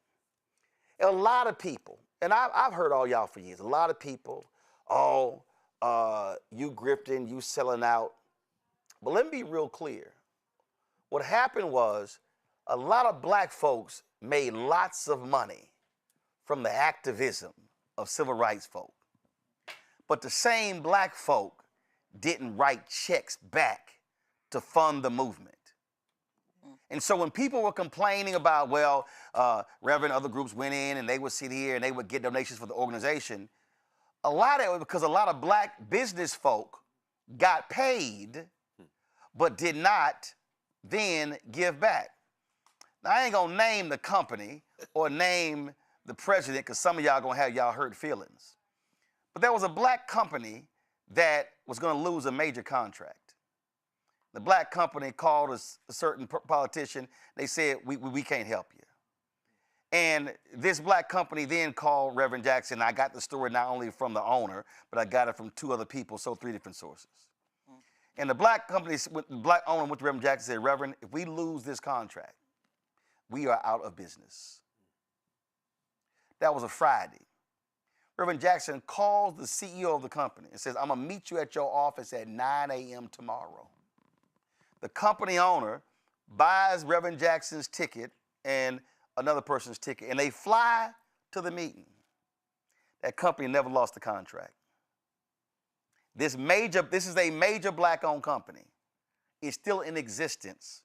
A lot of people, and I've heard all y'all for years, a lot of people, you grifting, you selling out. But let me be real clear. What happened was a lot of black folks made lots of money from the activism of civil rights folk. But the same black folk didn't write checks back to fund the movement. And so when people were complaining about, well, Reverend, other groups went in and they would sit here and they would get donations for the organization, a lot of it was because a lot of black business folk got paid but did not then give back. Now, I ain't gonna name the company or name the president because some of y'all gonna have y'all hurt feelings. But there was a black company that was gonna lose a major contract. The black company called a certain politician. They said, we can't help you. And this black company then called Reverend Jackson. I got the story not only from the owner, but I got it from 2 other people, so 3 different sources. And the black company, the black owner went to Reverend Jackson and said, Reverend, if we lose this contract, we are out of business. That was a Friday. Reverend Jackson calls the CEO of the company and says, I'm gonna meet you at your office at 9 a.m. tomorrow. The company owner buys Reverend Jackson's ticket and another person's ticket, and they fly to the meeting. That company never lost the contract. This is a major black-owned company. It's still in existence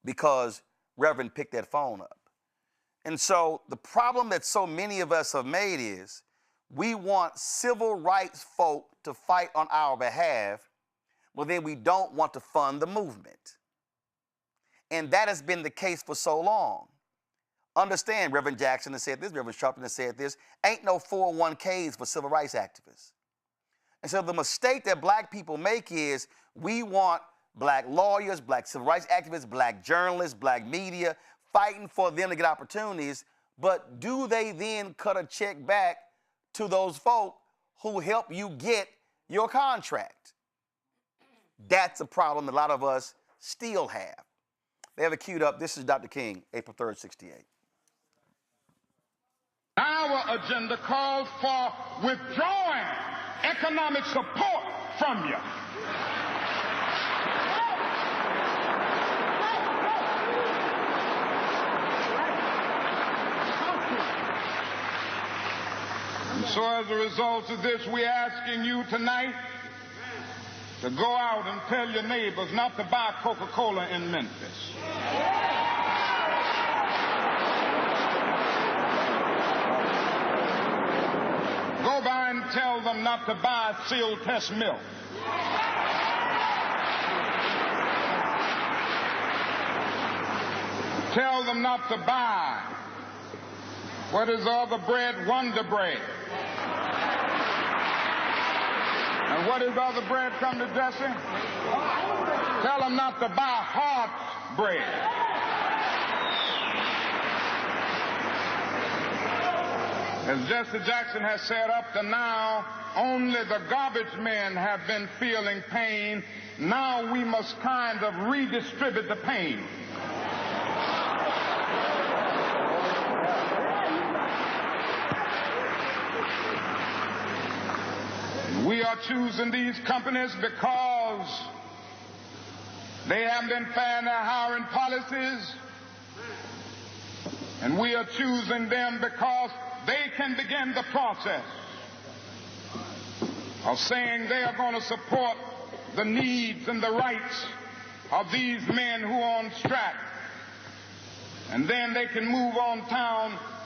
because Reverend picked that phone up. And so the problem that so many of us have made is we want civil rights folk to fight on our behalf, well, then we don't want to fund the movement. And that has been the case for so long. Understand, Reverend Jackson has said this, Reverend Sharpton has said this, ain't no 401ks for civil rights activists. And so the mistake that black people make is we want black lawyers, black civil rights activists, black journalists, black media, fighting for them to get opportunities, but do they then cut a check back to those folk who help you get your contract? That's a problem a lot of us still have. They have it queued up. This is Dr. King, April 3rd, 68. Our agenda calls for withdrawing economic support from you. And so as a result of this, we're asking you tonight to go out and tell your neighbors not to buy Coca-Cola in Memphis. Go by and tell them not to buy Seal Test milk. Tell them not to buy, what is the other bread? Wonder Bread. And what is the other bread, come to Jesse? Tell them not to buy Hart's bread. As Jesse Jackson has said, up to now, only the garbage men have been feeling pain. Now we must kind of redistribute the pain. We are choosing these companies because they have been fair in their hiring policies, and we are choosing them because they can begin the process of saying they are going to support the needs and the rights of these men who are on strike. And then they can move on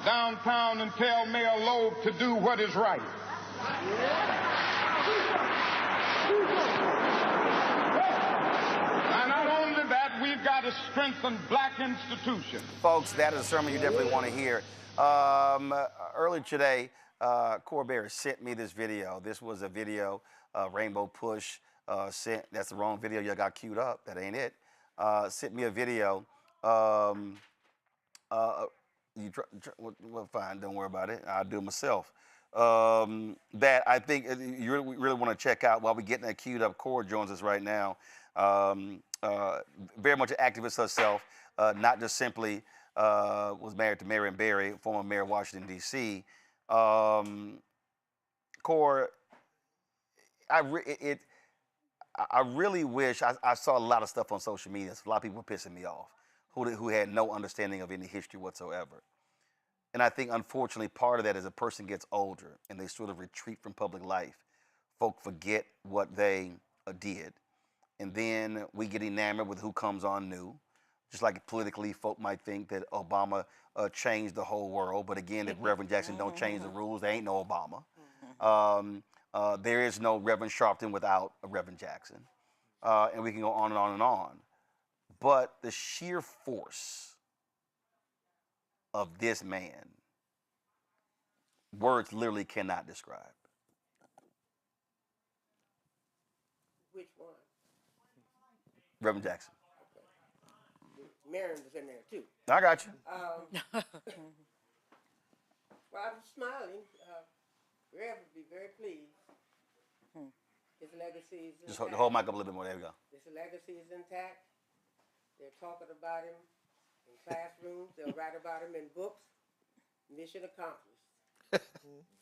downtown and tell Mayor Loeb to do what is right. And not only that, we've got to strengthen black institutions. Folks, that is a sermon you definitely want to hear. Earlier today, Corberry sent me this video. This was a video Rainbow Push sent. That's the wrong video y'all got queued up. That ain't it. Sent me a video. Well, fine, don't worry about it. I'll do it myself. That I think you really want to check out while we're getting that queued up. Cora joins us right now. Very much an activist herself, not just simply was married to Marion Barry, former mayor of Washington, D.C. Cora, I really wish I saw a lot of stuff on social media. A lot of people were pissing me off who had no understanding of any history whatsoever. And I think, unfortunately, part of that is a person gets older and they sort of retreat from public life. Folk forget what they did. And then we get enamored with who comes on new. Just like politically, folk might think that Obama changed the whole world. But again, if Reverend Jackson don't change the rules, there ain't no Obama. There is no Reverend Sharpton without a Reverend Jackson. And we can go on and on and on. But the sheer force of this man, words literally cannot describe. Which one? Reverend Jackson. Marion was in there too. I got you. Well, I'm smiling. Rev would be very pleased. His legacy is intact. Just hold the mic up a little bit more. There we go. His legacy is intact. They're talking about him in classrooms. They'll write about him in books. Mission accomplished.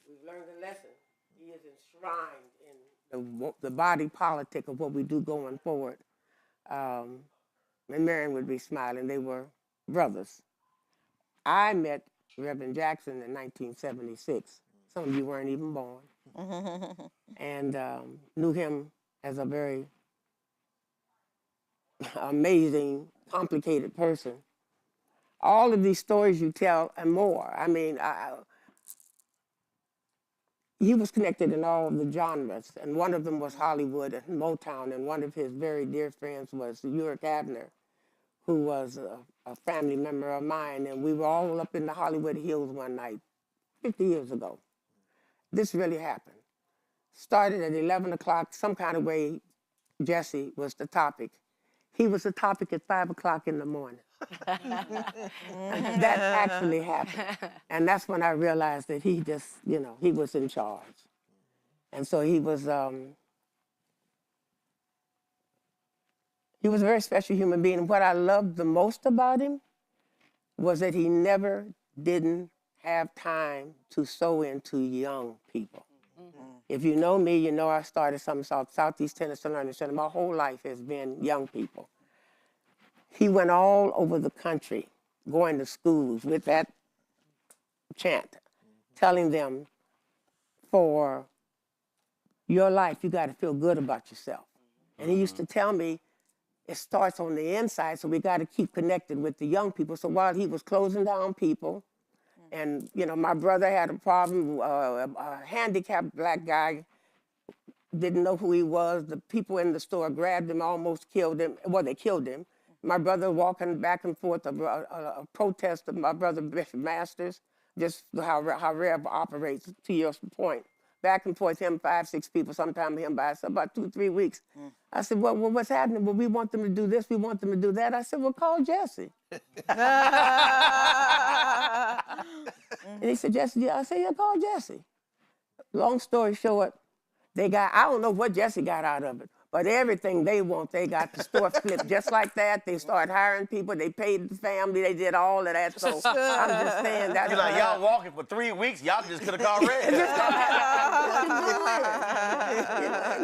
We've learned a lesson. He is enshrined in the body politic of what we do going forward. And Marion would be smiling. They were brothers. I met Reverend Jackson in 1976. Some of you weren't even born. And knew him as a very amazing, complicated person. All of these stories you tell and more. I mean, he was connected in all of the genres, and one of them was Hollywood and Motown, and one of his very dear friends was Uric Abner, who was a family member of mine, and we were all up in the Hollywood Hills one night, 50 years ago. This really happened. Started at 11 o'clock, some kind of way, Jesse was the topic. He was the topic at 5 o'clock in the morning. That actually happened. And that's when I realized that he just, you know, he was in charge. And so he was a very special human being. And what I loved the most about him was that he never didn't have time to sow into young people. If you know me, you know I started something Southeast Tennessee Learning Center. My whole life has been young people. He went all over the country, going to schools with that chant, telling them, for your life, you got to feel good about yourself. And he used to tell me, it starts on the inside, so we got to keep connected with the young people. So while he was closing down people, and, you know, my brother had a problem, a handicapped black guy, didn't know who he was. The people in the store grabbed him, almost killed him. Well, they killed him. My brother walking back and forth, a protest of my brother Bishop Masters, just how Rev operates, to your point, back and forth, him 5, 6 people, sometimes him by himself, about 2, 3 weeks. I said, well, what's happening? Well, we want them to do this, we want them to do that. I said, well, call Jesse. And he said, Jesse, yeah. I said, yeah, call Jesse. Long story short, I don't know what Jesse got out of it, but everything they want, they got the store flipped just like that. They started hiring people, they paid the family, they did all of that. So I'm just saying that. You're like, y'all walking for 3 weeks, y'all just could have called Red.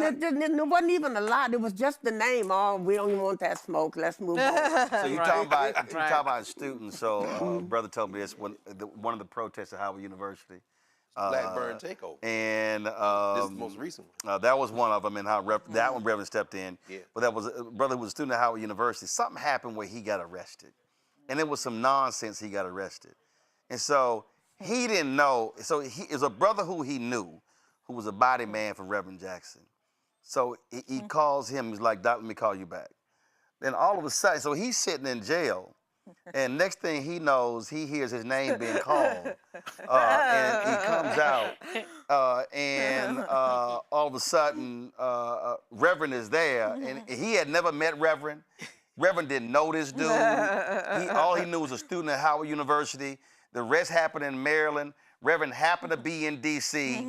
It wasn't even a lot, it was just the name. Oh, we don't even want that smoke, let's move on. So you're talking about students. So brother told me this, one of the protests at Howard University. Blackburn takeover. And this is the most recent one. that was one of them, and how that one Reverend stepped in. Yeah. But that was a brother who was a student at Howard University. Something happened where he got arrested, and it was some nonsense. He got arrested, and so he didn't know. So he is a brother who he knew, who was a body man for Reverend Jackson. So he calls him. He's like, "Doc, let me call you back." Then all of a sudden, so he's sitting in jail. And next thing he knows, he hears his name being called, and he comes out, and all of a sudden, Reverend is there, and he had never met Reverend. Reverend didn't know this dude. All he knew was a student at Howard University. The rest happened in Maryland. Reverend happened to be in D.C.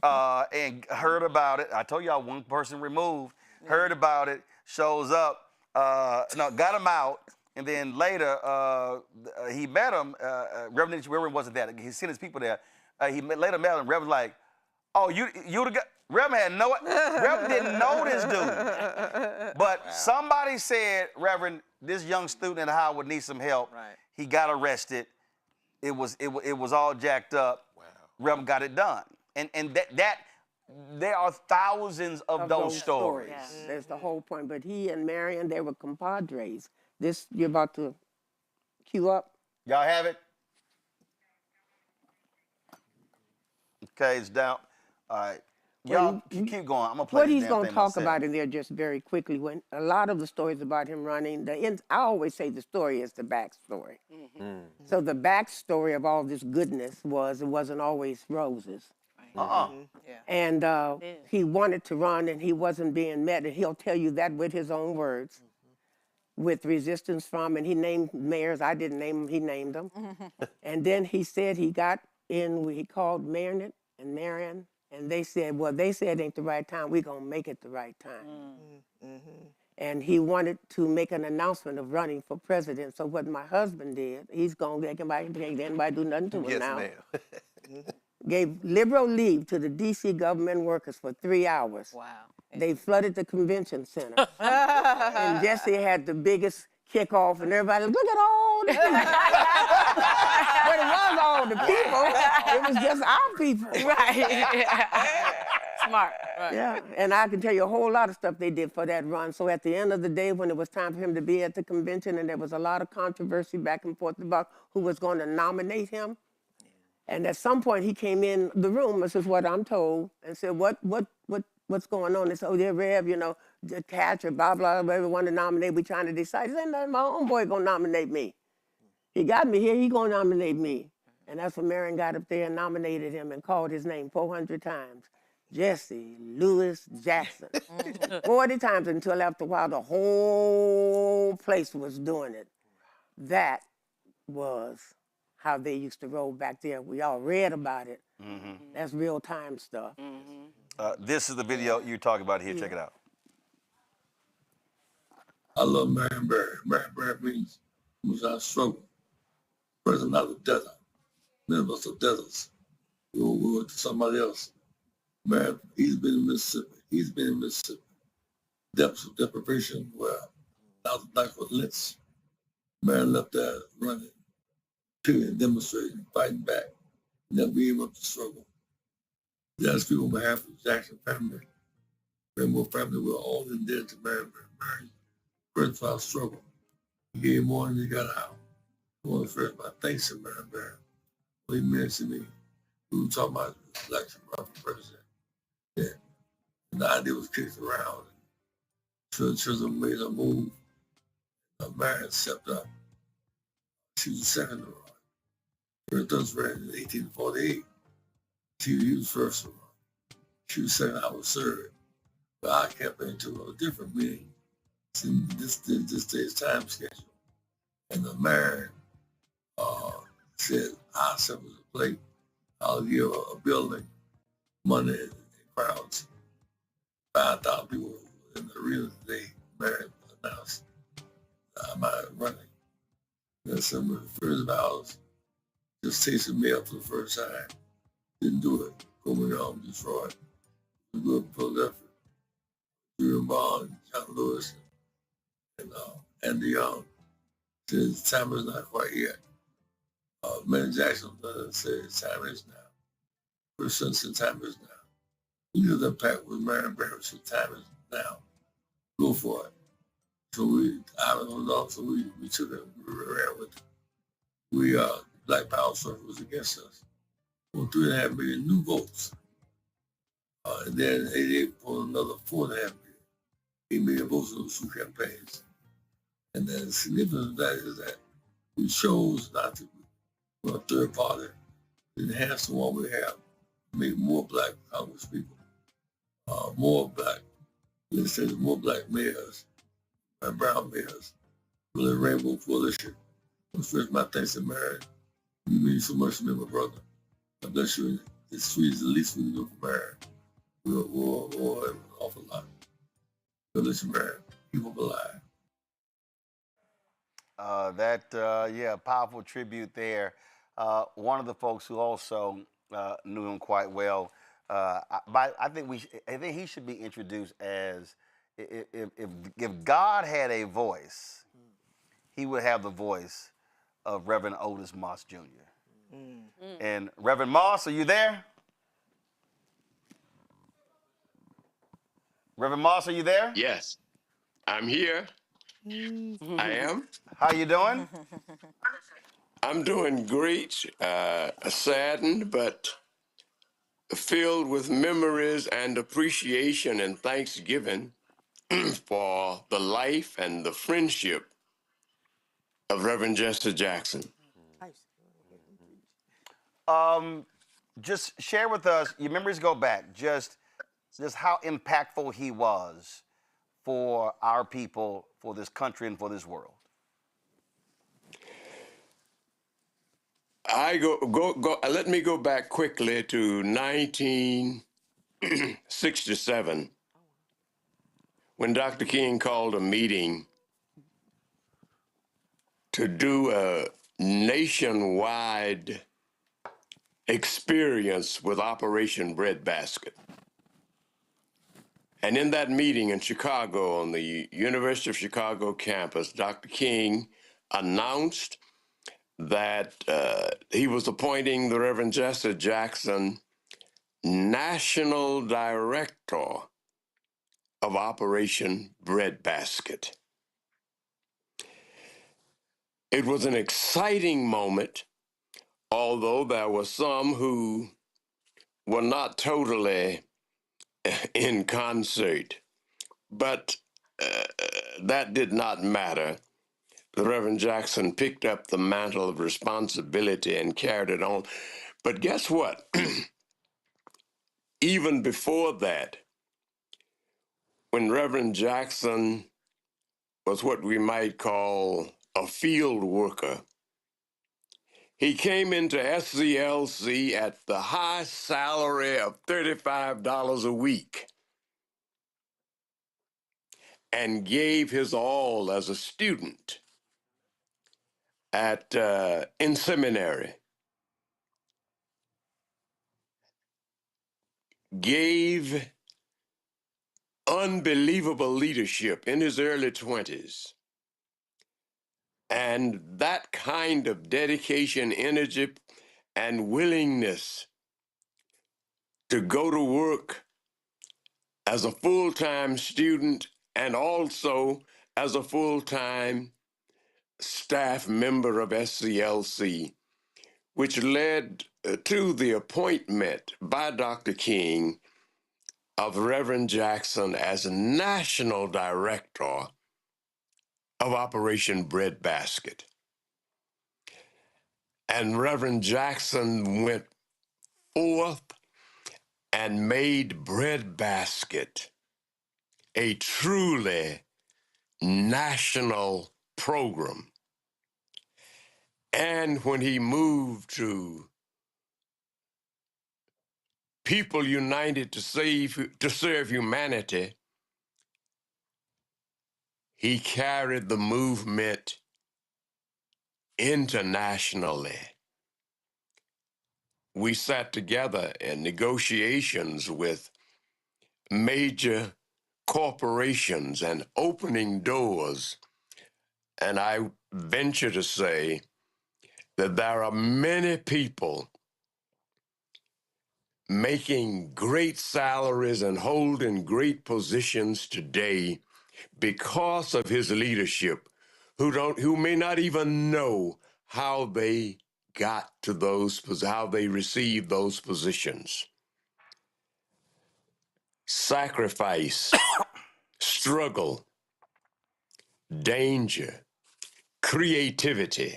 And heard about it. I told y'all one person removed. Heard about it. Shows up. Got him out. And then later, he met him. Reverend wasn't there. He sent his people there. Later met him. Reverend's like, "Oh, you the guy." Reverend didn't know this dude. But somebody said, "Reverend, this young student in Howard needs some help." Right. He got arrested. It was all jacked up. Wow. Reverend got it done. And that there are thousands of those stories. Yes. That's the whole point. But he and Marion, they were compadres. This you're about to cue up. Y'all have it? Okay, it's down. All right. Y'all keep going. I'm going to play What this he's damn going to thing talk myself. about in there just very quickly, when a lot of the stories about him running, I always say the story is the backstory. So the backstory of all this goodness was it wasn't always roses. And he wanted to run and he wasn't being met, and he'll tell you that with his own words. With resistance from, and he named mayors. I didn't name them, he named them. And then he said he got in, he called Marion and Marion, and they said, well, they said it ain't the right time, we're gonna make it the right time. And he wanted to make an announcement of running for president. So what my husband did, he's gonna make anybody do nothing to him now. Gave liberal leave to the DC government workers for 3 hours. Wow. They flooded the convention center. And Jesse had the biggest kickoff, and everybody, look at all the people. But it was all the people. It was just our people. Right. Smart. Right. Yeah, and I can tell you a whole lot of stuff they did for that run. So at the end of the day, when it was time for him to be at the convention, and there was a lot of controversy back and forth about who was going to nominate him, and at some point he came in the room, this is what I'm told, and said, what's going on? They said, oh, they're Rev, the catcher, blah, blah, blah, everyone to nominate, we trying to decide. He said, no, my own boy gonna nominate me. He got me here, he gonna nominate me. And that's when Marion got up there and nominated him and called his name 400 times. Jesse Louis Jackson. 40 times, until after a while, the whole place was doing it. That was how they used to roll back there. We all read about it. That's real time stuff. This is the video you're talking about here. Check it out. I love Marion Barry. Marion Barry means was our struggle. President out of the desert. Many of us are deserts. We went to somebody else. Marion, he's been in Mississippi. Depths of deprivation where thousands of blacks were lynched. Marion left there running, period, demonstrating, fighting back, never gave up the struggle. I speak on behalf of the Jackson family, Rainbow family. We're all indebted to Marion. Marion, first for our struggle. He gave more than he got out. I want to first my thanks to Marion Barry. What he meant to me. We were talking about the election run for president. Yeah. And the idea was kicked around. Chisholm made a move. Marion stepped up. She was the second to run. First us ran in 1848. He was first to run. She was saying I was third. But I campaigned to a different meeting. See, this day's time schedule. And the mayor said, I'll assemble a plate. I'll give a building money and crowds. 5,000 people in the arena today. Mayor announced my running. And some of the first vows just tasted me up for the first time. Didn't do it. Going home, Detroit. We grew up in Philadelphia. Drew Bond, John Lewis, and Andy Young. Said the time is not quite yet. Man Jackson said time is now. First son said time is now. We did that pact with Marion Barrett, said time is now. Go for it. So I don't know, so we took it, we ran with it. Black Power Surfer was against us. For 3.5 million new votes. And then 88 for another 4.5 million. 8 million votes in those two campaigns. And the significance of that is that we chose not to be a third party, enhance the one we have, make more black Congress people, more black legislators, more black mayors, and brown mayors, with a rainbow coalition. First, my thanks to Mary. You mean so much to me, my brother. God bless you. It's sweet is the least we can do for Mary. We'll have an awful lot. God bless you, Mary. Keep up alive. Powerful tribute there. One of the folks who also knew him quite well, I think he should be introduced as if God had a voice, he would have the voice of Reverend Otis Moss Jr. And Reverend Moss, are you there? Reverend Moss, are you there? Yes, I'm here. I am. How you doing? I'm doing great, saddened, but filled with memories and appreciation and thanksgiving for the life and the friendship of Reverend Jesse Jackson. Just share with us, your memories go back, just how impactful he was for our people, for this country, and for this world. Let me go back quickly to 1967, when Dr. King called a meeting to do a nationwide experience with Operation Breadbasket. And in that meeting in Chicago, on the University of Chicago campus, Dr. King announced that he was appointing the Reverend Jesse Jackson National Director of Operation Breadbasket. It was an exciting moment, although there were some who were not totally in concert. But that did not matter. The Reverend Jackson picked up the mantle of responsibility and carried it on. But guess what? Even before that, when Reverend Jackson was what we might call a field worker, he came into SCLC at the high salary of $35 a week and gave his all as a student in seminary. Gave unbelievable leadership in his early 20s. And that kind of dedication, energy, and willingness to go to work as a full-time student and also as a full-time staff member of SCLC, which led to the appointment by Dr. King of Reverend Jackson as National Director of Operation Breadbasket. And Reverend Jackson went forth and made Breadbasket a truly national program. And when he moved to People United to Serve Humanity, he carried the movement internationally. We sat together in negotiations with major corporations and opening doors. And I venture to say that there are many people making great salaries and holding great positions today because of his leadership who may not even know how they got to how they received those positions. Sacrifice, struggle, danger, creativity,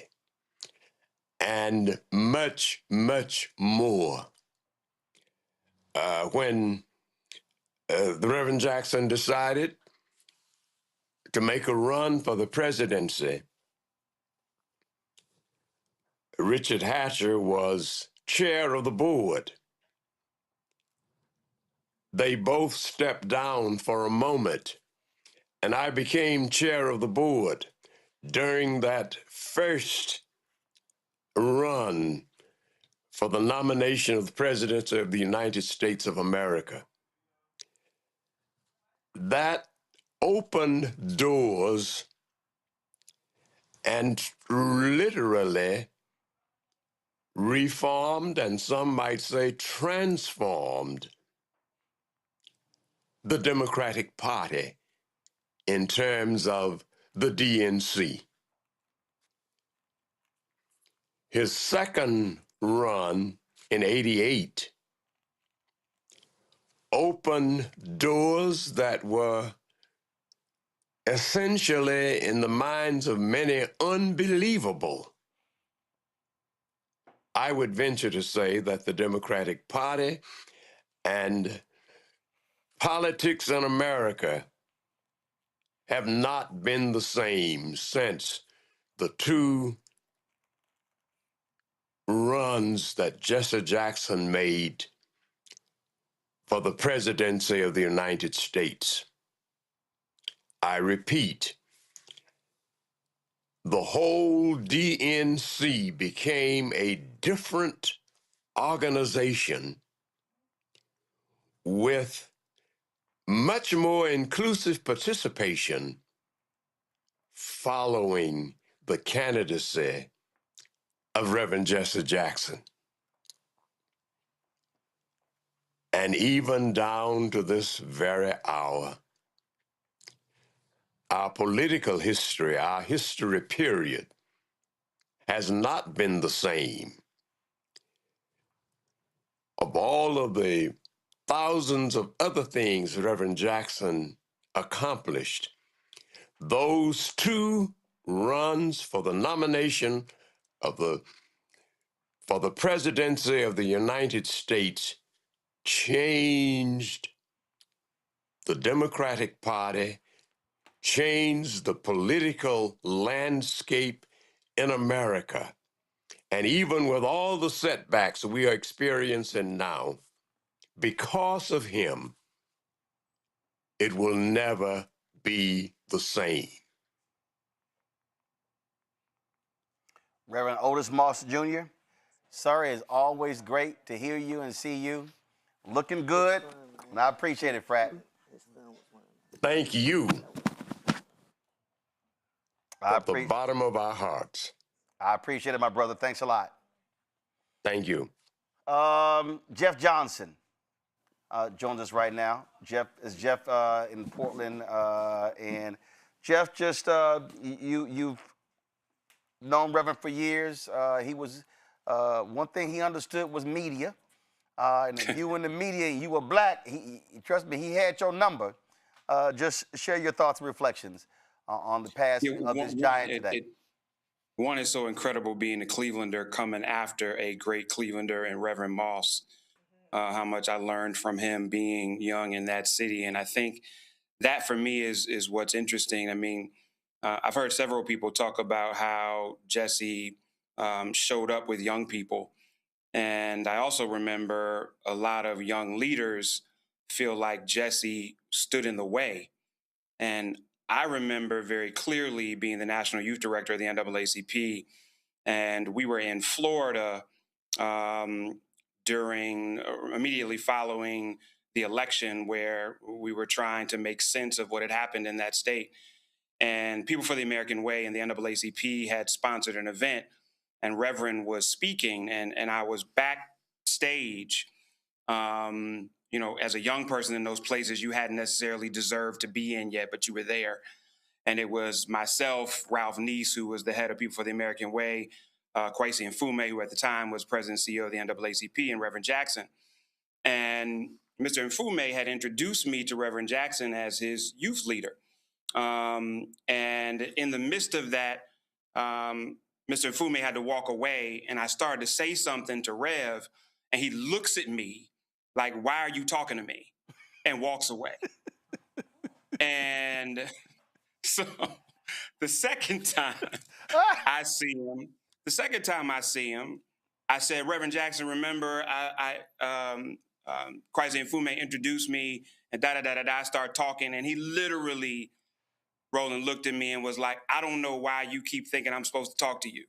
and much, much more. When the Reverend Jackson decided to make a run for the presidency, Richard Hatcher was chair of the board. They both stepped down for a moment, and I became chair of the board during that first run for the nomination of the presidency of the United States of America. That opened doors and literally reformed, and some might say transformed, the Democratic Party in terms of the DNC. His second run in '88 opened doors that were essentially, in the minds of many, unbelievable. I would venture to say that the Democratic Party and politics in America have not been the same since the two runs that Jesse Jackson made for the presidency of the United States. I repeat, the whole DNC became a different organization with much more inclusive participation following the candidacy of Reverend Jesse Jackson. And even down to this very hour, our political history, our history period, has not been the same. Of all of the thousands of other things Reverend Jackson accomplished, those two runs for the nomination for the presidency of the United States changed the Democratic Party, changed the political landscape in America. And even with all the setbacks we are experiencing now, because of him, it will never be the same. Reverend Otis Moss Jr., sir, it's always great to hear you and see you. Looking good, and I appreciate it, Frat. Thank you. At the bottom of our hearts. I appreciate it, my brother. Thanks a lot. Thank you. Jeff Johnson joins us right now. Jeff in Portland, and Jeff, just you've known Reverend for years. He was one thing he understood was media, and if you were in the media and you were black, trust me, he had your number. Just share your thoughts and reflections on the passing of this giant today. One is so incredible being a Clevelander coming after a great Clevelander and Reverend Moss. how much I learned from him being young in that city. And I think that for me is what's interesting. I mean, I've heard several people talk about how Jesse showed up with young people. And I also remember a lot of young leaders feel like Jesse stood in the way. And I remember very clearly being the national youth director of the NAACP, and we were in Florida immediately following the election, where we were trying to make sense of what had happened in that state. And People for the American Way and the NAACP had sponsored an event, and Reverend was speaking, and I was backstage. As a young person in those places you hadn't necessarily deserved to be in yet, but you were there. And it was myself, Ralph Neese, who was the head of People for the American Way, Kwesi Mfume, who at the time was president and CEO of the NAACP, and Reverend Jackson. And Mr. Mfume had introduced me to Reverend Jackson as his youth leader. And in the midst of that, Mr. Mfume had to walk away, and I started to say something to Rev, and he looks at me like, "Why are you talking to me?" and walks away. And so the second time I see him, I said, "Reverend Jackson, remember Kwesi Mfume introduced me and I start talking." And he literally, Roland, looked at me and was like, "I don't know why you keep thinking I'm supposed to talk to you."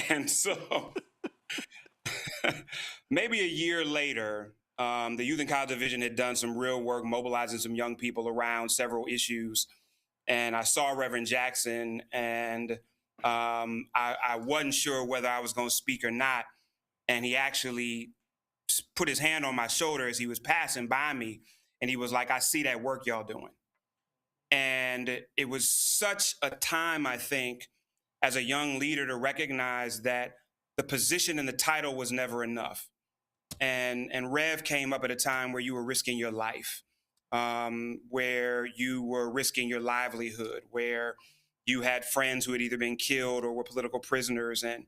and so maybe a year later, the Youth and College Division had done some real work mobilizing some young people around several issues. And I saw Reverend Jackson, and I wasn't sure whether I was going to speak or not. And he actually put his hand on my shoulder as he was passing by me. And he was like, "I see that work y'all doing." And it was such a time, I think, as a young leader to recognize that the position and the title was never enough. And Rev came up at a time where you were risking your life, where you were risking your livelihood, where you had friends who had either been killed or were political prisoners. And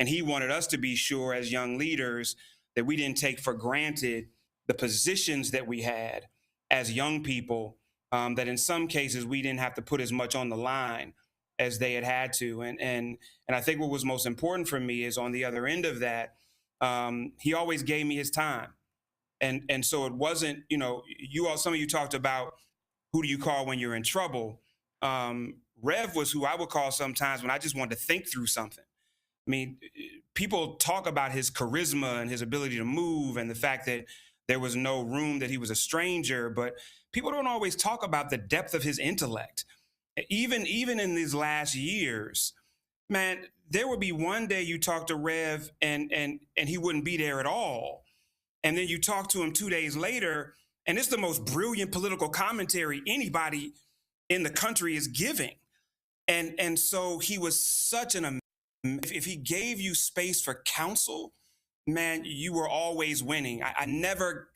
he wanted us to be sure as young leaders that we didn't take for granted the positions that we had as young people, that in some cases we didn't have to put as much on the line as they had to. And I think what was most important for me is on the other end of that, he always gave me his time. And so it wasn't, some of you talked about who do you call when you're in trouble. Rev was who I would call sometimes when I just wanted to think through something. I mean, people talk about his charisma and his ability to move and the fact that there was no room, that he was a stranger, but people don't always talk about the depth of his intellect. Even in these last years, man, there would be one day you talk to Rev and he wouldn't be there at all. And then you talk to him 2 days later, and it's the most brilliant political commentary anybody in the country is giving. And so he was such an, if he gave you space for counsel, man, you were always winning. I never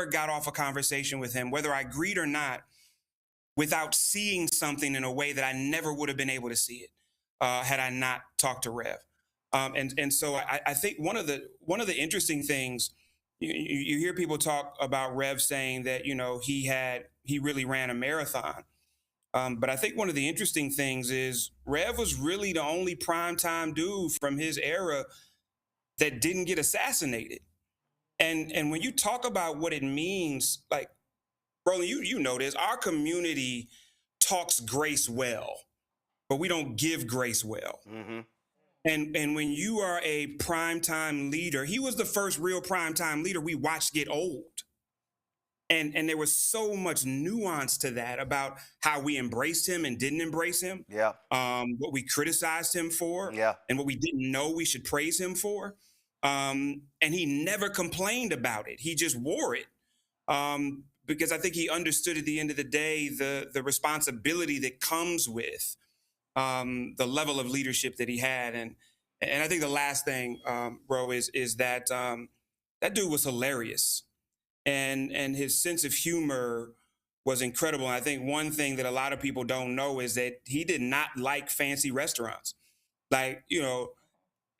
got off a conversation with him, whether I agreed or not, without seeing something in a way that I never would have been able to see it had I not talked to Rev. And so I think one of the interesting things, you hear people talk about Rev saying that, he really ran a marathon. But I think one of the interesting things is Rev was really the only primetime dude from his era that didn't get assassinated. And when you talk about what it means, like, Roland, you know this, our community talks grace well, but we don't give grace well. Mm-hmm. And when you are a primetime leader, he was the first real primetime leader we watched get old. And there was so much nuance to that about how we embraced him and didn't embrace him. Yeah. What we criticized him for. Yeah. And what we didn't know we should praise him for. And he never complained about it. He just wore it. Because I think he understood at the end of the day the responsibility that comes with the level of leadership that he had. And I think the last thing, bro, is that that dude was hilarious. And his sense of humor was incredible. And I think one thing that a lot of people don't know is that he did not like fancy restaurants. Like,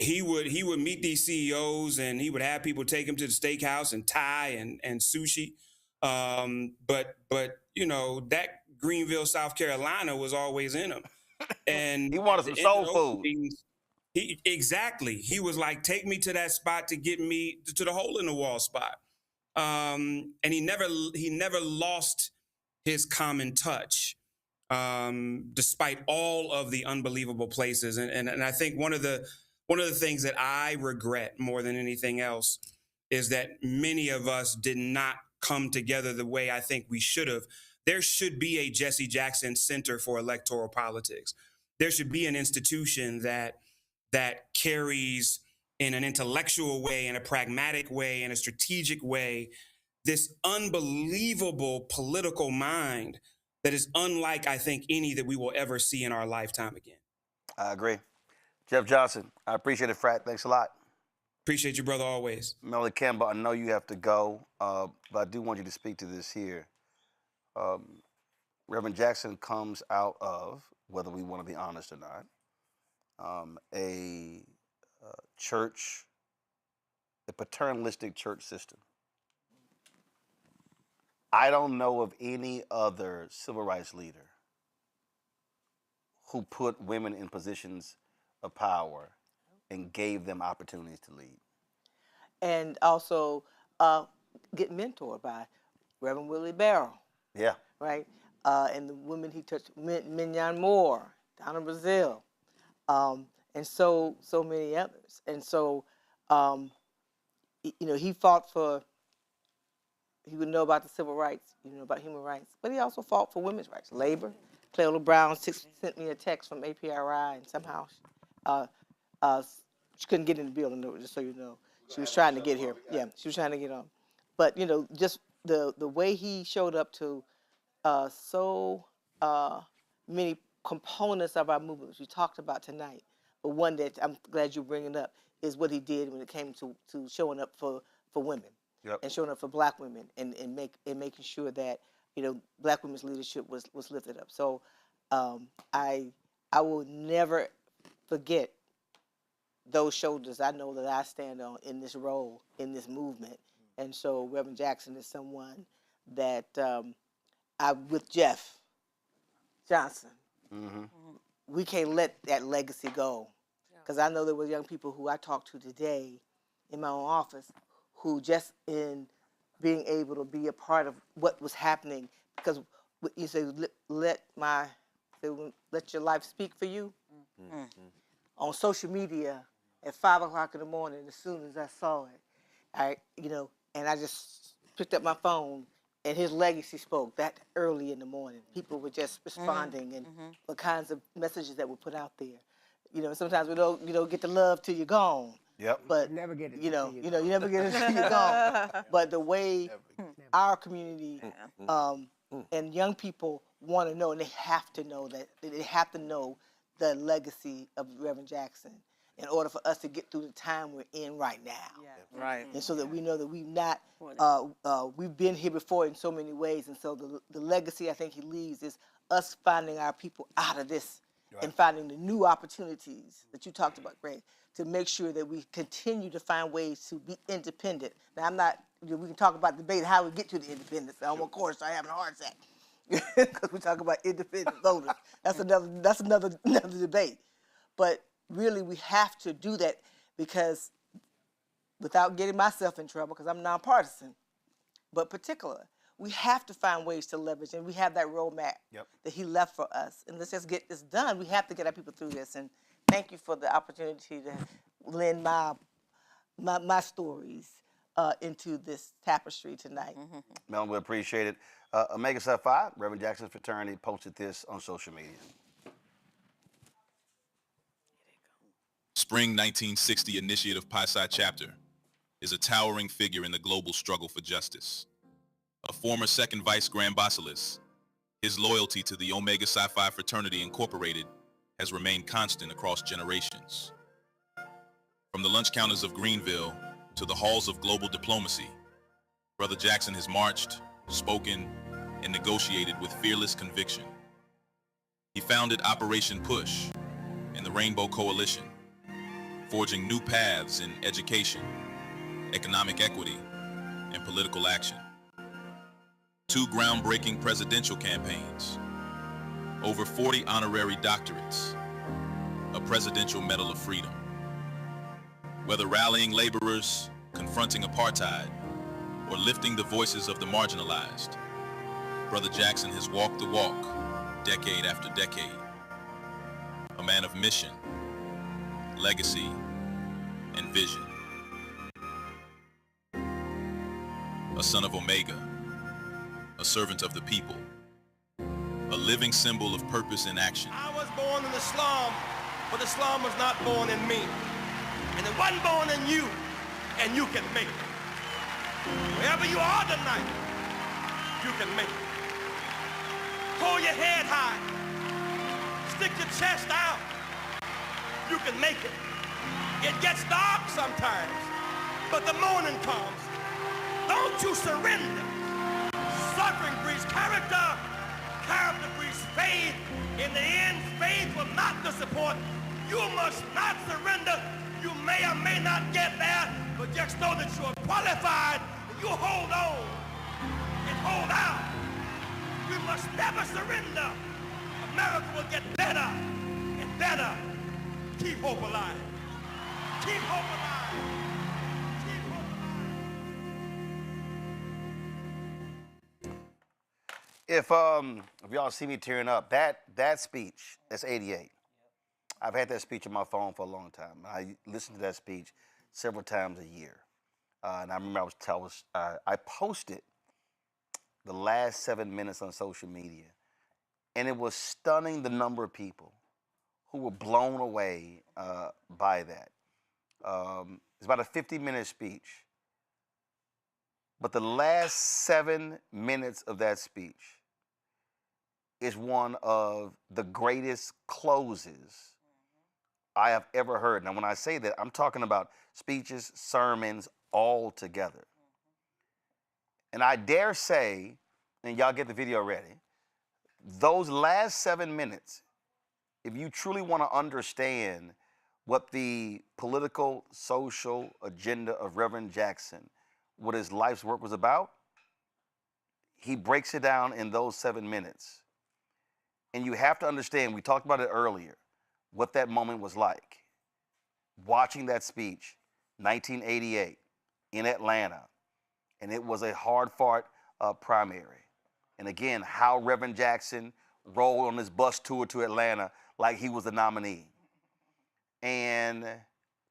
he would meet these CEOs and he would have people take him to the steakhouse and Thai and sushi. But you know, that Greenville, South Carolina was always in him. And he wanted some soul food. Exactly. He was like, take me to that spot to get me to the hole in the wall spot. And he never lost his common touch, despite all of the unbelievable places. And I think one of the things that I regret more than anything else is that many of us did not come together the way I think we should have. There should be a Jesse Jackson Center for Electoral Politics. There should be an institution that carries in an intellectual way, in a pragmatic way, in a strategic way, this unbelievable political mind that is unlike, I think, any that we will ever see in our lifetime again. I agree. Jeff Johnson, I appreciate it, Frat. Thanks a lot. Appreciate you, brother, always. Melanie Campbell, I know you have to go, but I do want you to speak to this here. Reverend Jackson comes out of, whether we want to be honest or not, a church, a paternalistic church system. I don't know of any other civil rights leader who put women in positions of power and gave them opportunities to lead. And also get mentored by Reverend Willie Barrow. Yeah. Right? And the women he touched, Mignon Moore, Donna Brazile, and so many others. And so, you know, he fought for, he would know about the civil rights, you know, about human rights, but he also fought for women's rights, labor. Cleola Brown sent me a text from APRI, and somehow she couldn't get in the building, just so you know. She was trying to get here. Yeah, she was trying to get on. But, you know, just the way he showed up to so many components of our movement, which we talked about tonight, but one that I'm glad you're bringing up is what he did when it came to showing up for women. Yep. And showing up for Black women and making sure that, you know, Black women's leadership was lifted up. So I will never forget those shoulders I know that I stand on in this role, in this movement. And so Reverend Jackson is someone that with Jeff Johnson, we can't let that legacy go. Because I know there were young people who I talked to today in my own office who just in being able to be a part of what was happening, because you say, let your life speak for you. On social media at 5 o'clock in the morning, as soon as I saw it, and I just picked up my phone, and his legacy spoke that early in the morning. People were just responding and the kinds of messages that were put out there. You know, sometimes we don't get the love till you're gone. Yep. But you never get it. You never get it till you're gone. But the way our community and young people want to know, and they have to know the legacy of Reverend Jackson in order for us to get through the time we're in right now. Yeah. Right. And so that we know that we've been here before in so many ways. And so the legacy I think he leaves is us finding our people out of this and finding the new opportunities that you talked about, Greg, to make sure that we continue to find ways to be independent. Now, we can talk about debate how we get to the independence. I don't want to start having a heart attack because we talk about independent voters. That's another debate. But really, we have to do that because without getting myself in trouble, because I'm nonpartisan, but particular, we have to find ways to leverage, and we have that roadmap that he left for us. And let's just get this done. We have to get our people through this. And thank you for the opportunity to lend my stories into this tapestry tonight. Mel, we appreciate it. Omega Psi Phi, Reverend Jackson's fraternity, posted this on social media. Spring 1960 Initiative Pi Psi chapter is a towering figure in the global struggle for justice. A former second vice Grand Basileus, his loyalty to the Omega Psi Phi Fraternity Incorporated has remained constant across generations. From the lunch counters of Greenville to the halls of global diplomacy, Brother Jackson has marched, spoken, and negotiated with fearless conviction. He founded Operation Push and the Rainbow Coalition, forging new paths in education, economic equity, and political action. 2 groundbreaking presidential campaigns, over 40 honorary doctorates, a Presidential Medal of Freedom. Whether rallying laborers, confronting apartheid, or lifting the voices of the marginalized, Brother Jackson has walked the walk, decade after decade. A man of mission, legacy, and vision. A son of Omega, a servant of the people, a living symbol of purpose and action. I was born in the slum, but the slum was not born in me. And it wasn't born in you, and you can make it. Wherever you are tonight, you can make it. Hold your head high. Stick your chest out. You can make it. It gets dark sometimes, but the morning comes. Don't you surrender. Suffering breeds character. Character breeds faith. In the end, faith will not disappoint. You must not surrender. You may or may not get there, but just know that you are qualified. And you hold on and hold out. We must never surrender. America will get better and better. Keep hope alive. Keep hope alive. Keep hope alive. If y'all see me tearing up, that speech, that's 88. I've had that speech on my phone for a long time. I listen to that speech several times a year. And I remember I posted the last 7 minutes on social media, and it was stunning the number of people who were blown away by that. It's about a 50-minute speech, but the last 7 minutes of that speech is one of the greatest closes I have ever heard. Now, when I say that, I'm talking about speeches, sermons, all together. And I dare say, and y'all get the video ready, those last 7 minutes, if you truly want to understand what the political, social agenda of Reverend Jackson, what his life's work was about, he breaks it down in those 7 minutes. And you have to understand, we talked about it earlier, what that moment was like. Watching that speech, 1988, in Atlanta, and it was a hard-fought primary. And again, how Reverend Jackson rolled on his bus tour to Atlanta like he was the nominee. And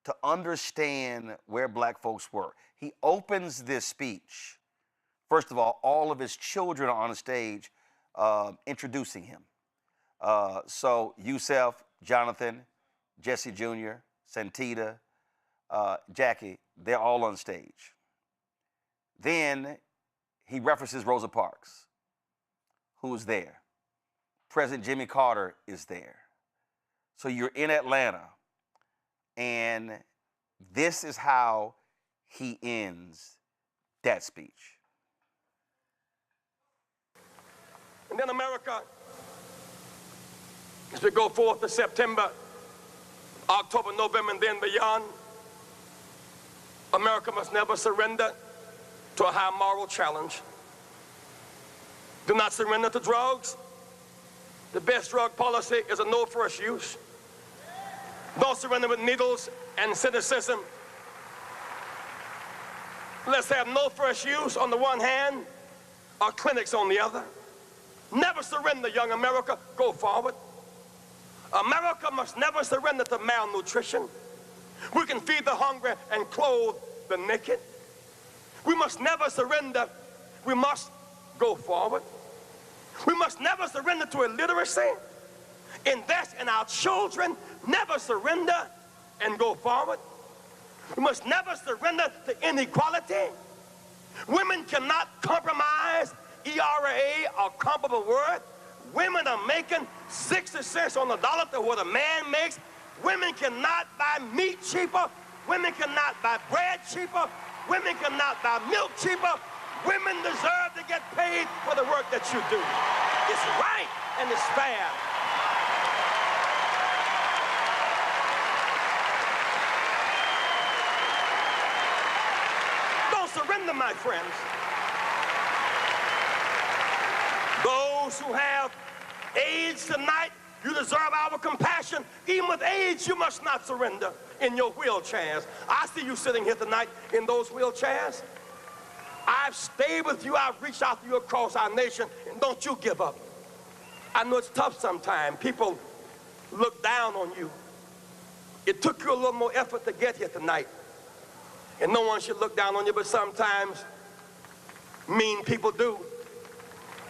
to understand where black folks were, he opens this speech. First of all of his children are on the stage introducing him. So Yusef, Jonathan, Jesse Jr., Santita, Jackie, they're all on stage. Then he references Rosa Parks, who's there. President Jimmy Carter is there. So you're in Atlanta, and this is how he ends that speech. And then America, as we go forth to September, October, November, and then beyond, America must never surrender to a high moral challenge. Do not surrender to drugs. The best drug policy is a no first use. Don't surrender with needles and cynicism. Let's have no first use on the one hand, or clinics on the other. Never surrender, young America. Go forward. America must never surrender to malnutrition. We can feed the hungry and clothe the naked. We must never surrender. We must go forward. We must never surrender to illiteracy. Invest in our children. Never surrender and go forward. We must never surrender to inequality. Women cannot compromise ERA or comparable worth. Women are making 60 cents on the dollar to what a man makes. Women cannot buy meat cheaper. Women cannot buy bread cheaper. Women cannot buy milk cheaper. Women deserve to get paid for the work that you do. It's right and it's fair. my friends, those who have AIDS tonight, you deserve our compassion. Even with AIDS, you must not surrender in your wheelchairs. I see you sitting here tonight in those wheelchairs. I've stayed with you. I've reached out to you across our nation, and don't you give up. I know it's tough sometimes. People look down on you. It took you a little more effort to get here tonight. And no one should look down on you, but sometimes mean people do.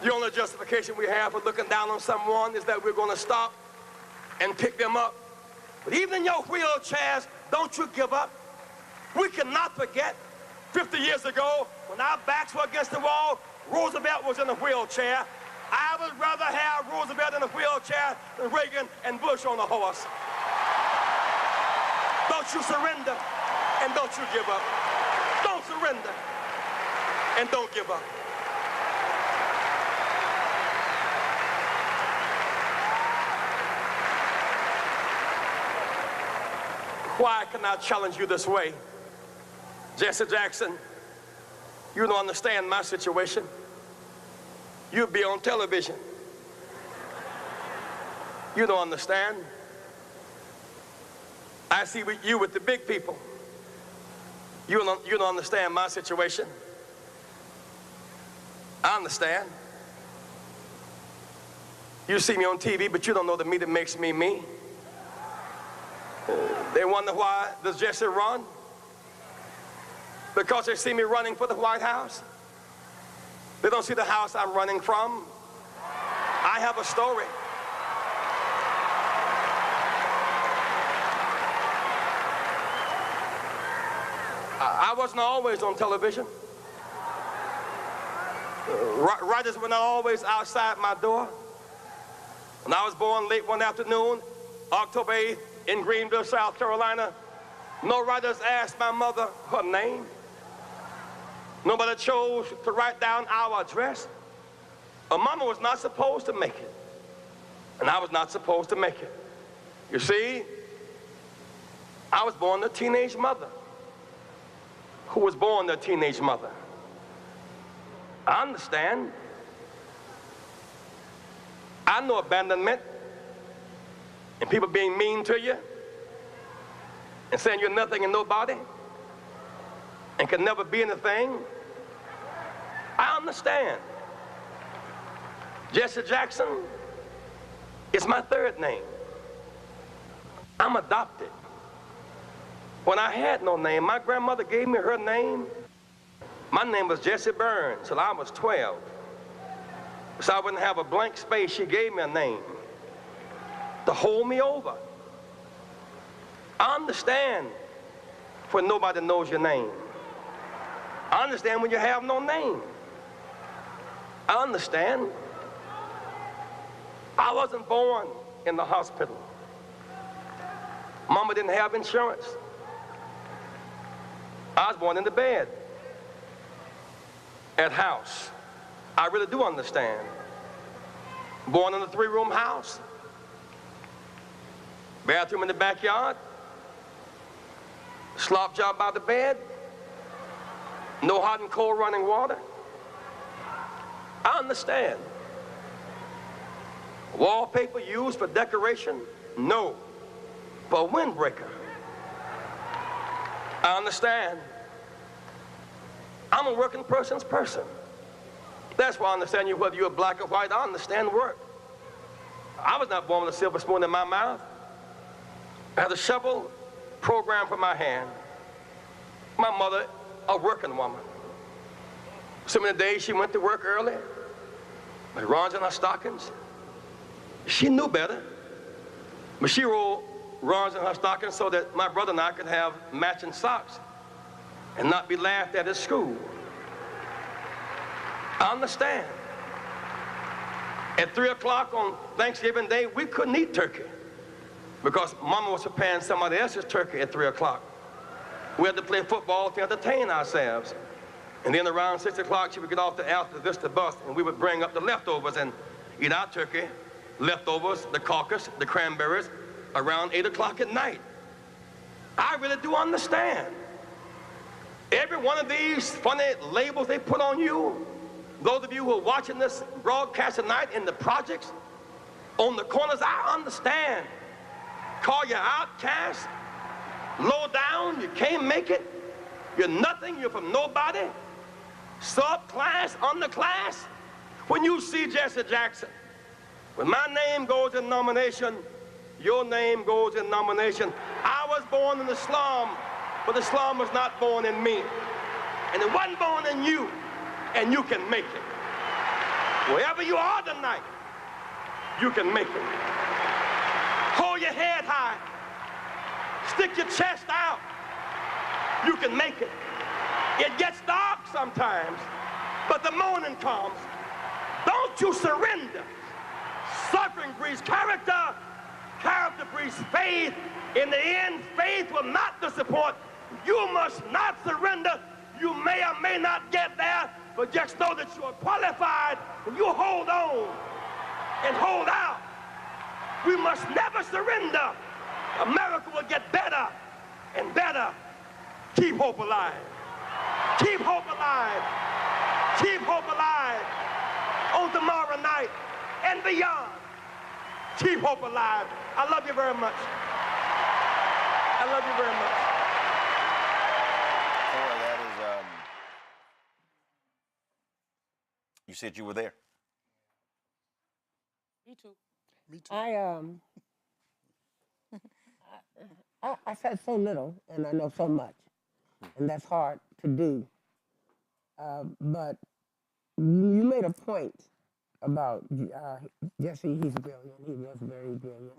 The only justification we have for looking down on someone is that we're going to stop and pick them up. But even in your wheelchairs, don't you give up. We cannot forget 50 years ago when our backs were against the wall, Roosevelt was in a wheelchair. I would rather have Roosevelt in a wheelchair than Reagan and Bush on a horse. Don't you surrender and don't you give up. Don't surrender and don't give up. Why can I challenge you this way? Jesse Jackson, you don't understand my situation. You'll be on television. You don't understand. I see you with the big people. You don't understand my situation. I understand. You see me on TV, but you don't know the me that makes me me. They wonder why does Jesse run? Because they see me running for the White House. They don't see the house I'm running from. I have a story. I wasn't always on television. Writers were not always outside my door. When I was born late one afternoon, October 8th, in Greenville, South Carolina, no writers asked my mother her name. Nobody chose to write down our address. A mama was not supposed to make it, and I was not supposed to make it. You see, I was born to a teenage mother who was born to a teenage mother. I understand. I know abandonment and people being mean to you and saying you're nothing and nobody and can never be anything. I understand. Jesse Jackson is my third name. I'm adopted. When I had no name, my grandmother gave me her name. My name was Jesse Burns till I was 12. So I wouldn't have a blank space, she gave me a name to hold me over. I understand when nobody knows your name. I understand when you have no name. I understand. I wasn't born in the hospital. Mama didn't have insurance. I was born in the bed at house. I really do understand. Born in a 3-room house. Bathroom in the backyard. Slop job by the bed. No hot and cold running water. I understand. Wallpaper used for decoration? No. For a windbreaker. I understand. I'm a working person's person. That's why I understand you, whether you're black or white. I understand work. I was not born with a silver spoon in my mouth. I had a shovel programmed for my hand. My mother, a working woman. Some of the days she went to work early, with runs in her stockings. She knew better, but she rolled runs in her stockings so that my brother and I could have matching socks and not be laughed at school. I understand. At 3 o'clock on Thanksgiving Day, we couldn't eat turkey because Mama was preparing somebody else's turkey at 3 o'clock. We had to play football to entertain ourselves. And then around 6 o'clock, she would get off the Alta Vista bus and we would bring up the leftovers and eat our turkey, leftovers, the caucus, the cranberries, around 8 o'clock at night. I really do understand. Every one of these funny labels they put on you, those of you who are watching this broadcast tonight in the projects, on the corners, I understand. Call you outcast, low down, you can't make it, you're nothing, you're from nobody, subclass, underclass. When you see Jesse Jackson, when my name goes in nomination, your name goes in nomination. I was born in the slum, but the slum was not born in me. And it wasn't born in you, and you can make it. Wherever you are tonight, you can make it. Hold your head high. Stick your chest out. You can make it. It gets dark sometimes, but the morning comes. Don't you surrender. Suffering breeds character. Character breeds faith. In the end, faith will not disappoint. You must not surrender. You may or may not get there, but just know that you are qualified, and you hold on and hold out. We must never surrender. America will get better and better. Keep hope alive. Keep hope alive. Keep hope alive on tomorrow night and beyond. Keep hope alive. I love you very much. I love you very much. Cora, that is, you said you were there. Me too. Me too. I said so little, and I know so much, and that's hard to do. But you made a point about Jesse. He's brilliant. He was very brilliant.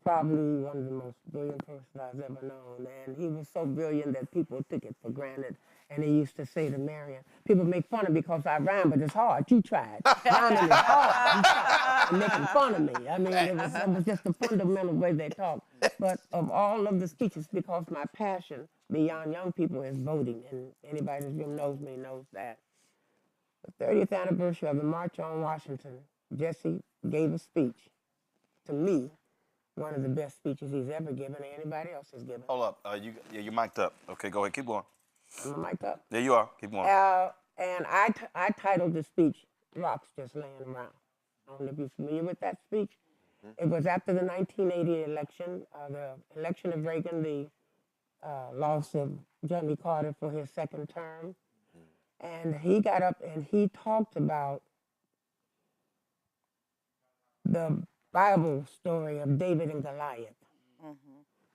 Probably one of the most brilliant persons I've ever known. And he was so brilliant that people took it for granted. And he used to say to Marion, people make fun of me because I rhyme, but it's hard. You tried. Rhyming is hard. You tried. And making fun of me. I mean, it was just the fundamental way they talk. But of all of the speeches, because my passion beyond young people is voting, and anybody in this room knows me knows that. The 30th anniversary of the March on Washington, Jesse gave a speech, to me, one of the best speeches he's ever given, or anybody else has given. Hold up. You're mic'd up. Okay, go ahead. Keep going. Am I mic'd up? There you are. Keep going. And I titled the speech, Rocks Just Laying Around. I don't know if you're familiar with that speech. It was after the 1980 election, the election of Reagan, the loss of Jimmy Carter for his second term. And he got up and he talked about the Bible story of David and Goliath.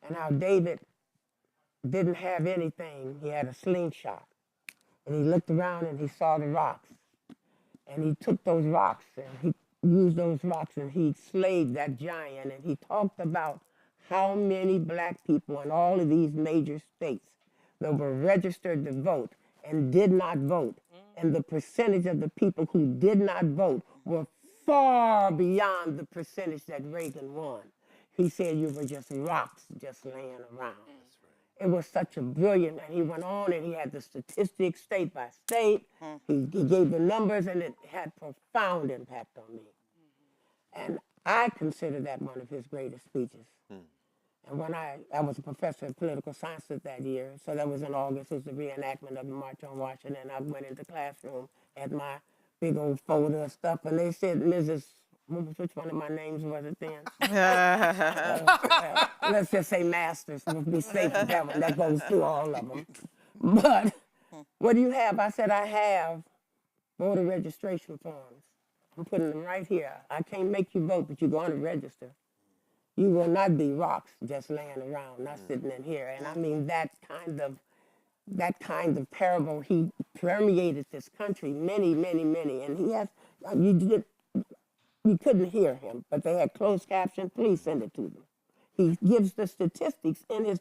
And how David didn't have anything. He had a slingshot. And he looked around and he saw the rocks. And he took those rocks and he used those rocks and he slayed that giant. And he talked about how many black people in all of these major states that were registered to vote and did not vote. And the percentage of the people who did not vote were far beyond the percentage that Reagan won. He said you were just rocks just laying around. It was such a brilliant, and he went on and he had the statistics state by state. He gave the numbers, and it had profound impact on me. And I consider that one of his greatest speeches. And when I was a professor of political sciences that year, so that was in August, it was the reenactment of the March on Washington, and I went into the classroom, had my big old folder of stuff, and they said, Mrs., which one of my names was it then? Let's just say Masters, we'll be safe with that one, that goes through all of them. But what do you have? I said, I have voter registration forms. I'm putting them right here. I can't make you vote, but you're going to register. You will not be rocks just laying around, not sitting in here. And I mean, that kind of parable, he permeated this country many, many, many. And he has, you couldn't hear him, but they had closed caption. Please send it to them. He gives the statistics in his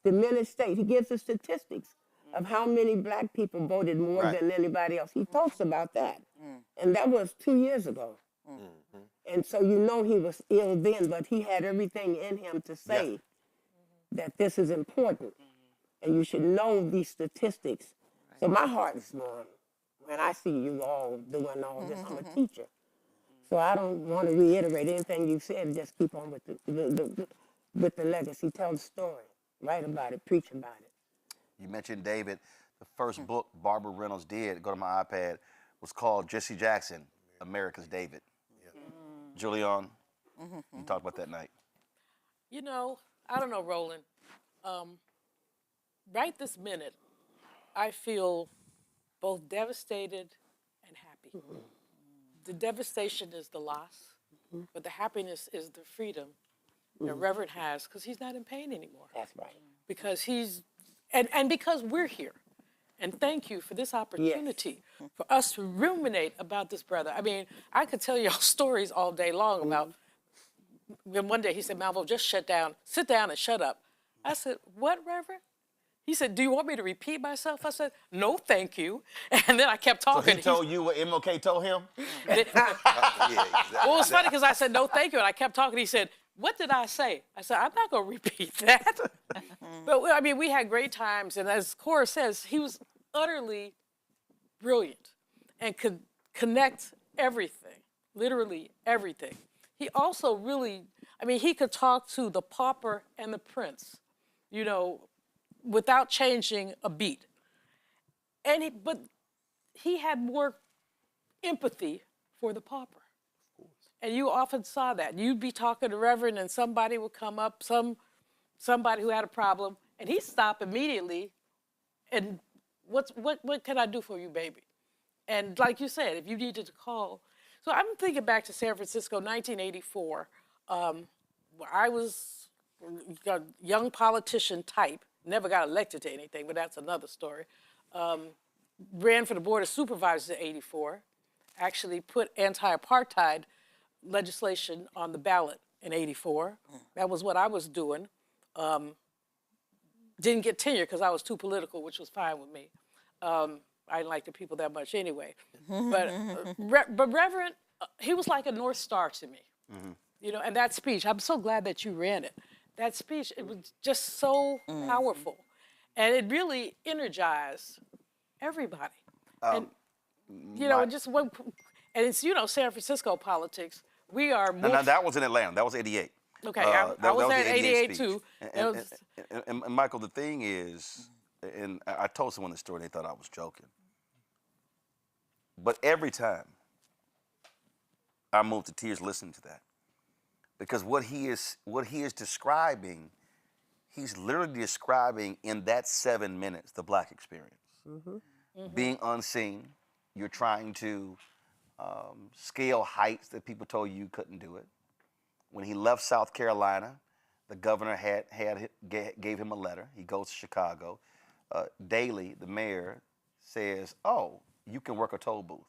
diminished state. He gives the statistics of how many black people voted more than anybody else. He talks about that. And that was 2 years ago. And so you know he was ill then, but he had everything in him to say that this is important. And you should know these statistics. So my heart is warm when I see you all doing all this. I'm a teacher. So I don't want to reiterate anything you said. Just keep on with the legacy. Tell the story. Write about it. Preach about it. You mentioned David. the first book Barbara Reynolds did, go to my iPad, was called Jesse Jackson, America's David. Julian, you talked about that night. You know, I don't know, Roland. Right this minute, I feel both devastated and happy. The devastation is the loss, but the happiness is the freedom that Reverend has, because he's not in pain anymore. That's right. Because he's, and because we're here. And thank you for this opportunity for us to ruminate about this brother. I mean, I could tell y'all stories all day long about, when one day he said, Malvo, just sit down and shut up. I said, what, Reverend? He said, do you want me to repeat myself? I said, no, thank you. And then I kept talking. So he told you what MLK told him? Well, it was funny because I said, no, thank you. And I kept talking. He said, what did I say? I said, I'm not going to repeat that. But, I mean, we had great times. And as Cora says, he was utterly brilliant and could connect everything, literally everything. He also really, I mean, he could talk to the pauper and the prince, you know, without changing a beat. But he had more empathy for the pauper. And you often saw that. You'd be talking to Reverend and somebody would come up, somebody who had a problem, and he'd stop immediately and what can I do for you, baby? And like you said, if you needed to call. So I'm thinking back to San Francisco, 1984, where I was a young politician type, never got elected to anything, but that's another story. Ran for the Board of Supervisors in '84, actually put anti-apartheid legislation on the ballot in '84. That was what I was doing. Didn't get tenure because I was too political, which was fine with me. I didn't like the people that much anyway. But Reverend, he was like a North Star to me. You know, and that speech, I'm so glad that you ran it. That speech, it was just so powerful. And it really energized everybody. And, you know, just one, and it's, you know, San Francisco politics. We are more. No, that was in Atlanta. That was '88. Okay, I was at '88 too. And Michael, the thing is, and I told someone the story, they thought I was joking. But every time I moved to tears listening to that, because what he is describing, he's literally describing in that 7 minutes the Black experience. Being unseen, you're trying to scale heights that people told you couldn't do it. When he left South Carolina, the governor gave him a letter. He goes to Chicago. Daley, the mayor, says, "Oh, you can work a toll booth."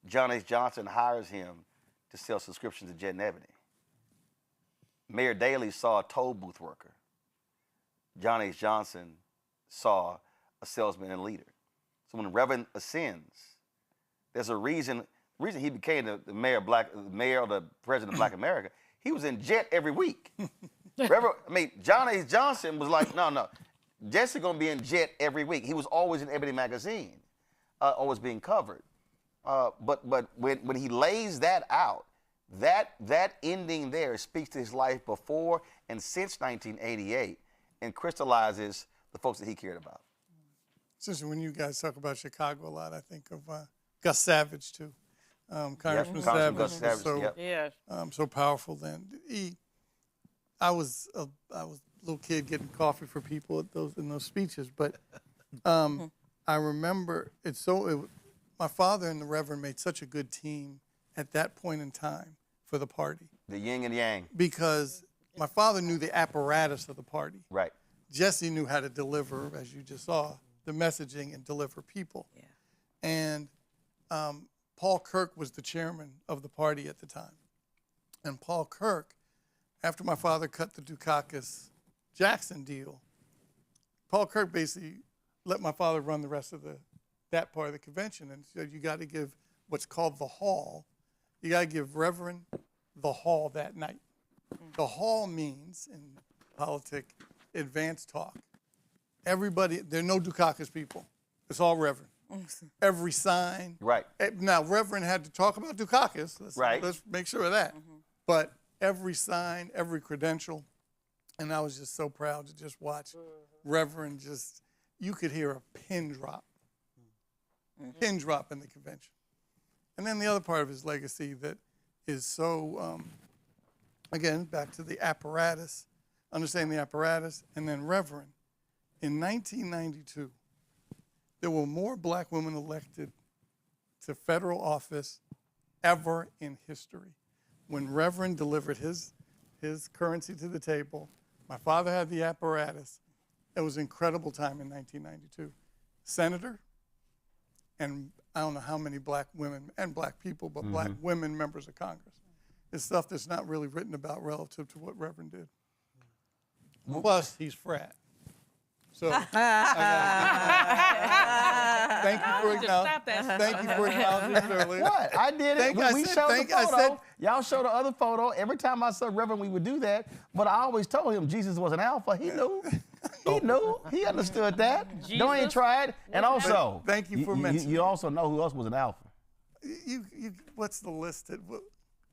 John H. Johnson hires him to sell subscriptions to Jet and Ebony. Mayor Daley saw a toll booth worker. John H. Johnson saw a salesman and leader. So when Reverend ascends, there's a reason he became the mayor or the president of Black America. He was in Jet every week. John H. Johnson was like, no, Jesse gonna be in Jet every week. He was always in Ebony magazine, always being covered. But when he lays that out, that ending there speaks to his life before and since 1988 and crystallizes the folks that he cared about. Sister, when you guys talk about Chicago a lot, I think of Gus Savage too. Congressman Savage was so powerful then. I was a little kid getting coffee for people in those speeches, but I remember my father and the Reverend made such a good team at that point in time for the party. The yin and yang. Because my father knew the apparatus of the party. Right. Jesse knew how to deliver, as you just saw, the messaging and deliver people. Yeah. And Paul Kirk was the chairman of the party at the time. And Paul Kirk, after my father cut the Dukakis-Jackson deal, Paul Kirk basically let my father run the rest of that part of the convention and said, you got to give what's called the hall. You got to give Reverend the hall that night. The hall means, in politics, advanced talk. Everybody, there are no Dukakis people. It's all Reverend. Every sign. Right. Now, Reverend had to talk about Dukakis. Let's make sure of that. But every sign, every credential, And I was just so proud to just watch Reverend you could hear a pin drop in the convention. And then the other part of his legacy that is so, again, back to the apparatus, understanding the apparatus, and then Reverend. In 1992, there were more black women elected to federal office ever in history. When Reverend delivered his currency to the table, my father had the apparatus. It was an incredible time in 1992. Senator, and I don't know how many black women and black people, but black women members of Congress. It's stuff that's not really written about relative to what Reverend did. Plus, he's frat. So, thank you for acknowledging it earlier. What? I did it. We showed the photo. Y'all showed the other photo. Every time I saw Reverend, we would do that. But I always told him Jesus was an alpha. He knew. He knew. He understood that. Don't even try it. And also, thank you for mentioning. You also know who else was an alpha. What's the list?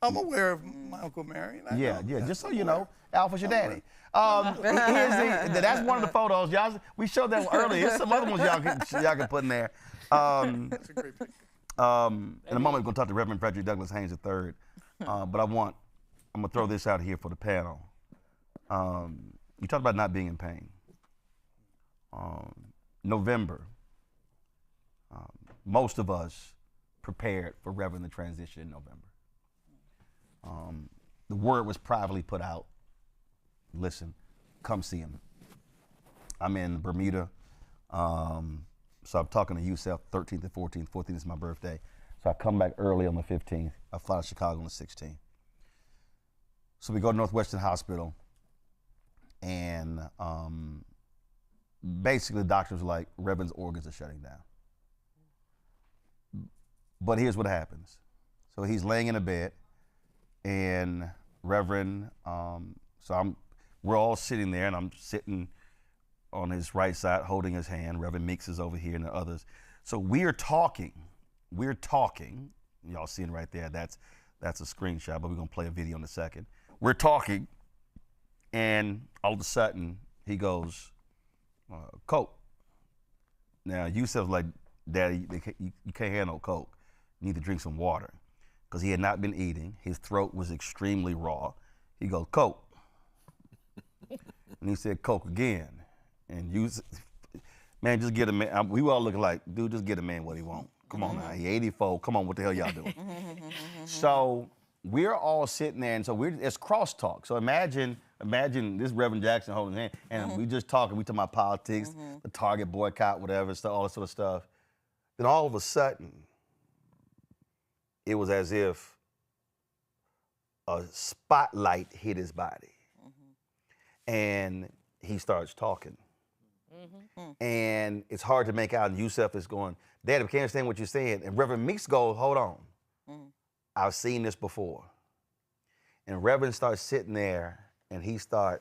I'm aware of my Uncle Marion. Yeah. Just so you know, Alpha's your daddy. That's one of the photos. Y'all, we showed that one earlier. There's some other ones y'all can put in there. That's a great picture. In a moment, we're going to talk to Reverend Frederick Douglass Haynes III. But I'm going to throw this out here for the panel. You talked about not being in pain. November, most of us prepared for Reverend the transition in November. The word was privately put out. Listen, come see him. I'm in Bermuda. So I'm talking to Yusef 13th and 14th. 14th is my birthday. So I come back early on the 15th. I fly to Chicago on the 16th. So we go to Northwestern Hospital. And basically the doctors were like, Reverend's organs are shutting down. But here's what happens. So he's laying in a bed. And Reverend, we're all sitting there, and I'm sitting on his right side, holding his hand. Reverend Meeks is over here, and the others. So we're talking. Y'all seeing right there. That's a screenshot, but we're gonna play a video in a second. We're talking, and all of a sudden he goes, Coke. Now Yusef's like, Daddy, you can't have no Coke. You need to drink some water. Because he had not been eating. His throat was extremely raw. He goes, Coke. And he said, Coke again. And man, just get a man. We were all looking like, dude, just get a man what he want. Come on now, he 84. Come on, what the hell y'all doing? So we're all sitting there, and so it's crosstalk. So imagine this Reverend Jackson holding his hand, and we just talking. We talking about politics, the Target boycott, whatever, stuff, all that sort of stuff. Then all of a sudden, it was as if a spotlight hit his body. And he starts talking. And it's hard to make out, and Yusef is going, Dad, I can't understand what you're saying. And Reverend Meeks goes, hold on. I've seen this before. And Reverend starts sitting there, and he started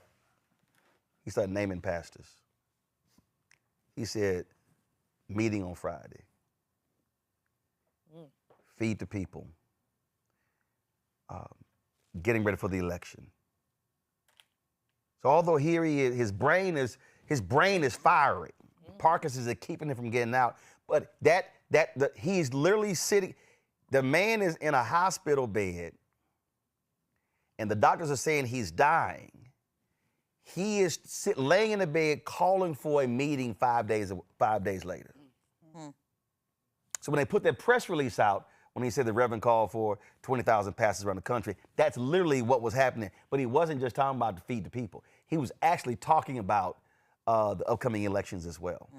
naming pastors. He said, meeting on Friday. Feed the people. Getting ready for the election. So although here he is, his brain is firing. Parkinson's is keeping him from getting out. But he's literally sitting. The man is in a hospital bed, and the doctors are saying he's dying. He is laying in the bed calling for a meeting 5 days later. So when they put that press release out, when he said the Reverend called for 20,000 pastors around the country, that's literally what was happening. But he wasn't just talking about to feed the people. He was actually talking about the upcoming elections as well.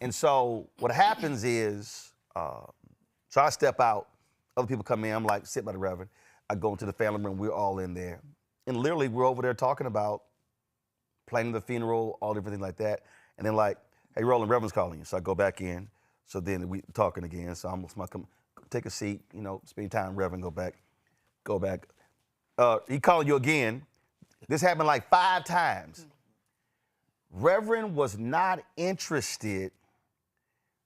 And so what happens is, so I step out, other people come in, I'm like, sit by the Reverend. I go into the family room, we're all in there. And literally we're over there talking about planning the funeral, all different things like that. And then like, hey, Roland, Reverend's calling you. So I go back in. So then we talking again. So I'm come take a seat, spend time, Reverend, go back. He calling you again. This happened like 5 times. Reverend was not interested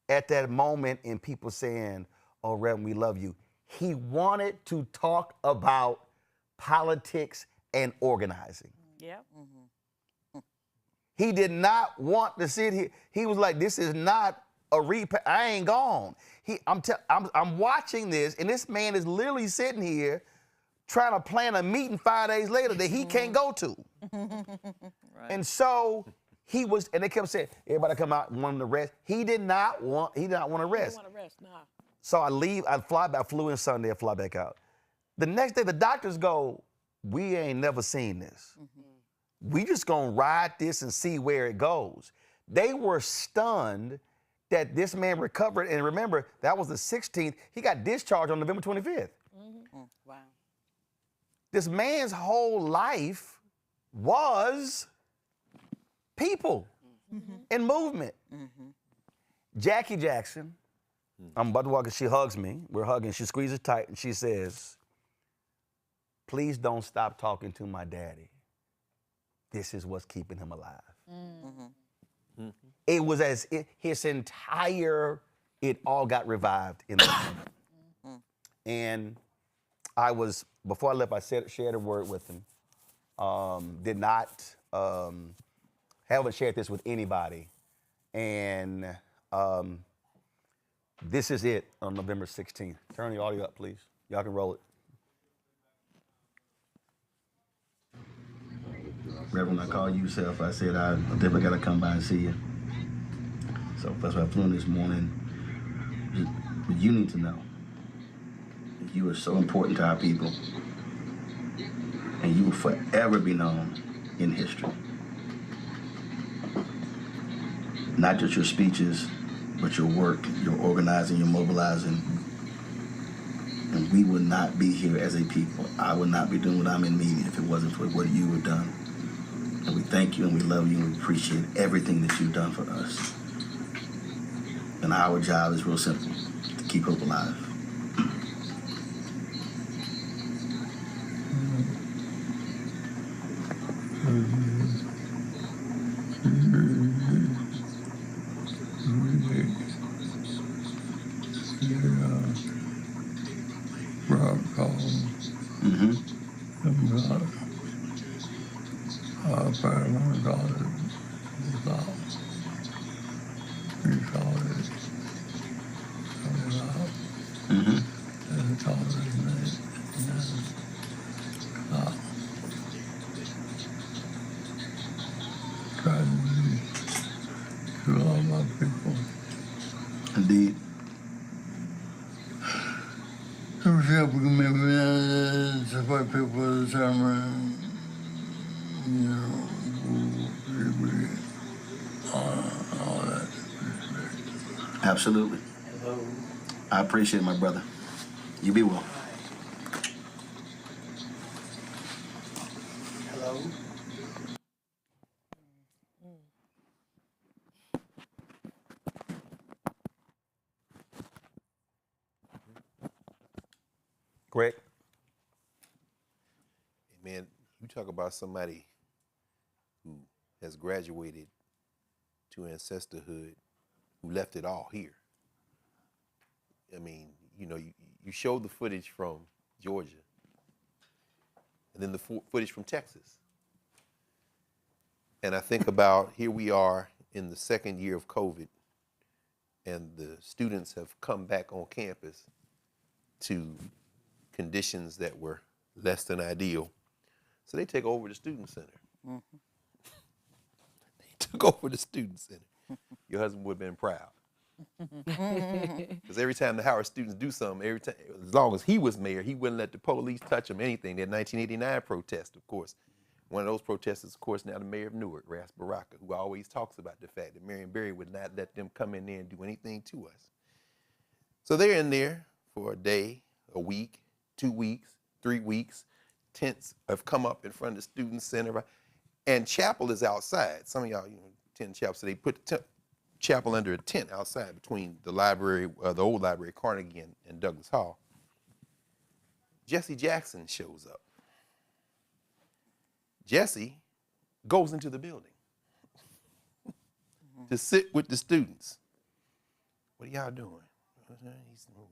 at that moment in people saying, oh, Reverend, we love you. He wanted to talk about politics and organizing. Yep. He did not want to sit here. He was like, this is not a I ain't gone. I'm watching this, and this man is literally sitting here trying to plan a meeting 5 days later that he can't go to. And so he was, and they kept saying, everybody come out and want him to rest. He did not want to rest. He didn't want to rest, nah. So I flew in Sunday, I fly back out. The next day, the doctors go, we ain't never seen this. We just gonna ride this and see where it goes. They were stunned that this man recovered. And remember, that was the 16th. He got discharged on November 25th. Wow. This man's whole life was people and movement. Jackie Jackson, I'm about to walk and she hugs me. We're hugging, she squeezes tight and she says, please don't stop talking to my daddy. This is what's keeping him alive. It was as if his entire, it all got revived in that moment. And I was, before I left, I shared a word with him. Haven't shared this with anybody. And this is it on November 16th. Turn the audio up, please. Y'all can roll it. Reverend, I called you yourself. I said, I definitely got to come by and see you. So that's why I flew in this morning. But you need to know that you are so important to our people. And you will forever be known in history. Not just your speeches, but your work, your organizing, your mobilizing. And we would not be here as a people. I would not be doing what I'm in media if it wasn't for what you have done. And we thank you and we love you and we appreciate everything that you've done for us. And our job is real simple, to keep hope alive. Rob called. Indeed. Support people determine, all that. Absolutely. Hello. I appreciate it, my brother. You be well. Hello. Greg? Man, you talk about somebody who has graduated to ancestorhood, who left it all here. I mean, you showed the footage from Georgia, and then the footage from Texas. And I think about, here we are in the second year of COVID, and the students have come back on campus to conditions that were less than ideal. So they take over the student center. They took over the student center. Your husband would have been proud. Because every time the Howard students do something, every time, as long as he was mayor, he wouldn't let the police touch him, anything. That 1989 protest, of course. One of those protesters, of course, now the mayor of Newark, Ras Baraka, who always talks about the fact that Marion Barry would not let them come in there and do anything to us. So they're in there for a day, a week, 2 weeks, 3 weeks. Tents have come up in front of the student center, and chapel is outside. Some of y'all, attend chapel, so they put the chapel under a tent outside between the library, the old library, Carnegie, and Douglas Hall. Jesse Jackson shows up. Jesse goes into the building to sit with the students. What are y'all doing?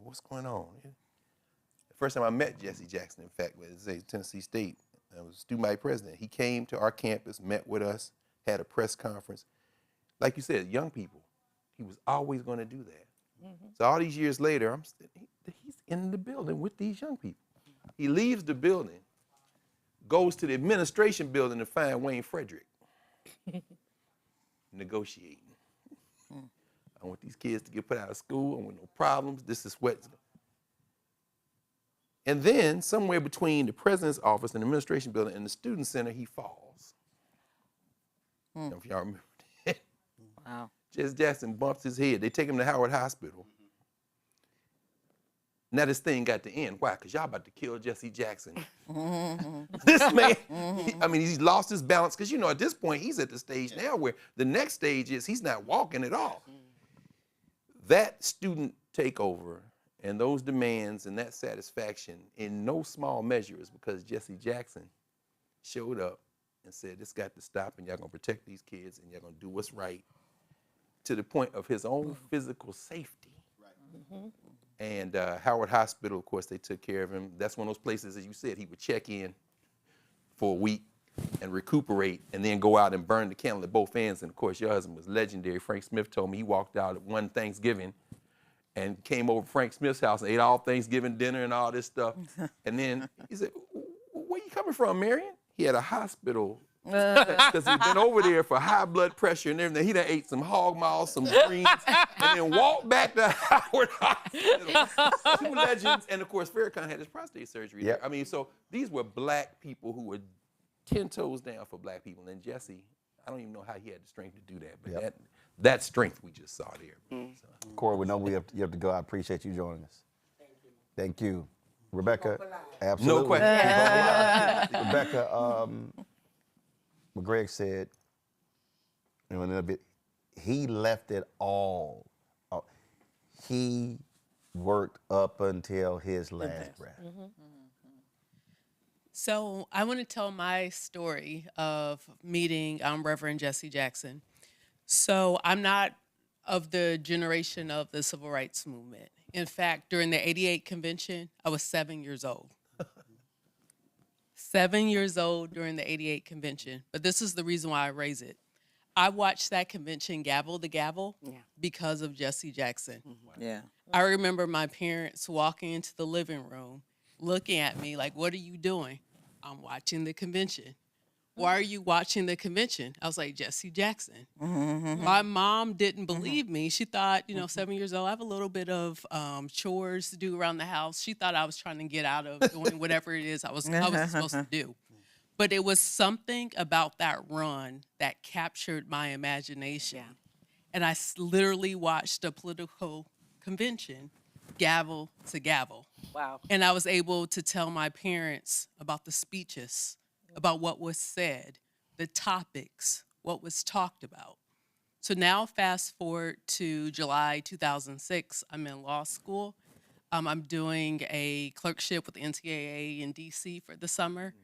What's going on? The first time I met Jesse Jackson, in fact, was at Tennessee State. I was student body president. He came to our campus, met with us, had a press conference. Like you said, young people, he was always going to do that. So all these years later, he's in the building with these young people. He leaves the building, goes to the administration building to find Wayne Frederick, negotiating. I want these kids to get put out of school. I want no problems. This is what. And then somewhere between the president's office and the administration building and the student center, he falls. I don't know if y'all remember that. Wow. Jesse Jackson bumps his head. They take him to Howard Hospital. Now this thing got to end. Why? Because y'all about to kill Jesse Jackson. This man, he's lost his balance. Because, at this point, he's at the stage now where the next stage is he's not walking at all. That student takeover and those demands and that satisfaction in no small measure is because Jesse Jackson showed up and said, this got to stop and y'all gonna protect these kids and y'all gonna do what's right to the point of his own physical safety. Right. And Howard Hospital, of course, they took care of him. That's one of those places, as you said, he would check in for a week and recuperate and then go out and burn the candle at both ends. And of course, your husband was legendary. Frank Smith told me he walked out at one Thanksgiving and came over to Frank Smith's house and ate all Thanksgiving dinner and all this stuff. And then he said, where you coming from, Marion? He had a hospital because he'd been over there for high blood pressure and everything. He done ate some hog maws, some greens, and then walked back to Howard Hospital. Two legends. And of course, Farrakhan had his prostate surgery there. So these were black people who were 10 toes down for black people. And Jesse, I don't even know how he had the strength to do that, but that strength we just saw there. So. Corey, we know you have to go. I appreciate you joining us. Thank you. Rebecca, absolutely. No question. Rebecca, what Greg said, in a little bit, he left it all. He worked up until his last breath. So I want to tell my story of meeting Reverend Jesse Jackson. So I'm not of the generation of the civil rights movement. In fact, during the '88 convention, I was 7 years old. 7 years old during the '88 convention. But this is the reason why I raise it. I watched that convention gavel to gavel because of Jesse Jackson. Yeah. I remember my parents walking into the living room, looking at me like, what are you doing? I'm watching the convention. Why are you watching the convention? I was like, Jesse Jackson. My mom didn't believe me. She thought, 7 years old, I have a little bit of chores to do around the house. She thought I was trying to get out of doing whatever it is I was supposed to do. But it was something about that run that captured my imagination. And I literally watched a political convention gavel to gavel. Wow. And I was able to tell my parents about the speeches, about what was said, the topics, what was talked about. So now fast forward to July 2006, I'm in law school. I'm doing a clerkship with the NCAA in DC for the summer.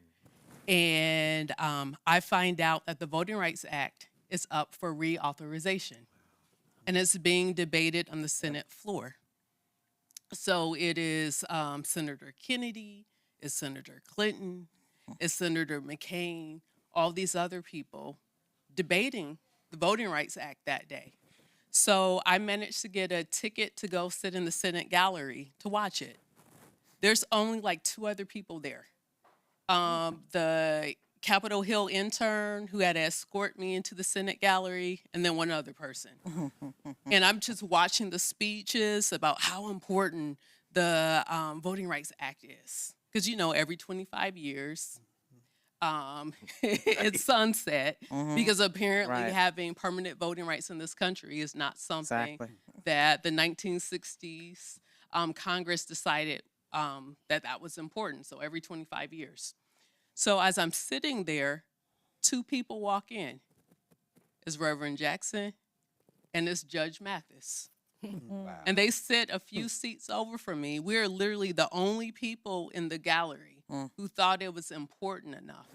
And I find out that the Voting Rights Act is up for reauthorization. And it's being debated on the Senate floor. So it is Senator Kennedy, it's Senator Clinton, it's Senator McCain, all these other people debating the Voting Rights Act that day. So I managed to get a ticket to go sit in the Senate gallery to watch it. There's only like 2 other people there. The Capitol Hill intern who had to escort me into the Senate gallery, and then one other person. And I'm just watching the speeches about how important the Voting Rights Act is. Because, every 25 years, it's sunset, because apparently having permanent voting rights in this country is not something that the 1960s Congress decided that was important. So every 25 years. So as I'm sitting there, 2 people walk in. It's Reverend Jackson and it's Judge Mathis. Wow. And they sit a few seats over from me. We're literally the only people in the gallery who thought it was important enough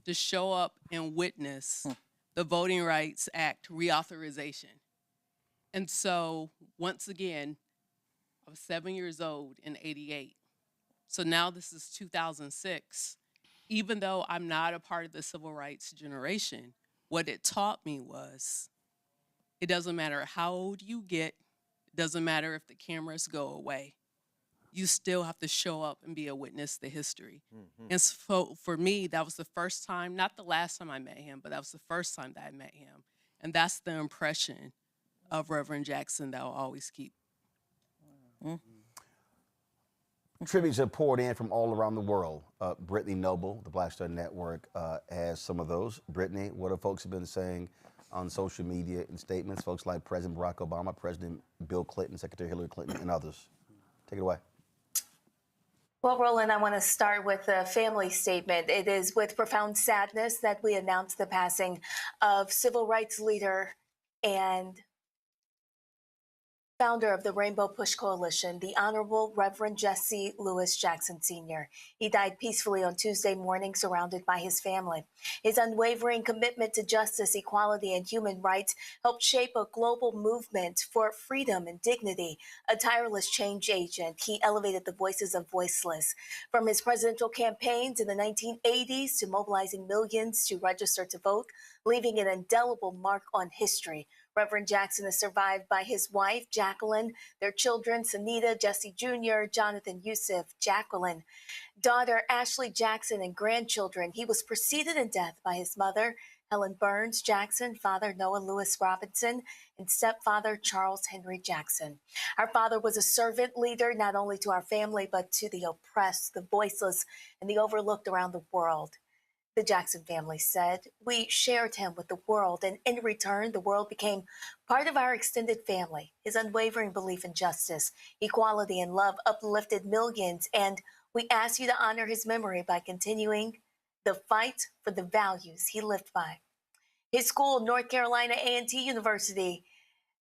to show up and witness the Voting Rights Act reauthorization. And so once again, I was 7 years old in '88. So now this is 2006. even though I'm not a part of the civil rights generation, what it taught me was it doesn't matter how old you get, it doesn't matter if the cameras go away. You still have to show up and be a witness to history. And so for me, that was the first time, not the last time I met him, but that was the first time that I met him. And that's the impression of Reverend Jackson that I'll always keep. Tributes have poured in from all around the world. Brittany Noble, the Black Star Network, has some of those. Brittany, what have folks been saying on social media and statements? Folks like President Barack Obama, President Bill Clinton, Secretary Hillary Clinton, and others. Take it away. Well, Roland, I want to start with a family statement. It is with profound sadness that we announce the passing of civil rights leader and founder of the Rainbow Push Coalition, the Honorable Reverend Jesse Louis Jackson Sr. He died peacefully on Tuesday morning, surrounded by his family. His unwavering commitment to justice, equality, and human rights helped shape a global movement for freedom and dignity. A tireless change agent, he elevated the voices of voiceless. From his presidential campaigns in the 1980s to mobilizing millions to register to vote, leaving an indelible mark on history. Reverend Jackson is survived by his wife, Jacqueline, their children, Sunita, Jesse Jr., Jonathan Yusuf, Jacqueline, daughter Ashley Jackson, and grandchildren. He was preceded in death by his mother, Helen Burns Jackson, father Noah Lewis Robinson, and stepfather Charles Henry Jackson. Our father was a servant leader not only to our family, but to the oppressed, the voiceless, and the overlooked around the world. The Jackson family said, we shared him with the world, and in return, the world became part of our extended family. His unwavering belief in justice, equality, and love uplifted millions, and we ask you to honor his memory by continuing the fight for the values he lived by. His school, North Carolina A&T University,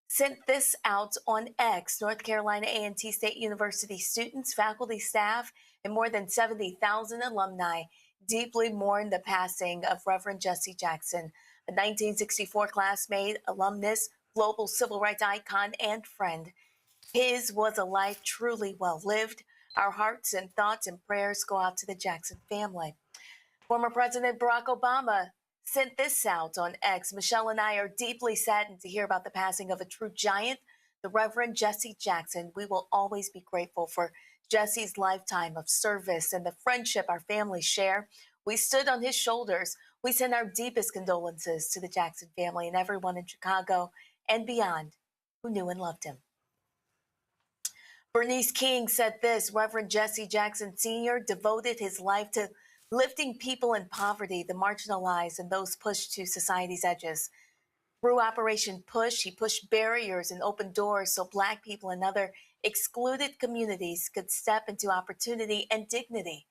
sent this out on X. North Carolina A&T State University students, faculty, staff, and more than 70,000 alumni deeply mourn the passing of Reverend Jesse Jackson, a 1964 classmate, alumnus, global civil rights icon, and friend. His was a life truly well lived. Our hearts and thoughts and prayers go out to the Jackson family. Former President Barack Obama sent this out on X. Michelle and I are deeply saddened to hear about the passing of a true giant, the Reverend Jesse Jackson. We will always be grateful for Jesse's lifetime of service and the friendship our families share. We stood on his shoulders. We send our deepest condolences to the Jackson family and everyone in Chicago and beyond who knew and loved him. Bernice King said this, Reverend Jesse Jackson Sr. devoted his life to lifting people in poverty, the marginalized, and those pushed to society's edges. Through Operation Push, he pushed barriers and opened doors so Black people and other excluded communities could step into opportunity and dignity.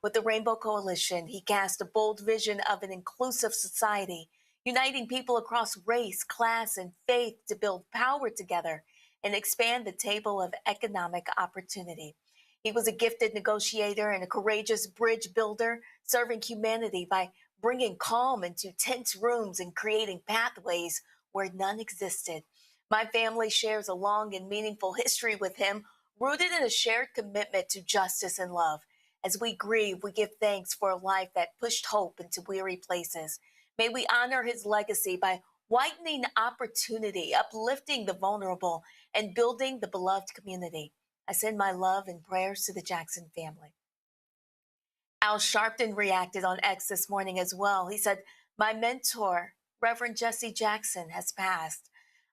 With the Rainbow Coalition, he cast a bold vision of an inclusive society, uniting people across race, class, and faith to build power together and expand the table of economic opportunity. He was a gifted negotiator and a courageous bridge builder, serving humanity by bringing calm into tense rooms and creating pathways where none existed. My family shares a long and meaningful history with him, rooted in a shared commitment to justice and love. As we grieve, we give thanks for a life that pushed hope into weary places. May we honor his legacy by widening opportunity, uplifting the vulnerable, and building the beloved community. I send my love and prayers to the Jackson family. Al Sharpton reacted on X this morning as well. He said, my mentor, Reverend Jesse Jackson, has passed.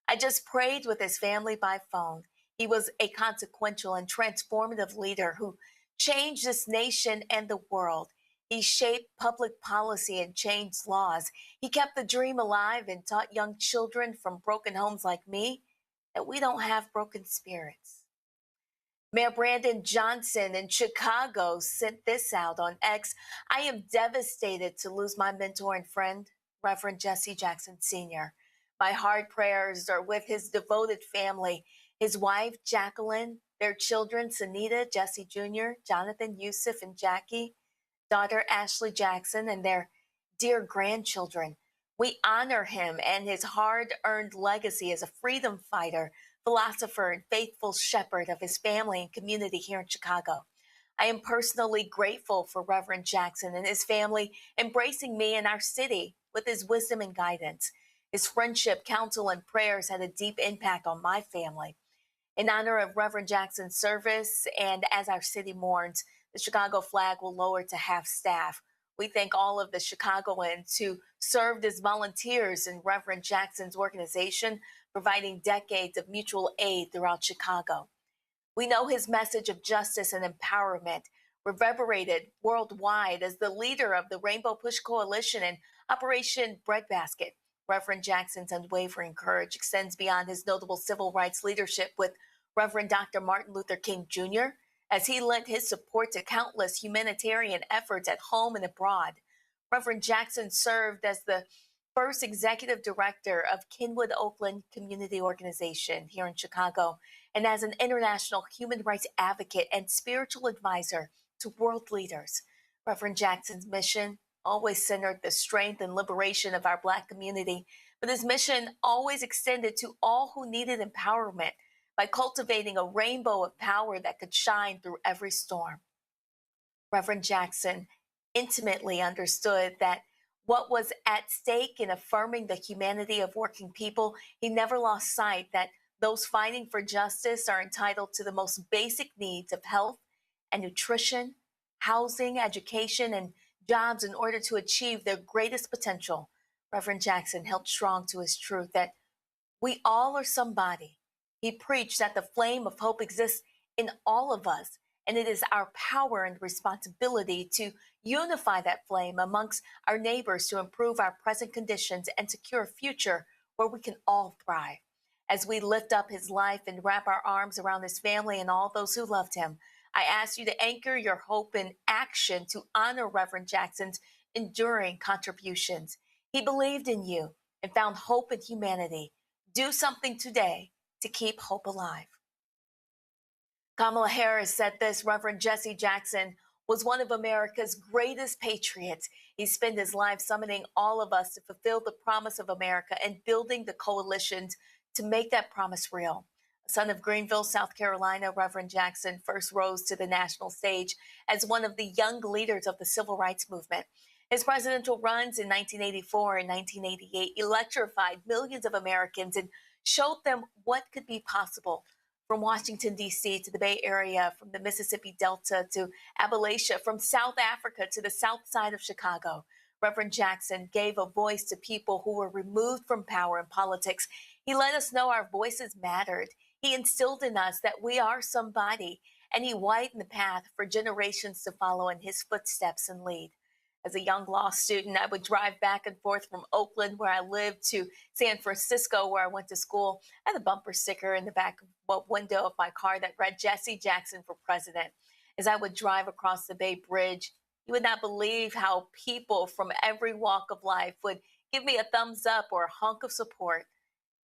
I just prayed with his family by phone. He was a consequential and transformative leader who changed this nation and the world. He shaped public policy and changed laws. He kept the dream alive and taught young children from broken homes like me that we don't have broken spirits. Mayor Brandon Johnson in Chicago sent this out on X. I am devastated to lose my mentor and friend, Reverend Jesse Jackson Sr. My heart prayers are with his devoted family, his wife, Jacqueline, their children, Sunita, Jesse Jr., Jonathan, Yusuf, and Jackie, daughter Ashley Jackson, and their dear grandchildren. We honor him and his hard-earned legacy as a freedom fighter, philosopher, and faithful shepherd of his family and community here in Chicago. I am personally grateful for Reverend Jackson and his family embracing me and our city with his wisdom and guidance. His friendship, counsel, and prayers had a deep impact on my family. In honor of Reverend Jackson's service and as our city mourns, the Chicago flag will lower to half staff. We thank all of the Chicagoans who served as volunteers in Reverend Jackson's organization, providing decades of mutual aid throughout Chicago. We know his message of justice and empowerment reverberated worldwide as the leader of the Rainbow Push Coalition and Operation Breadbasket. Reverend Jackson's unwavering courage extends beyond his notable civil rights leadership with Reverend Dr. Martin Luther King Jr., as he lent his support to countless humanitarian efforts at home and abroad. Reverend Jackson served as the first executive director of Kenwood Oakland Community Organization here in Chicago, and as an international human rights advocate and spiritual advisor to world leaders. Reverend Jackson's mission always centered the strength and liberation of our Black community, but his mission always extended to all who needed empowerment by cultivating a rainbow of power that could shine through every storm. Reverend Jackson intimately understood that what was at stake in affirming the humanity of working people. He never lost sight that those fighting for justice are entitled to the most basic needs of health and nutrition, housing, education, and jobs in order to achieve their greatest potential. Reverend Jackson held strong to his truth that we all are somebody. He preached that the flame of hope exists in all of us, and it is our power and responsibility to unify that flame amongst our neighbors to improve our present conditions and secure a future where we can all thrive. As we lift up his life and wrap our arms around his family and all those who loved him, I ask you to anchor your hope in action to honor Reverend Jackson's enduring contributions. He believed in you and found hope in humanity. Do something today to keep hope alive. Kamala Harris said this: Reverend Jesse Jackson was one of America's greatest patriots. He spent his life summoning all of us to fulfill the promise of America and building the coalitions to make that promise real. Son of Greenville, South Carolina, Reverend Jackson first rose to the national stage as one of the young leaders of the civil rights movement. His presidential runs in 1984 and 1988 electrified millions of Americans and showed them what could be possible. From Washington, D.C. to the Bay Area, from the Mississippi Delta to Appalachia, from South Africa to the south side of Chicago, Reverend Jackson gave a voice to people who were removed from power and politics. He let us know our voices mattered. He instilled in us that we are somebody, and he widened the path for generations to follow in his footsteps and lead. As a young law student, I would drive back and forth from Oakland, where I lived, to San Francisco, where I went to school. I had a bumper sticker in the back window of my car that read Jesse Jackson for president. As I would drive across the Bay Bridge, you would not believe how people from every walk of life would give me a thumbs up or a hunk of support.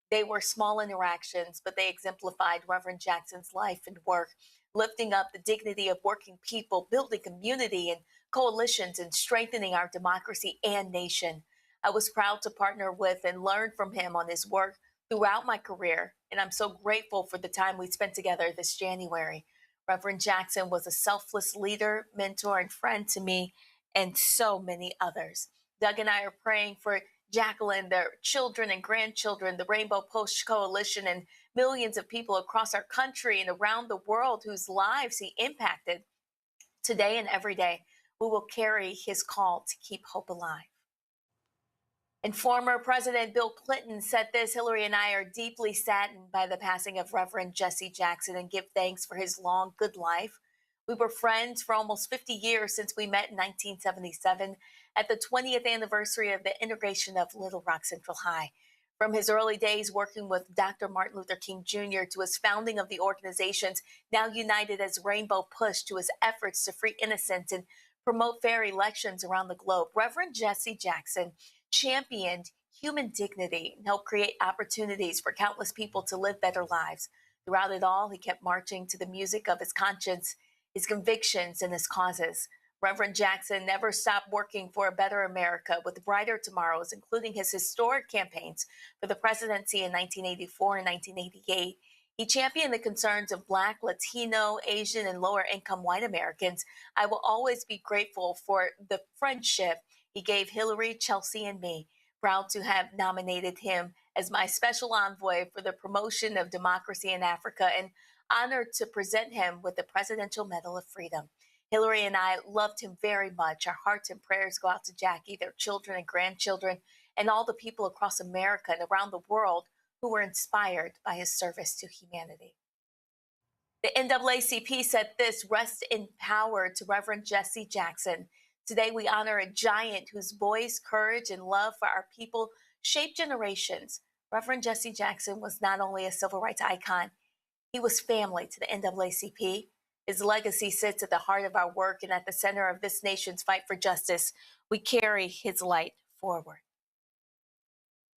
They were small interactions, but they exemplified Reverend Jackson's life and work, lifting up the dignity of working people, building community and coalitions, and strengthening our democracy and nation. I was proud to partner with and learn from him on his work throughout my career, and I'm so grateful for the time we spent together this January. Reverend Jackson was a selfless leader, mentor, and friend to me and so many others. Doug and I are praying for Jacqueline, their children and grandchildren, the Rainbow Push Coalition, and millions of people across our country and around the world whose lives he impacted. Today and every day, we will carry his call to keep hope alive. And former President Bill Clinton said this: Hillary and I are deeply saddened by the passing of Reverend Jesse Jackson and give thanks for his long, good life. We were friends for almost 50 years since we met in 1977 at the 20th anniversary of the integration of Little Rock Central High. From his early days working with Dr. Martin Luther King Jr. to his founding of the organizations now united as Rainbow Push, to his efforts to free innocents and promote fair elections around the globe, Reverend Jesse Jackson championed human dignity and helped create opportunities for countless people to live better lives. Throughout it all, he kept marching to the music of his conscience, his convictions, and his causes. Reverend Jackson never stopped working for a better America with brighter tomorrows, including his historic campaigns for the presidency in 1984 and 1988. He championed the concerns of Black, Latino, Asian, and lower income white Americans. I will always be grateful for the friendship he gave Hillary, Chelsea, and me. Proud to have nominated him as my special envoy for the promotion of democracy in Africa, and honored to present him with the Presidential Medal of Freedom. Hillary and I loved him very much. Our hearts and prayers go out to Jackie, their children and grandchildren, and all the people across America and around the world who were inspired by his service to humanity. The NAACP said this: rest in power to Reverend Jesse Jackson. Today we honor a giant whose voice, courage, and love for our people shaped generations. Reverend Jesse Jackson was not only a civil rights icon, he was family to the NAACP. His legacy sits at the heart of our work and at the center of this nation's fight for justice. We carry his light forward.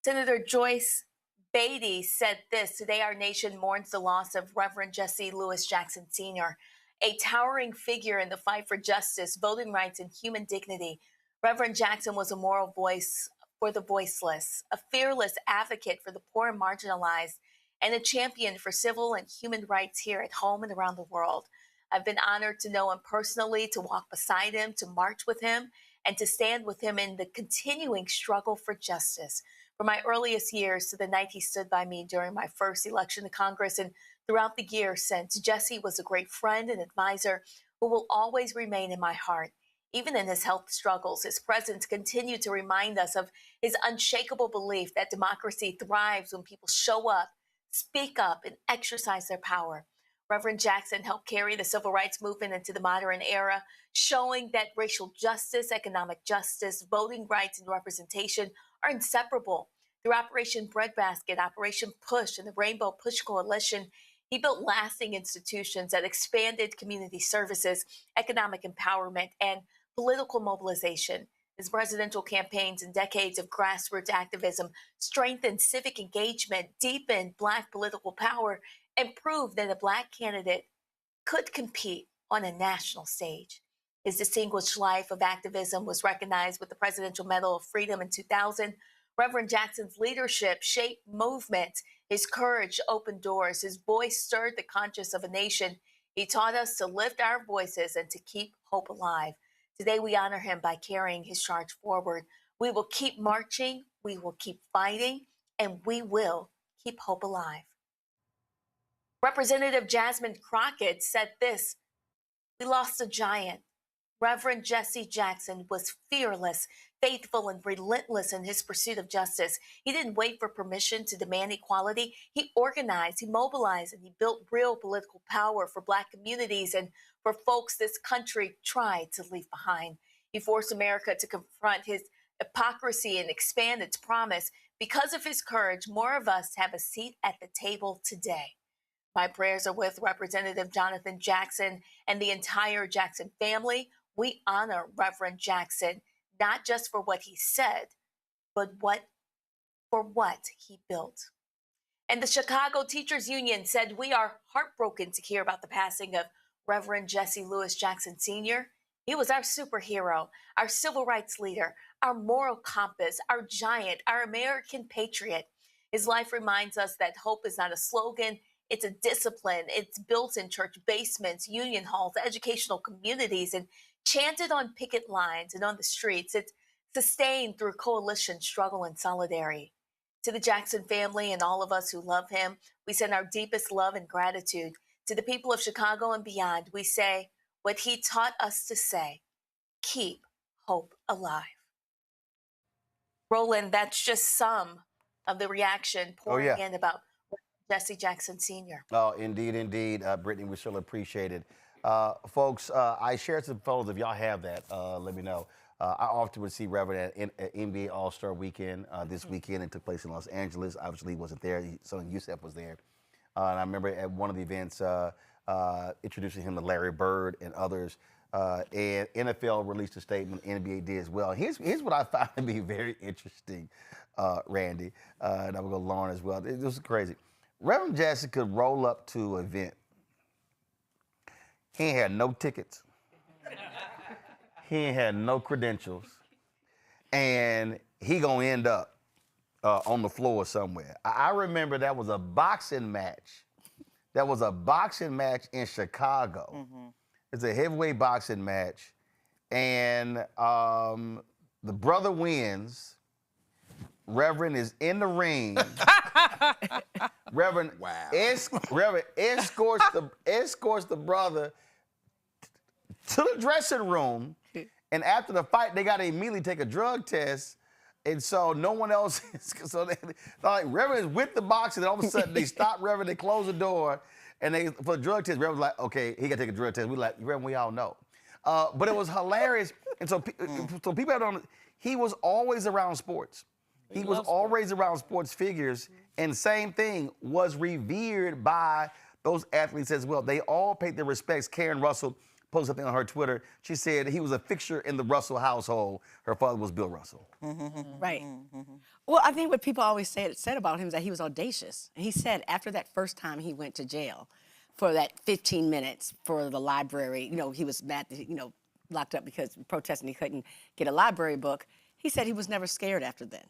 Senator Joyce Beatty said this: today our nation mourns the loss of Reverend Jesse Louis Jackson Sr., a towering figure in the fight for justice, voting rights, and human dignity. Reverend Jackson was a moral voice for the voiceless, a fearless advocate for the poor and marginalized, and a champion for civil and human rights here at home and around the world. I've been honored to know him personally, to walk beside him, to march with him, and to stand with him in the continuing struggle for justice. From my earliest years to the night he stood by me during my first election to Congress, and throughout the years since, Jesse was a great friend and advisor who will always remain in my heart. Even in his health struggles, his presence continued to remind us of his unshakable belief that democracy thrives when people show up, speak up, and exercise their power. Reverend Jackson helped carry the civil rights movement into the modern era, showing that racial justice, economic justice, voting rights, and representation are inseparable. Through Operation Breadbasket, Operation Push, and the Rainbow Push Coalition, he built lasting institutions that expanded community services, economic empowerment, and political mobilization. His presidential campaigns and decades of grassroots activism strengthened civic engagement, deepened Black political power, and proved that a Black candidate could compete on a national stage. His distinguished life of activism was recognized with the Presidential Medal of Freedom in 2000. Reverend Jackson's leadership shaped movements. His courage opened doors. His voice stirred the conscience of a nation. He taught us to lift our voices and to keep hope alive. Today, we honor him by carrying his charge forward. We will keep marching, we will keep fighting, and we will keep hope alive. Representative Jasmine Crockett said this: we lost a giant. Reverend Jesse Jackson was fearless, faithful, and relentless in his pursuit of justice. He didn't wait for permission to demand equality. He organized, he mobilized, and he built real political power for Black communities and for folks this country tried to leave behind. He forced America to confront his hypocrisy and expand its promise. Because of his courage, more of us have a seat at the table today. My prayers are with Representative Jonathan Jackson and the entire Jackson family. We honor Reverend Jackson, not just for what he said, but for what he built. And the Chicago Teachers Union said, we are heartbroken to hear about the passing of Reverend Jesse Louis Jackson Sr. He was our superhero, our civil rights leader, our moral compass, our giant, our American patriot. His life reminds us that hope is not a slogan, it's a discipline. It's built in church basements, union halls, educational communities, and chanted on picket lines and on the streets. It's sustained through coalition, struggle, and solidarity. To the Jackson family and all of us who love him, we send our deepest love and gratitude. To the people of Chicago and beyond, we say what he taught us to say: keep hope alive. Roland, that's just some of the reaction pouring in about Jesse Jackson Sr. Oh, indeed, indeed. Brittany, we certainly appreciate it. Folks, I shared some photos. If y'all have that, let me know. I often would see Reverend at NBA All-Star Weekend this weekend. It took place in Los Angeles. Obviously, he wasn't there. Son Yusef was there. And I remember at one of the events introducing him to Larry Bird and others. And NFL released a statement, NBA did as well. Here's what I found to be very interesting, Randy, and I'm going to go Lauren as well. This was crazy. Reverend Jesse could roll up to an event. He ain't had no tickets. He ain't had no credentials. And he gonna end up on the floor somewhere. I remember that was a boxing match There was a boxing match in Chicago. It's a heavyweight boxing match, and the brother wins. Reverend is in the ring. Reverend escorts the brother to the dressing room, and after the fight, they got to immediately take a drug test, and so no one else. So they like Reverend is with the boxer, and all of a sudden they stop Reverend, they close the door, and they for the drug test. Reverend's like, okay, he got to take a drug test. We like Reverend, we all know, but it was hilarious, and so people don't. He was always around sports. He was always around sports figures, and same thing, was revered by those athletes as well. They all paid their respects. Karen Russell posted something on her Twitter. She said he was a fixture in the Russell household. Her father was Bill Russell. Right. Well, I think what people always said about him is that he was audacious. And he said after that first time he went to jail for that 15 minutes for the library, he was mad that, locked up because protesting he couldn't get a library book. He said he was never scared after then.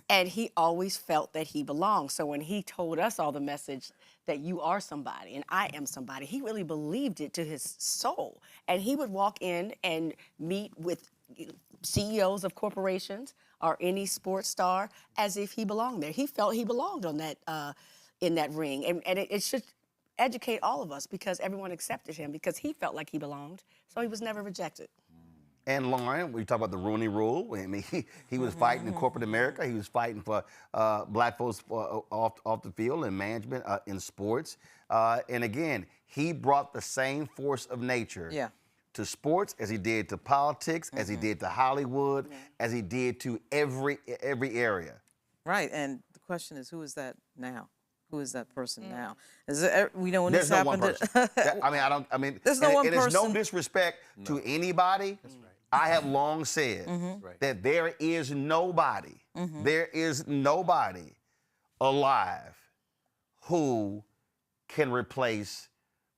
And he always felt that he belonged. So when he told us all the message that you are somebody and I am somebody, he really believed it to his soul. And he would walk in and meet with CEOs of corporations or any sports star as if he belonged there. He felt he belonged on that in that ring. And it should educate all of us because everyone accepted him because he felt like he belonged. So he was never rejected. And Lauren, we talk about the Rooney Rule. I mean, he was fighting in corporate America. He was fighting for black folks off the field and management in sports. And again, he brought the same force of nature to sports as he did to politics, as he did to Hollywood, as he did to every area. Right, and the question is, who is that now? Who is that person now? Is it, when this There's happened? no one person. I mean, there's no one person. It is no disrespect to anybody. That's right. I have long said that there is nobody, there is nobody alive who can replace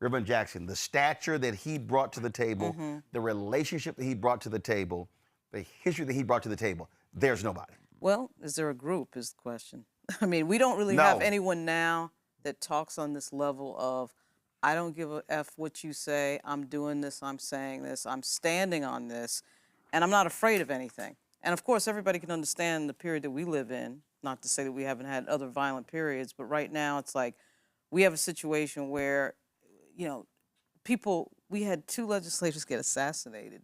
Reverend Jackson. The stature that he brought to the table, the relationship that he brought to the table, the history that he brought to the table, there's nobody. Well, is there a group is the question. I mean, we don't really have anyone now that talks on this level of, I don't give a F what you say, I'm doing this, I'm saying this, I'm standing on this, and I'm not afraid of anything. And of course, everybody can understand the period that we live in, not to say that we haven't had other violent periods, but right now it's like we have a situation where, we had 2 legislators get assassinated,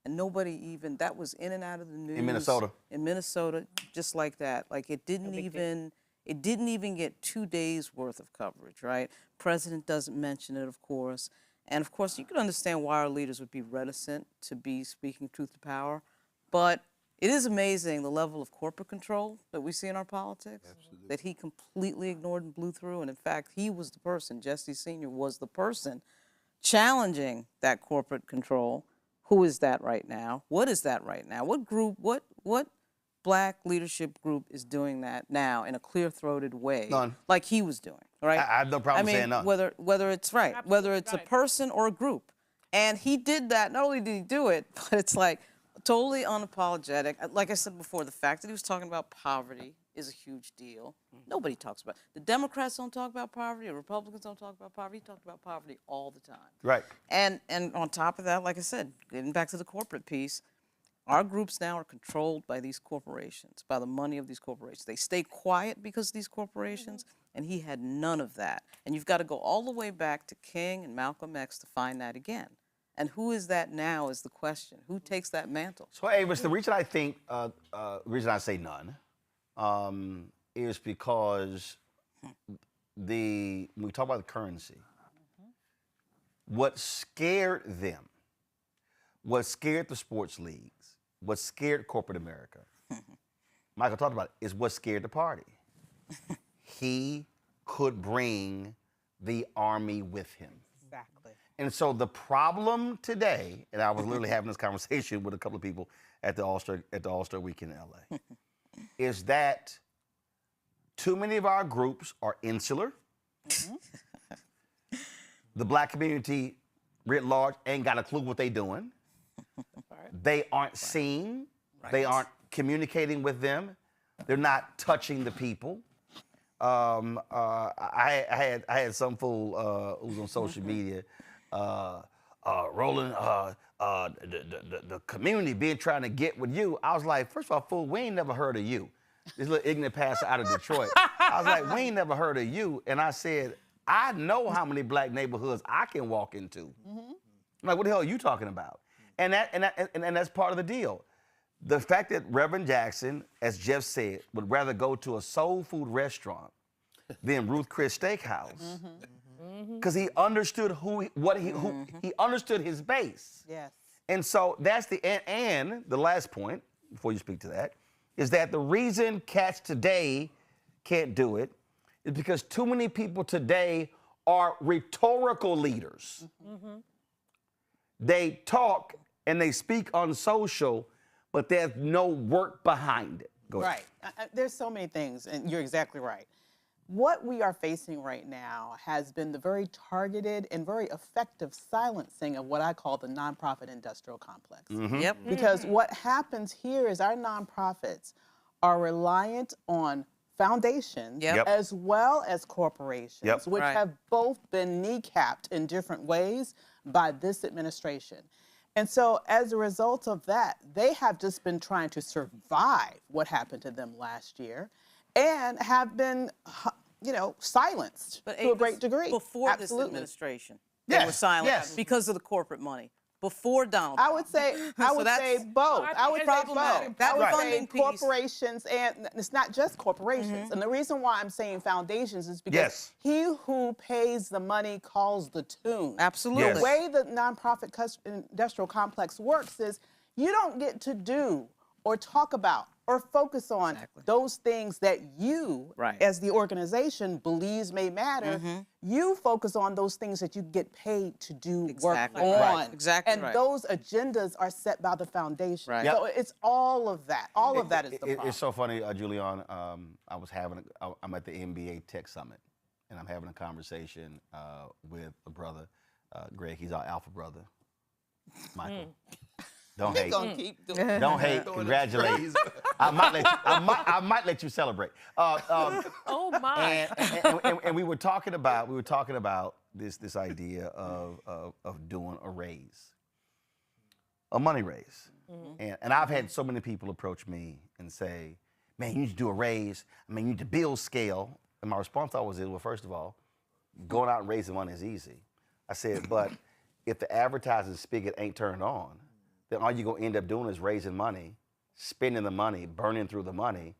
and nobody even, that was in and out of the news. In Minnesota. In Minnesota, just like that. Like it didn't even get 2 days worth of coverage, right? President doesn't mention it, of course. And of course, you can understand why our leaders would be reticent to be speaking truth to power. But it is amazing the level of corporate control that we see in our politics, that he completely ignored and blew through. And in fact, he was the person, Jesse Sr. was the person challenging that corporate control. Who is that right now? What is that right now? What group, what black leadership group is doing that now in a clear-throated way? None. Like he was doing, right? I have no problem saying none. Whether it's right, whether it's a person or a group. And he did that, not only did he do it, but it's like totally unapologetic. Like I said before, the fact that he was talking about poverty is a huge deal. Nobody talks about it. The Democrats don't talk about poverty, the Republicans don't talk about poverty. He talked about poverty all the time. Right. And on top of that, like I said, getting back to the corporate piece, our groups now are controlled by these corporations, by the money of these corporations. They stay quiet because of these corporations, and he had none of that. And you've got to go all the way back to King and Malcolm X to find that again. And who is that now is the question. Who takes that mantle? So, Avis, the reason I think, reason I say none, is because when we talk about the currency, what scared them, what scared the sports leagues, what scared corporate America, Michael talked about it, is what scared the party. He could bring the army with him. Exactly. And so the problem today, and I was literally having this conversation with a couple of people at the All-Star Weekend in LA, is that too many of our groups are insular. The black community writ large ain't got a clue what they doing. They aren't seen. They aren't communicating with them. They're not touching the people. I had some fool who's on social media, Roland, the community been trying to get with you. I was like, first of all, fool, we ain't never heard of you. This little ignorant pastor out of Detroit. I was like, we ain't never heard of you. And I said, I know how many black neighborhoods I can walk into. I'm like, what the hell are you talking about? And that's part of the deal. The fact that Reverend Jackson, as Jeff said, would rather go to a soul food restaurant than Ruth Chris Steakhouse, because he understood he understood his base. Yes. And so that's and the last point before you speak to that is that the reason cats today can't do it is because too many people today are rhetorical leaders. They talk and they speak on social, but there's no work behind it. Go ahead. Right. There's so many things, and you're exactly right. What we are facing right now has been the very targeted and very effective silencing of what I call the nonprofit industrial complex. Yep. Because what happens here is our nonprofits are reliant on foundations as well as corporations, which have both been kneecapped in different ways by this administration. And so as a result of that, they have just been trying to survive what happened to them last year and have been, silenced to a great degree. Before this administration, they were silent because of the corporate money. Before Donald Trump. I would say both. I would say both. That would funding say corporations, and it's not just corporations. And the reason why I'm saying foundations is because he who pays the money calls the tune. Absolutely. The way the nonprofit industrial complex works is you don't get to do or talk about or focus on those things that you, as the organization, believes may matter. You focus on those things that you get paid to do work on. Exactly. And those agendas are set by the foundation. So it's all of that. All of that is the problem. It's so funny, Julian. I'm at the NBA Tech Summit, and I'm having a conversation with a brother, Greg. He's our alpha brother, Michael. Don't hate. Don't hate. Congratulations. I might let you celebrate. Oh my! And we were talking about this idea of doing a raise, a money raise. And I've had so many people approach me and say, "Man, you need to do a raise. I mean, you need to build scale." And my response always is, "Well, first of all, going out and raising money is easy." I said, "But if the advertising spigot ain't turned on, then all you're going to end up doing is raising money, spending the money, burning through the money,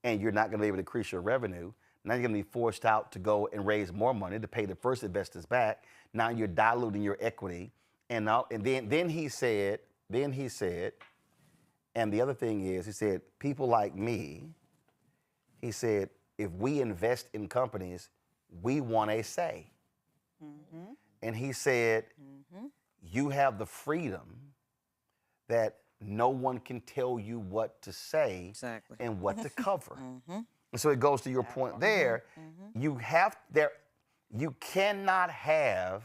and you're not going to be able to increase your revenue. Now you're going to be forced out to go and raise more money to pay the first investors back. Now you're diluting your equity." And then he said, and the other thing is, he said, people like me, he said, if we invest in companies, we want a say. And he said, you have the freedom that no one can tell you what to say and what to cover. And so it goes to your point there. You cannot have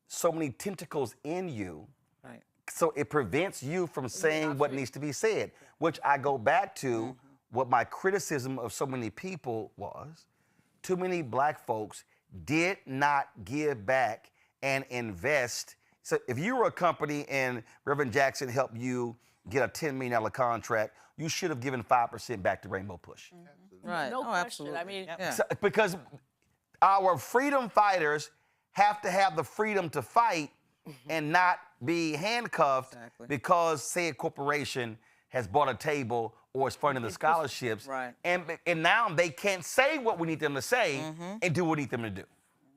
so many tentacles in you. So it prevents you from saying what needs to be said, which I go back to what my criticism of so many people was. Too many black folks did not give back and invest. So if you were a company and Reverend Jackson helped you get a $10 million contract, you should have given 5% back to Rainbow Push. Right. No question. Absolutely. I mean, So, because our freedom fighters have to have the freedom to fight and not be handcuffed because, say, a corporation has bought a table or is funding the scholarships, and now they can't say what we need them to say and do what we need them to do.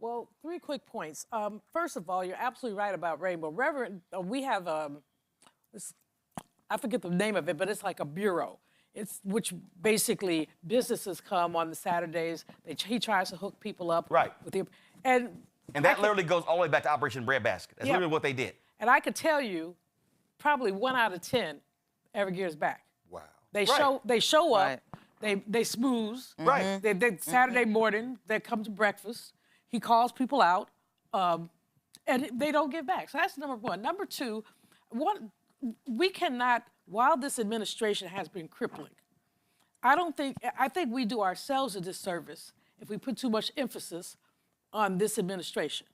Well, 3 quick points. First of all, you're absolutely right about Rainbow. Reverend, we have I forget the name of it, but it's like a bureau. It's which basically businesses come on the Saturdays. He tries to hook people up with the and that literally goes all the way back to Operation Breadbasket. That's literally what they did. And I could tell you, probably 1 out of 10 ever gives back. Wow. They show up. They smooze. They Saturday morning they come to breakfast. He calls people out, and they don't give back. So that's number one. Number two, we cannot, while this administration has been crippling, I think we do ourselves a disservice if we put too much emphasis on this administration.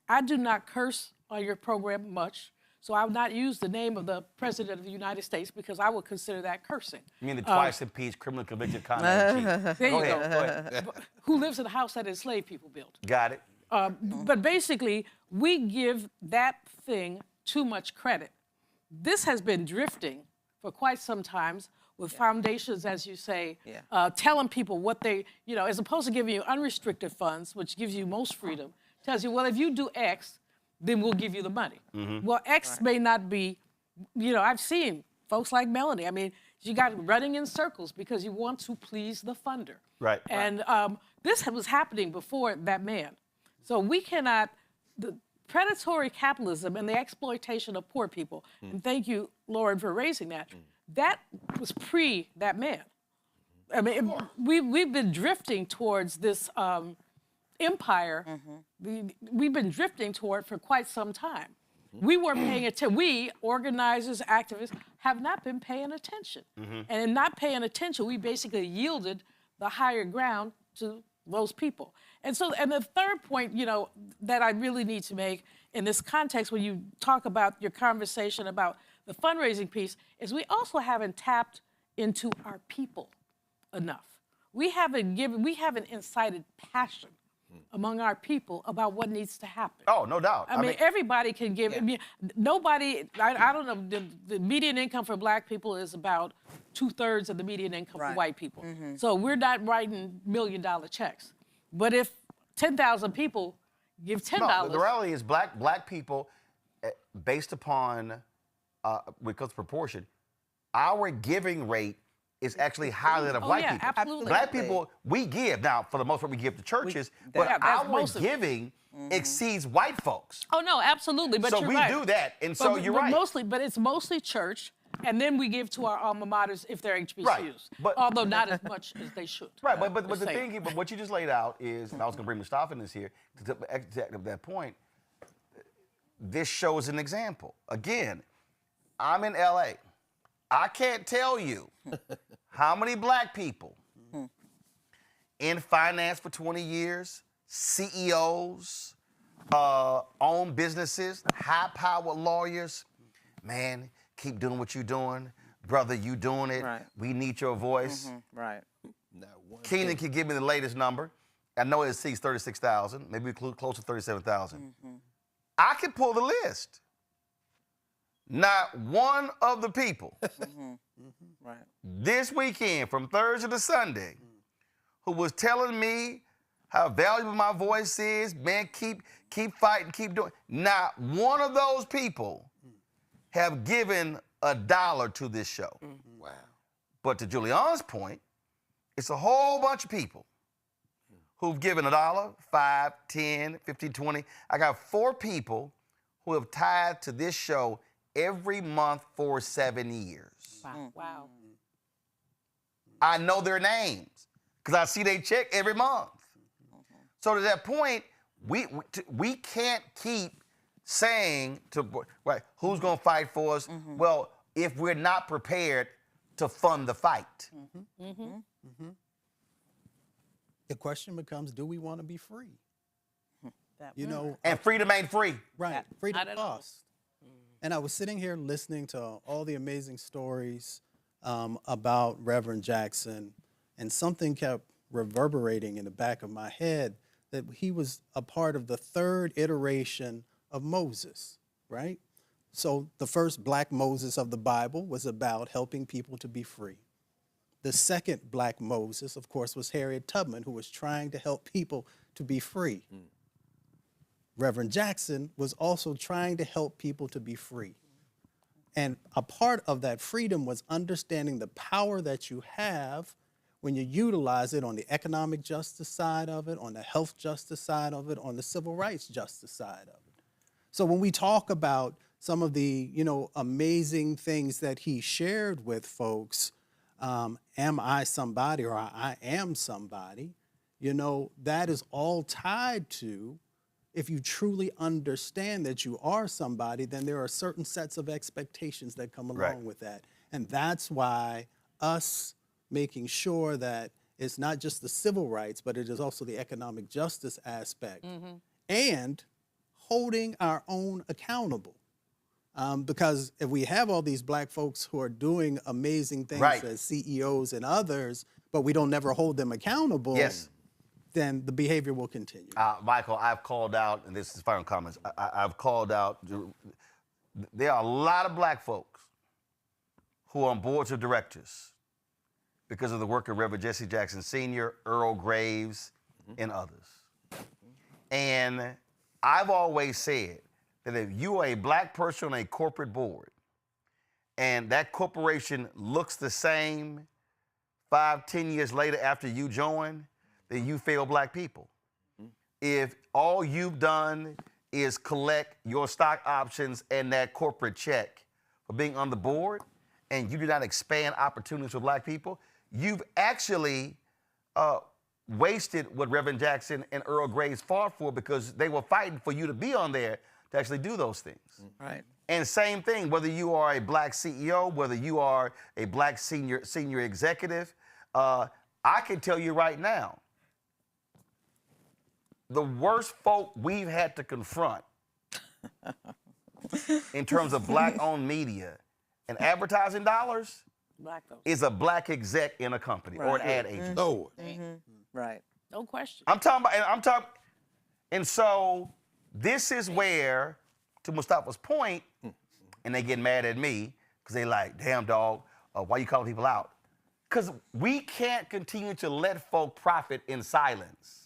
I do not curse on your program much, so I would not use the name of the President of the United States because I would consider that cursing. You mean the twice impeached, criminal convicted commander-in-chief? There Go you ahead, go. go ahead. Who lives in a house that enslaved people built. Got it. But basically, we give that thing too much credit. This has been drifting for quite some time with foundations, as you say, telling people what they, as opposed to giving you unrestricted funds, which gives you most freedom, tells you, well, if you do X, then we'll give you the money. Well, X may not be, I've seen folks like Melanie. I mean, you got running in circles because you want to please the funder. Right. And this was happening before that man. So we cannot, the predatory capitalism and the exploitation of poor people, and thank you, Lauren, for raising that, that was pre that man. I mean, we've been drifting towards this empire. We've been drifting toward for quite some time. We weren't paying attention. We, organizers, activists, have not been paying attention. And in not paying attention, we basically yielded the higher ground to those people. And so, and the third point, that I really need to make in this context when you talk about your conversation about the fundraising piece is we also haven't tapped into our people enough. We haven't incited passion among our people about what needs to happen. Oh, no doubt. I mean, everybody can give. I mean, nobody. I don't know. The median income for Black people is about 2/3 of the median income for white people. So we're not writing $1 million checks. But if 10,000 people give $10, no, the reality is black people, based upon because of proportion, our giving rate is actually higher than of white people. Absolutely. Black people, we give. Now, for the most part, we give to churches, but our giving exceeds white folks. Oh, no, absolutely. But so you're we right. do that, and so you're right. But it's mostly church, and then we give to our alma maters if they're HBCUs, Right. But, although not as much as they should. Right, but the thing, but what you just laid out is, and I was going to bring Mustafa in this here, to that point, this shows an example. Again, I'm in LA. I can't tell you how many Black people in finance for 20 years, CEOs, own businesses, high-powered lawyers, man, keep doing what you're doing. Brother, you doing it. Right. We need your voice. Right. Keenan can give me the latest number. I know it exceeds 36,000, maybe close to 37,000. I can pull the list. Not one of the people Right. this weekend, from Thursday to Sunday, who was telling me how valuable my voice is, man, keep fighting, keep doing. Not one of those people have given $1 to this show. Wow. But to Julian's point, it's a whole bunch of people who've given $1, 5, 10, 15, 20. I got 4 people who have tied to this show every month for 7 years. Wow. I know their names because I see they check every month. So to that point, we can't keep saying to, right, who's going to fight for us? Well, if we're not prepared to fund the fight. The question becomes, do we want to be free? And freedom ain't free. Right, freedom costs. And I was sitting here listening to all the amazing stories about Reverend Jackson, and something kept reverberating in the back of my head that he was a part of the 3rd iteration of Moses, right? So the first Black Moses of the Bible was about helping people to be free. The second Black Moses, of course, was Harriet Tubman, who was trying to help people to be free. Reverend Jackson was also trying to help people to be free. And a part of that freedom was understanding the power that you have when you utilize it on the economic justice side of it, on the health justice side of it, on the civil rights justice side of it. So when we talk about some of the, amazing things that he shared with folks, am I somebody or I am somebody, that is all tied to, if you truly understand that you are somebody, then there are certain sets of expectations that come along with that. And that's why us, making sure that it's not just the civil rights, but it is also the economic justice aspect, and holding our own accountable. Because if we have all these black folks who are doing amazing things as CEOs and others, but we don't never hold them accountable, then the behavior will continue. Michael, I've called out, and this is final comments, I've called out, there are a lot of black folks who are on boards of directors because of the work of Reverend Jesse Jackson Sr., Earl Graves, and others. And I've always said that if you are a black person on a corporate board and that corporation looks the same 5, 10 years later after you join, then you fail black people. If all you've done is collect your stock options and that corporate check for being on the board, and you do not expand opportunities for black people, you've actually wasted what Reverend Jackson and Earl Graves fought for, because they were fighting for you to be on there to actually do those things. Right. And same thing, whether you are a black CEO, whether you are a black senior executive, I can tell you right now, the worst folk we've had to confront in terms of black-owned media and advertising dollars is a black exec in a company or an ad agency. Right. No question. I'm talking, and so this is where, to Mustafa's point, and they get mad at me because they like, damn dog, why you calling people out? Because we can't continue to let folk profit in silence.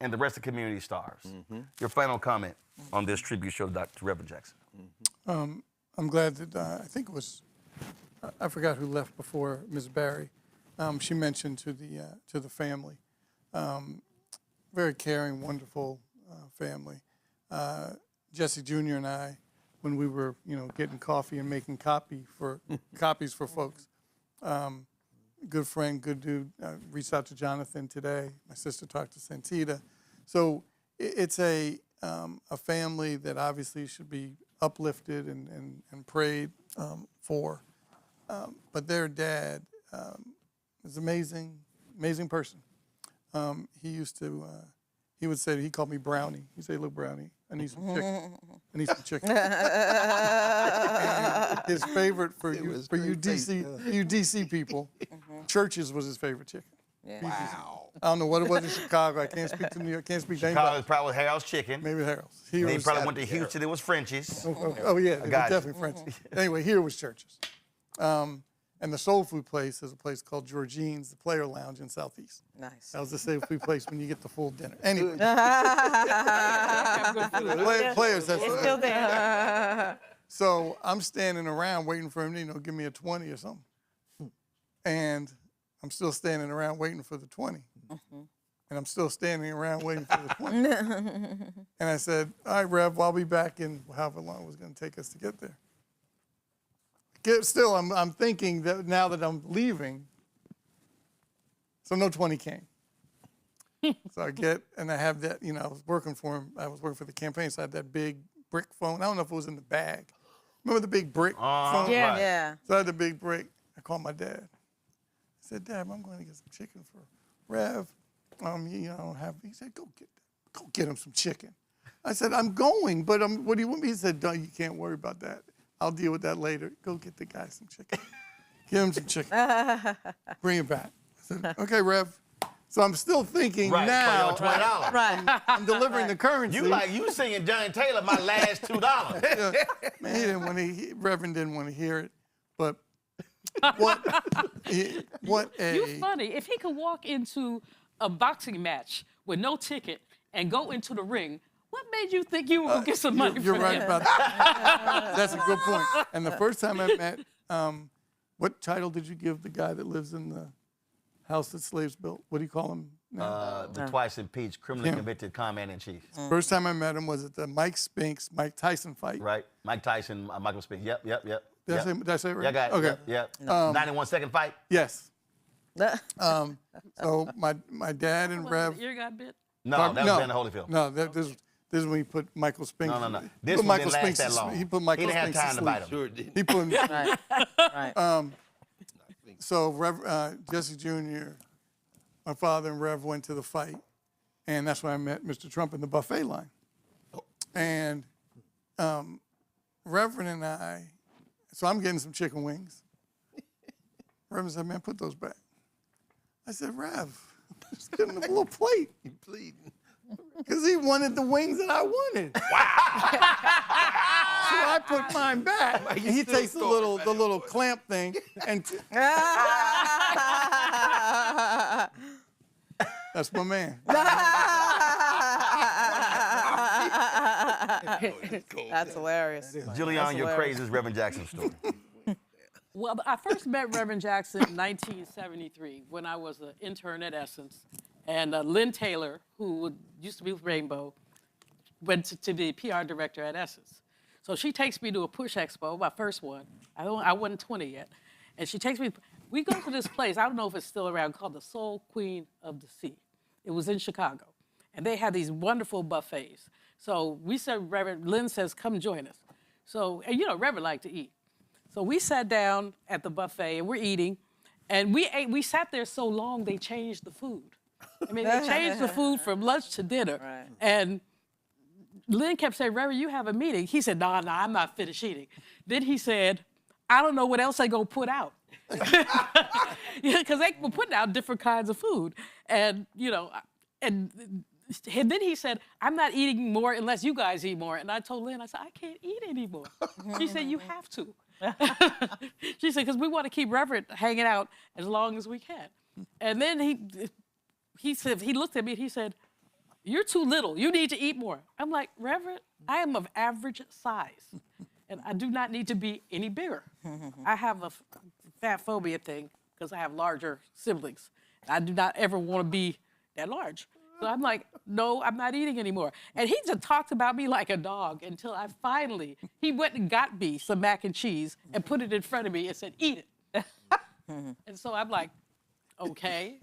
And the rest of the community starves. Your final comment on this tribute show to Reverend Jackson. I'm glad that, I think it was, I forgot who left before Ms. Barry. She mentioned to the family. Very caring, wonderful family. Jesse Jr. and I, when we were, getting coffee and making copies for folks, good friend, good dude. Reached out to Jonathan today. My sister talked to Santita. So it's a family that obviously should be uplifted and prayed for. But their dad is amazing person. He would say, he called me Brownie. He'd say, look, Brownie, I need some chicken. I need some chicken. And his favorite for you DC people, Church's was his favorite chicken. Yeah. Wow. I don't know what it was in Chicago. I can't speak to New York. Can't speak to anybody. Chicago's probably Harold's Chicken. Maybe Harold's. They probably went to Houston. It was French's. Oh yeah, it was definitely French's. Anyway, here was Church's. And the soul food place is a place called Georgine's, the Player Lounge in Southeast. Nice. That was the soul food place when you get the full dinner. Anyway. Players, that's it's still there. So I'm standing around waiting for him to, give me a 20 or something. And I'm still standing around waiting for the 20. And I'm still standing around waiting for the 20. And I said, all right, Rev, I'll be back in however long it was going to take us to get there. Still, I'm thinking that now that I'm leaving, so no 20 came. So I get, and I have that, I was working for him. I was working for the campaign, so I had that big brick phone. I don't know if it was in the bag. Remember the big brick phone? Yeah. Right. Yeah. So I had the big brick. I called my dad. I said, Dad, I'm going to get some chicken for Rev. He said, go get him some chicken. I said, I'm going, but what do you want me? He said, no, you can't worry about that. I'll deal with that later. Go get the guy some chicken. Give him some chicken. Bring it back. I said, okay, Rev. So I'm still thinking now. $20. Right. I'm delivering the currency. You singing Johnny Taylor, my last $2. Yeah. Man, he didn't want to. Reverend didn't want to hear it, but what a. You funny. If he could walk into a boxing match with no ticket and go into the ring, what made you think you were going to get some money You're for right that? about that. That's a good point. And the first time I met, what title did you give the guy that lives in the house that slaves built? What do you call him now? The twice impeached, criminally convicted commander-in-chief. First time I met him was at the Mike Tyson fight. Right. Mike Tyson, Michael Spinks. Yep. Did I say it right? Yeah, got it. Okay. Yep. 91-second fight? Yes. So my dad and Rev. Your guy bit? No, that was in the Holyfield. No, this is when he put Michael Spinks. No. This one didn't last that long. He put Michael He didn't have Spinks time to bite him. He put him. Right. So Jesse Jr., my father and Rev went to the fight, and that's when I met Mr. Trump in the buffet line. And Reverend and I, so I'm getting some chicken wings. Reverend said, man, put those back. I said, Rev, just getting a little plate. You pleading. Because he wanted the wings that I wanted. So I put mine back. And he takes the little clamp thing and that's my man. That's hilarious. Julian, your craziest Reverend Jackson story. Well, I first met Reverend Jackson in 1973 when I was an intern at Essence. And Lynn Taylor, who used to be with Rainbow, went to be PR director at Essence. So she takes me to a Push Expo, my first one. I wasn't 20 yet. And she takes me, we go to this place, I don't know if it's still around, called the Soul Queen of the Sea. It was in Chicago. And they had these wonderful buffets. So we said, Lynn says, come join us. So, and you know, Reverend liked to eat. So we sat down at the buffet and we're eating. And we sat there so long, they changed the food. I mean, they changed the food from lunch to dinner. Right. And Lynn kept saying, Reverend, you have a meeting. He said, no, I'm not finished eating. Then he said, I don't know what else they gonna put out. Because they were putting out different kinds of food. And, you know, and then he said, I'm not eating more unless you guys eat more. And I told Lynn, I said, I can't eat anymore. She said, you have to. She said, because we want to keep Reverend hanging out as long as we can. And then he said, he looked at me and he said, you're too little. You need to eat more. I'm like, Reverend, I am of average size. And I do not need to be any bigger. I have a fat phobia thing because I have larger siblings. I do not ever want to be that large. So I'm like, no, I'm not eating anymore. And he just talked about me like a dog until he went and got me some mac and cheese and put it in front of me and said, eat it. And so I'm like, okay.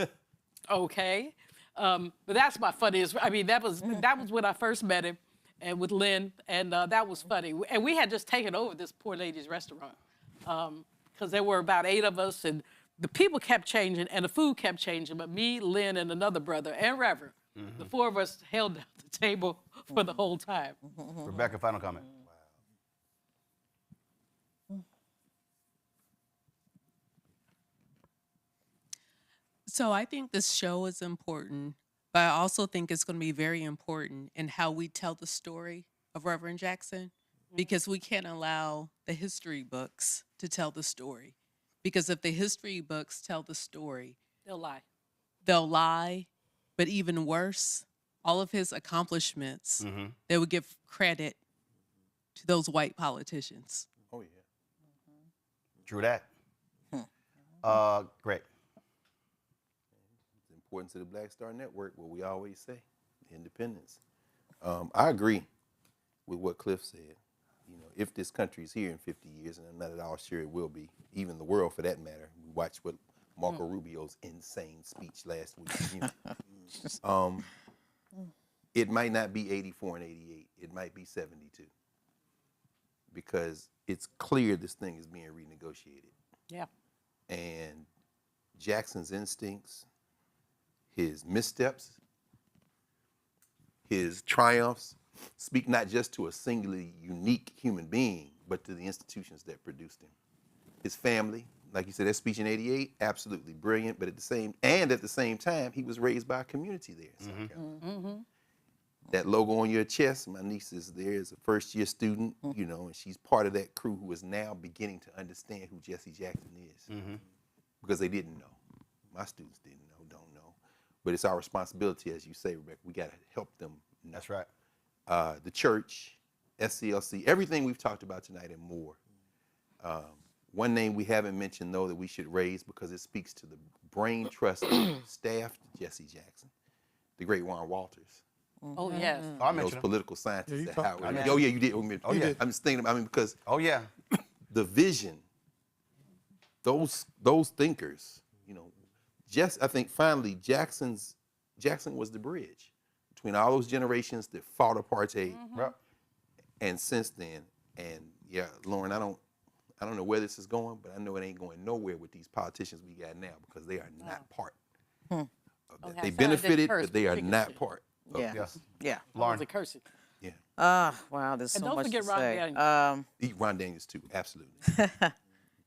But that's my funniest. I mean, that was when I first met him, and with Lynn, and that was funny. And we had just taken over this poor lady's restaurant because there were about 8 of us, and the people kept changing, and the food kept changing. But me, Lynn, and another brother, and Reverend, the 4 of us held down the table for the whole time. Rebecca, final comment. So I think this show is important, but I also think it's going to be very important in how we tell the story of Reverend Jackson, because we can't allow the history books to tell the story. Because if the history books tell the story, they'll lie. They'll lie, but even worse, all of his accomplishments, they would give credit to those white politicians. Oh, yeah. True that. Great. It's important to the Black Star Network, what we always say, independence. I agree with what Cliff said. You know, if this country is here in 50 years, and I'm not at all sure it will be, even the world for that matter. We watched what Marco Rubio's insane speech last week. You know. It might not be 84 and 88. It might be 72. Because it's clear this thing is being renegotiated. Yeah. And Jackson's instincts, his missteps, his triumphs, speak not just to a singularly unique human being, but to the institutions that produced him. His family, like you said, that speech in 88, absolutely brilliant, but at the same time, he was raised by a community there in South Carolina. That logo on your chest, my niece is there as a first-year student, you know, and she's part of that crew who is now beginning to understand who Jesse Jackson is. Because they didn't know. My students didn't know, don't know. But it's our responsibility, as you say, Rebecca, we got to help them know. That's right. The church, SCLC, everything we've talked about tonight and more. One name we haven't mentioned, though, that we should raise because it speaks to the brain trust staff to Jesse Jackson, the great Ron Walters. Oh, yes. I Those political scientists at Howard. mentioned Oh, yeah, you did. Oh, yeah. I'm just thinking, because the vision, those thinkers, you know, I think finally Jackson was the bridge between all those generations that fought apartheid, and since then. And yeah, Lauren, I don't know where this is going, but I know it ain't going nowhere with these politicians we got now because they are not part of that. Okay, They I feel like benefited, curse but they are particularly. not part of Yeah. this. Yeah. Lauren. The cursing. Wow, there's And so don't much forget to Ron say. Daniels. Eat Ron Daniels too, absolutely.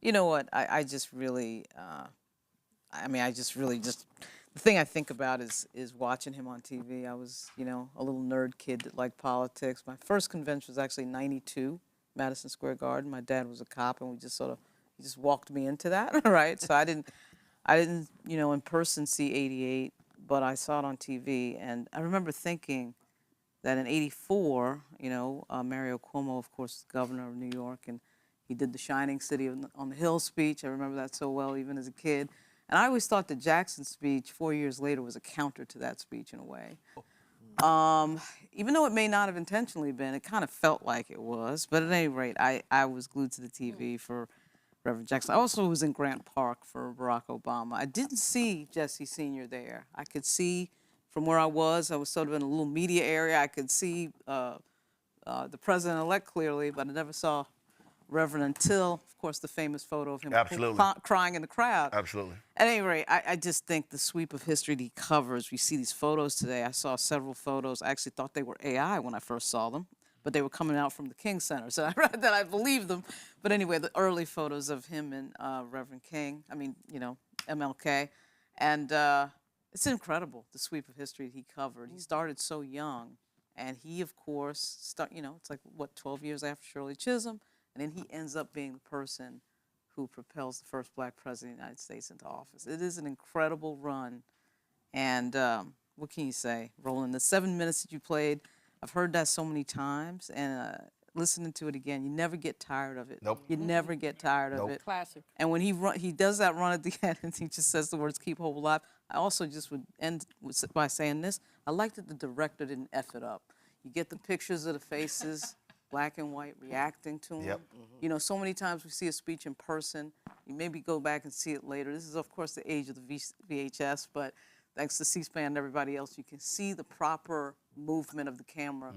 You know what? I just really, I just really the thing I think about is watching him on TV. I was, a little nerd kid that liked politics. My first convention was actually '92, Madison Square Garden. My dad was a cop, and he just walked me into that, right? So I didn't, in person see '88, but I saw it on TV, and I remember thinking that in '84, Mario Cuomo, of course, is governor of New York, and he did the Shining City on the Hill speech. I remember that so well, even as a kid. And I always thought the Jackson speech 4 years later was a counter to that speech in a way. Even though it may not have intentionally been, it kind of felt like it was. But at any rate, I was glued to the TV for Reverend Jackson. I also was in Grant Park for Barack Obama. I didn't see Jesse Sr. there. I could see from where I was sort of in a little media area. I could see the president-elect clearly, but I never saw Reverend until, of course, the famous photo of him crying in the crowd. Absolutely. At any rate, I just think the sweep of history that he covers, we see these photos today. I saw several photos. I actually thought they were AI when I first saw them, but they were coming out from the King Center. So I read that, I believed them. But anyway, the early photos of him and Reverend King, MLK. And it's incredible, the sweep of history that he covered. He started so young. And he, of course, it's like, 12 years after Shirley Chisholm. And then he ends up being the person who propels the first black president of the United States into office. It is an incredible run. And what can you say, Roland? The 7 minutes that you played, I've heard that so many times. And listening to it again, you never get tired of it. Nope. You never get tired of it. Classic. And when he does that run at the end, and he just says the words, "Keep hope alive," I also just would end by saying this. I like that the director didn't F it up. You get the pictures of the faces, black and white, reacting to him. Yep. So many times we see a speech in person. You maybe go back and see it later. This is, of course, the age of the VHS, but thanks to C-SPAN and everybody else, you can see the proper movement of the camera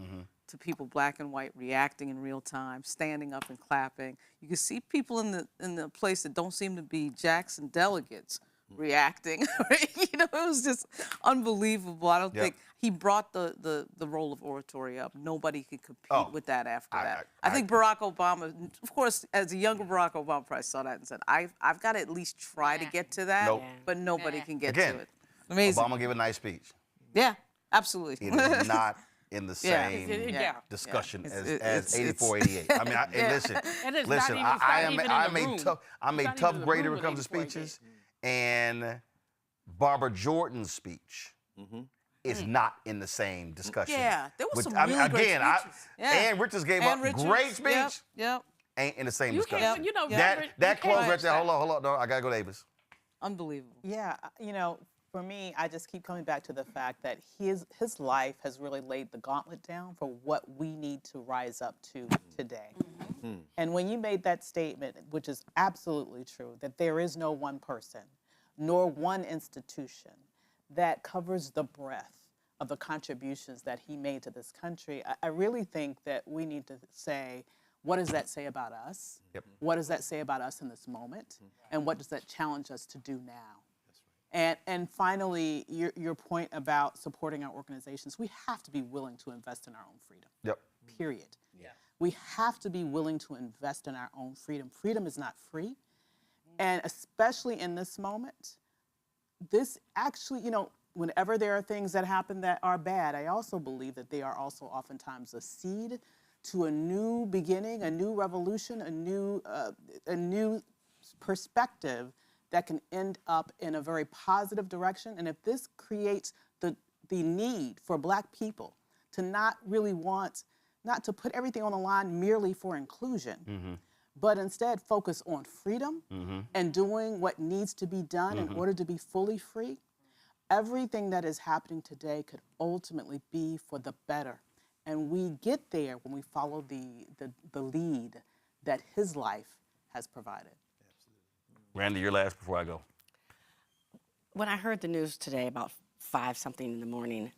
to people black and white reacting in real time, standing up and clapping. You can see people in the place that don't seem to be Jackson delegates reacting. It was just unbelievable. I don't think he brought the role of oratory up. Nobody could compete with that after that. I think Barack Obama, of course, as a younger Barack Obama, probably saw that and said, I've got to at least try to get to that, but nobody can get to it. Amazing. Obama gave a nice speech. Yeah, absolutely. It is not in the same discussion as 84, 88. I mean, listen, I made tough grade when it comes to speeches. And Barbara Jordan's speech is not in the same discussion. Yeah, there was some really great speeches. Ann Richards gave a great speech. Yep. Ain't in the same discussion. That close right there. Hold on. No, I gotta go to Avis. Unbelievable. Yeah, for me, I just keep coming back to the fact that his life has really laid the gauntlet down for what we need to rise up to today. And when you made that statement, which is absolutely true, that there is no one person, nor one institution that covers the breadth of the contributions that he made to this country, I really think that we need to say, what does that say about us? Yep. What does that say about us in this moment? And what does that challenge us to do now? And finally, your point about supporting our organizations, we have to be willing to invest in our own freedom. Yep. Period. Yeah. We have to be willing to invest in our own freedom. Freedom is not free. And especially in this moment, this actually, whenever there are things that happen that are bad, I also believe that they are also oftentimes a seed to a new beginning, a new revolution, a new perspective that can end up in a very positive direction. And if this creates the need for Black people to not to put everything on the line merely for inclusion, but instead focus on freedom and doing what needs to be done in order to be fully free, everything that is happening today could ultimately be for the better. And we get there when we follow the lead that his life has provided. Randy, your last before I go. When I heard the news today about 5-something in the morning,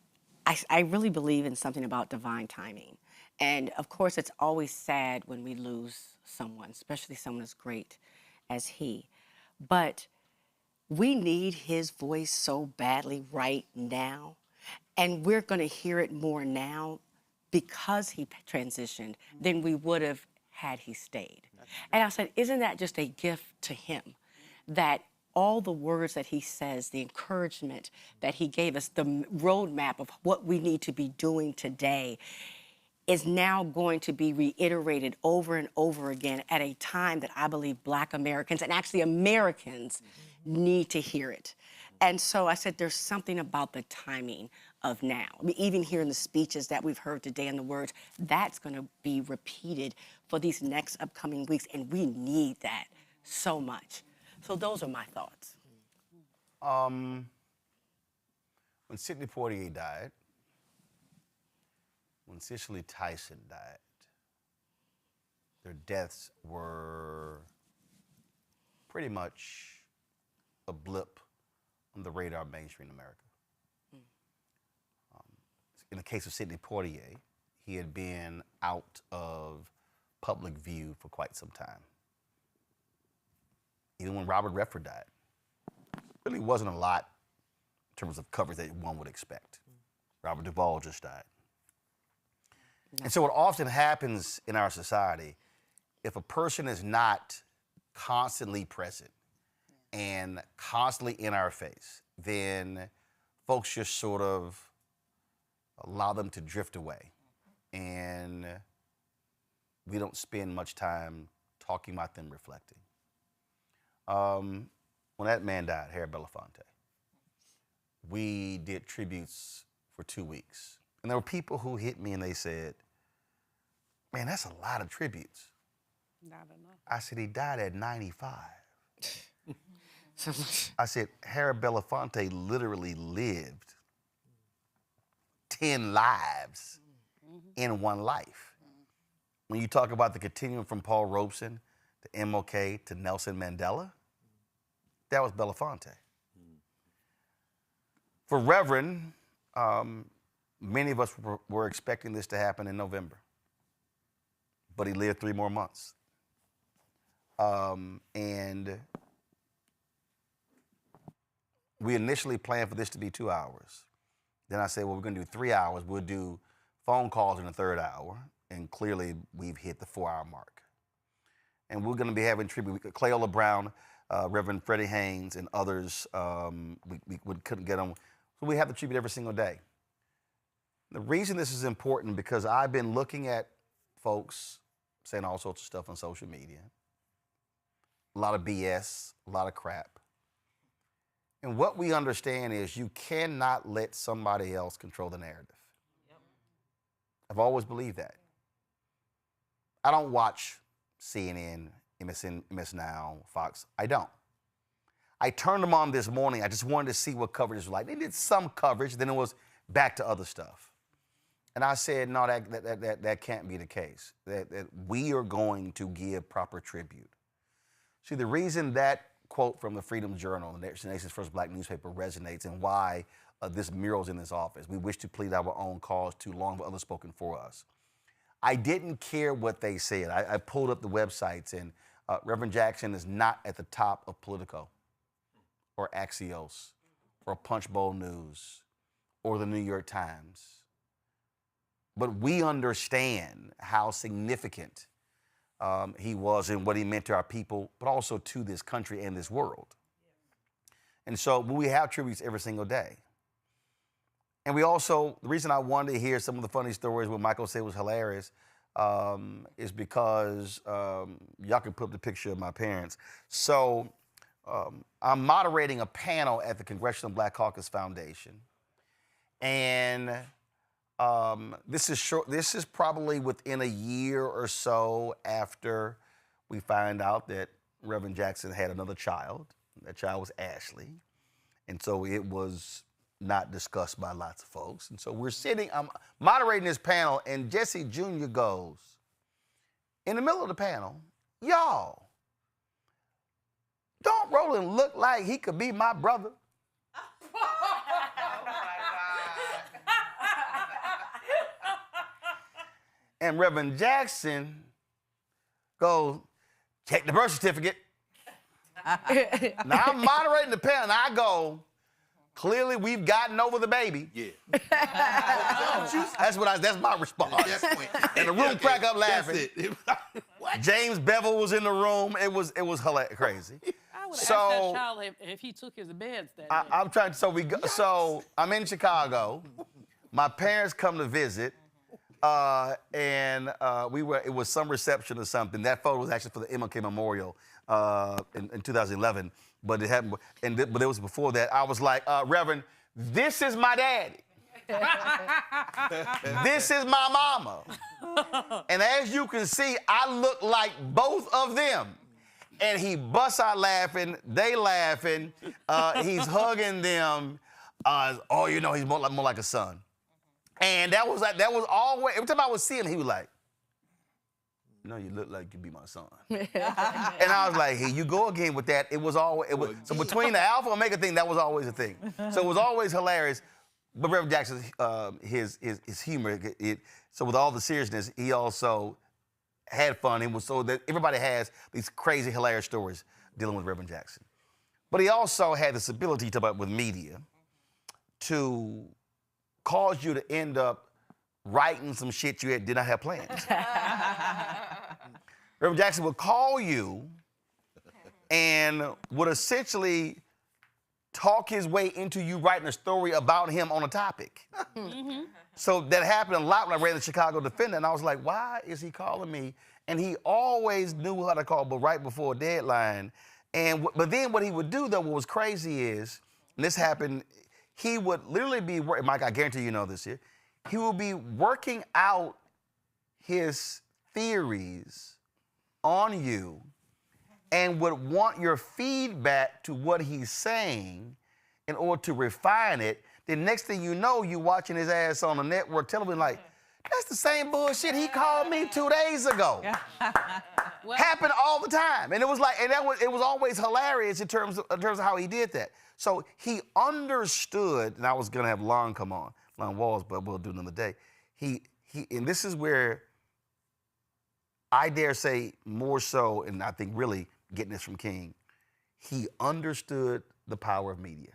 I really believe in something about divine timing. And of course, it's always sad when we lose someone, especially someone as great as he. But we need his voice so badly right now. And we're going to hear it more now because he transitioned than we would have had he stayed. And I said, isn't that just a gift to him? That all the words that he says, the encouragement that he gave us, the roadmap of what we need to be doing today is now going to be reiterated over and over again at a time that I believe Black Americans and actually Americans need to hear it. And so I said, there's something about the timing of now. I mean, even here in the speeches that we've heard today and the words, that's going to be repeated for these next upcoming weeks, and we need that so much. So those are my thoughts. When Sidney Poitier died, when Cicely Tyson died, their deaths were pretty much a blip on the radar of mainstream America. In the case of Sidney Poitier, he had been out of public view for quite some time. Even when Robert Redford died, really wasn't a lot in terms of coverage that one would expect. Robert Duvall just died. And so what often happens in our society, if a person is not constantly present and constantly in our face, then folks just sort of allow them to drift away. And we don't spend much time talking about them, reflecting. When that man died, Harry Belafonte, we did tributes for 2 weeks. And there were people who hit me and they said, man, that's a lot of tributes. Not enough. I said, he died at 95. I said, Harry Belafonte literally lived 10 lives in one life. When you talk about the continuum from Paul Robeson to MLK to Nelson Mandela, that was Belafonte. For Reverend, many of us were expecting this to happen in November, but he lived 3 more months. And we initially planned for this to be 2 hours. Then I said, well, we're going to do 3 hours. We'll do phone calls in the 3rd hour. And clearly, we've hit the 4-hour mark. And we're going to be having tribute. Cleola Brown, Reverend Freddie Haynes, and others, we couldn't get them. So we have the tribute every single day. The reason this is important, because I've been looking at folks saying all sorts of stuff on social media. A lot of BS, a lot of crap. And what we understand is you cannot let somebody else control the narrative. Yep. I've always believed that. I don't watch CNN, MSN, MS Now, Fox. I don't. I turned them on this morning. I just wanted to see what coverage was like. They did some coverage, then it was back to other stuff. And I said, no, that can't be the case. That we are going to give proper tribute. See, the reason that quote from the Freedom Journal, the nation's first Black newspaper, resonates, and why this mural's in this office. We wish to plead our own cause too long, but others spoken for us. I didn't care what they said. I pulled up the websites, and Reverend Jackson is not at the top of Politico or Axios or Punch Bowl News or the New York Times. But we understand how significant he was and what he meant to our people, but also to this country and this world. And so we have tributes every single day. And we also, the reason I wanted to hear some of the funny stories, what Michael said was hilarious, is because y'all can put up the picture of my parents. So I'm moderating a panel at the Congressional Black Caucus Foundation. And this is probably within a year or so after we find out that Reverend Jackson had another child. That child was Ashley. And so it was not discussed by lots of folks. And so we're sitting, I'm moderating this panel, and Jesse Jr. goes, in the middle of the panel, y'all, don't Roland look like he could be my brother? And Reverend Jackson goes, check the birth certificate. Now I'm moderating the panel, and I go, clearly we've gotten over the baby. Yeah. That's my response. And the room cracked up laughing. James Bevel was in the room. It was hilarious, crazy. I would ask that child if he took his meds that day. I'm trying. So I'm in Chicago. My parents come to visit, and it was some reception or something. That photo was actually for the MLK Memorial in 2011, but it happened. But it was before that. I was like, Reverend, this is my daddy. This is my mama. And as you can see, I look like both of them. And he busts out laughing, they laughing, he's hugging them. He's more like a son. And that was always, every time I would see him, he was like, you look like you be my son. And I was like, here you go again with that. So between the Alpha and Omega thing, that was always a thing. So it was always hilarious. But Reverend Jackson's, his humor, so with all the seriousness, he also had fun. It was so that everybody has these crazy, hilarious stories dealing with Reverend Jackson. But he also had this ability to, with media, to cause you to end up writing some shit you did not have plans. Reverend Jackson would call you and would essentially talk his way into you writing a story about him on a topic. So that happened a lot when I ran the Chicago Defender, and I was like, why is he calling me? And he always knew how to call, but right before a deadline. But then what he would do, though, what was crazy is, and this happened, he would literally be, Mike, I guarantee you know this here, he would be working out his theories on you and would want your feedback to what he's saying in order to refine it. The next thing you know, you watching his ass on the network television like, that's the same bullshit he called me 2 days ago. Happened all the time. And it was like, it was always hilarious in terms of how he did that. So he understood, and I was gonna have Lon come on, Lon Walls, but we'll do another day. And this is where I dare say more so, and I think really getting this from King, he understood the power of media.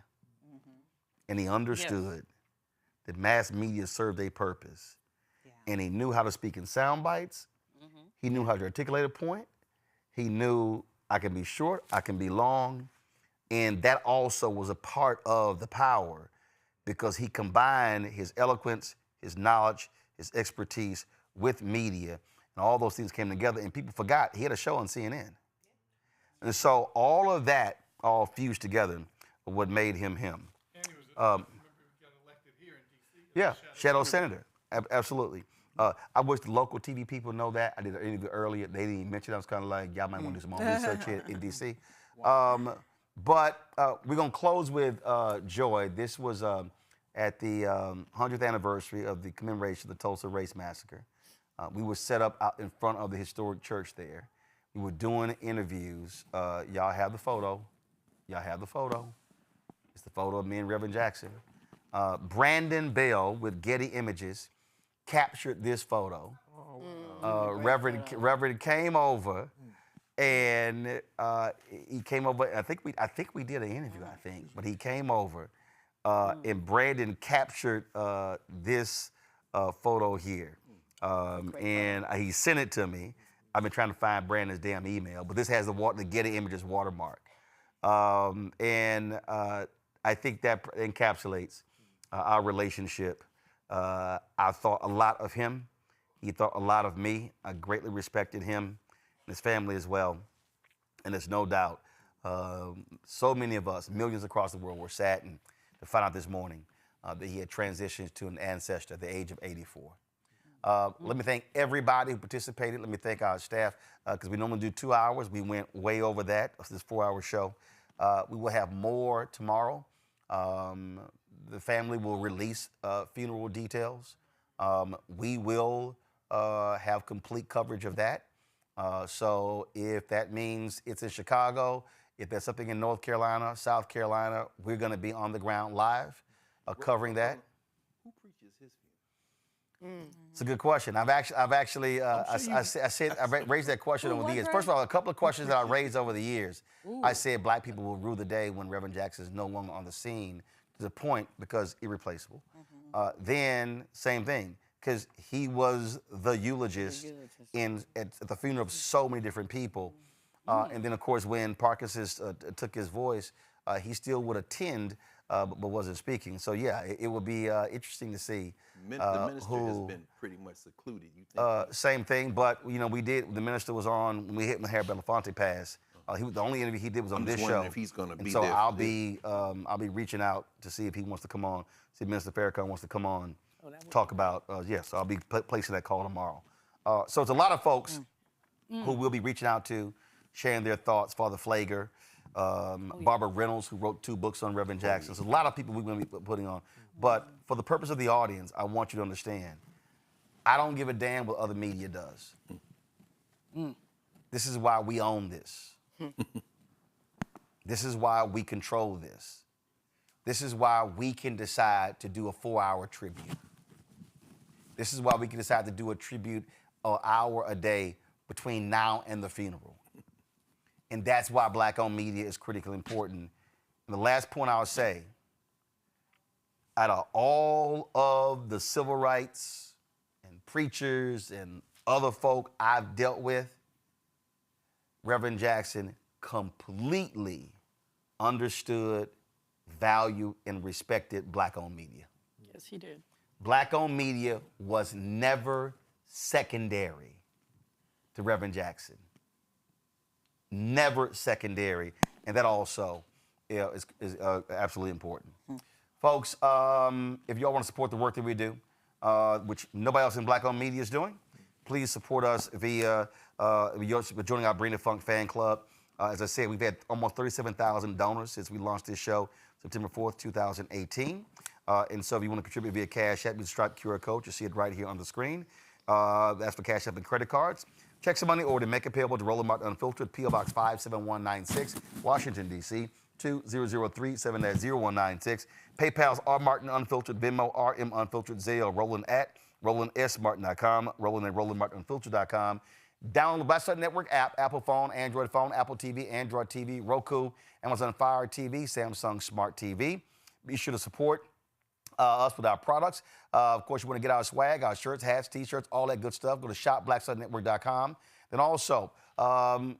And he understood that mass media served a purpose. And he knew how to speak in sound bites. He knew how to articulate a point. He knew I can be short, I can be long. And that also was a part of the power because he combined his eloquence, his knowledge, his expertise with media. And all those things came together and people forgot he had a show on CNN. And so all of that all fused together what made him him. And he was, remember he got elected here in D.C. Yeah, Shadow Senator, absolutely. I wish the local TV people know that. I did an interview earlier. They didn't even mention it. I was kind of like, y'all might want to do some more research here in D.C. But we're going to close with Joy. This was at the 100th anniversary of the commemoration of the Tulsa Race Massacre. We were set up out in front of the historic church there. We were doing interviews. Y'all have the photo. Y'all have the photo. It's the photo of me and Reverend Jackson. Brandon Bell with Getty Images captured this photo. Reverend came over, and he came over. I think we did an interview. But he came over, and Brandon captured this photo here, and he sent it to me. I've been trying to find Brandon's damn email, but this has the Getty Images watermark, and I think that encapsulates our relationship. I thought a lot of him. He thought a lot of me. I greatly respected him and his family as well. And there's no doubt, so many of us, millions across the world, were saddened to find out this morning that he had transitioned to an ancestor at the age of 84. Let me thank everybody who participated. Let me thank our staff, because we normally do 2 hours. We went way over that, this 4-hour show. We will have more tomorrow. The family will release funeral details. We will have complete coverage of that. So if that means it's in Chicago, if there's something in North Carolina, South Carolina, we're going to be on the ground live covering that. Who preaches his It's a good question. I've actually I raised that question over the years. First of all, a couple of questions that I raised over the years. I said black people will rue the day when Reverend Jackson is no longer on the scene to the point because irreplaceable. Then same thing, because he was the eulogist at the funeral of so many different people. And then of course when Parkinson's took his voice, he still would attend, but wasn't speaking. So yeah, it would be interesting to see. The minister has been pretty much secluded. You think same thing, but you know, the minister was on when we hit Maher Belafonte pass. The only interview he did was on this show. If he's going to be so there. I'll be reaching out to see if he wants to come on. See if Minister Farrakhan wants to come on, talk about. So I'll be placing that call tomorrow. So it's a lot of folks who we'll be reaching out to, sharing their thoughts. Father Flager, Barbara Reynolds, who wrote 2 books on Reverend Jackson. So a lot of people we're going to be putting on. But for the purpose of the audience, I want you to understand, I don't give a damn what other media does. This is why we own this. This is why we control this. This is why we can decide to do a 4-hour tribute. This is why we can decide to do a tribute an hour a day between now and the funeral. And that's why black-owned media is critically important. And the last point I'll say, out of all of the civil rights and preachers and other folk I've dealt with, Reverend Jackson completely understood, valued, and respected black-owned media. Yes, he did. Black-owned media was never secondary to Reverend Jackson. Never secondary, and that also is absolutely important. Folks, if y'all want to support the work that we do, which nobody else in black-owned media is doing, please support us via joining our Bring the Funk fan club. As I said, we've had almost 37,000 donors since we launched this show, September 4th, 2018. And so if you want to contribute via Cash App, you Stripe QR code. You see it right here on the screen. That's for Cash App and credit cards. Check some money or to make it payable to Roland Martin Unfiltered, P.O. Box 57196, Washington, D.C., 2003-7-0196. PayPal's R. Martin Unfiltered, Venmo, RM Unfiltered, Zelle, Roland at RolandSMartin.com, Roland at RolandMartinUnfiltered.com. Download the Black Star Network app, Apple phone, Android phone, Apple TV, Android TV, Roku, Amazon Fire TV, Samsung Smart TV. Be sure to support us with our products. Of course, you want to get our swag, our shirts, hats, T-shirts, all that good stuff. Go to shopblackstarnetwork.com. Then also,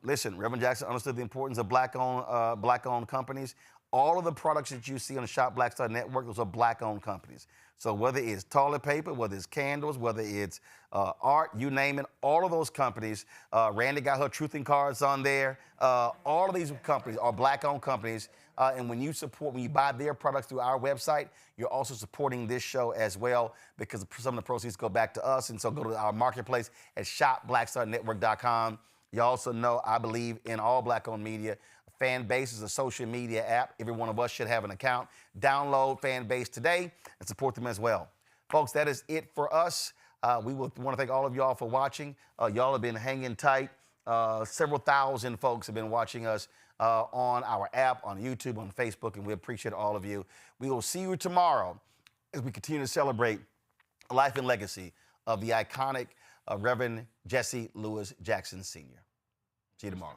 listen, Reverend Jackson understood the importance of black-owned companies. All of the products that you see on the Shop Black Star Network, those are black-owned companies. So whether it's toilet paper, whether it's candles, whether it's art, you name it, all of those companies, Randy got her truthing cards on there. All of these companies are black-owned companies. And when you buy their products through our website, you're also supporting this show as well because some of the proceeds go back to us. And so go to our marketplace at shopblackstarnetwork.com. You also know I believe in all black-owned media. Fanbase is a social media app. Every one of us should have an account. Download Fanbase today and support them as well. Folks, that is it for us. We want to thank all of y'all for watching. Y'all have been hanging tight. Several thousand folks have been watching us on our app, on YouTube, on Facebook, and we appreciate all of you. We will see you tomorrow as we continue to celebrate the life and legacy of the iconic Reverend Jesse Louis Jackson Sr. See you tomorrow.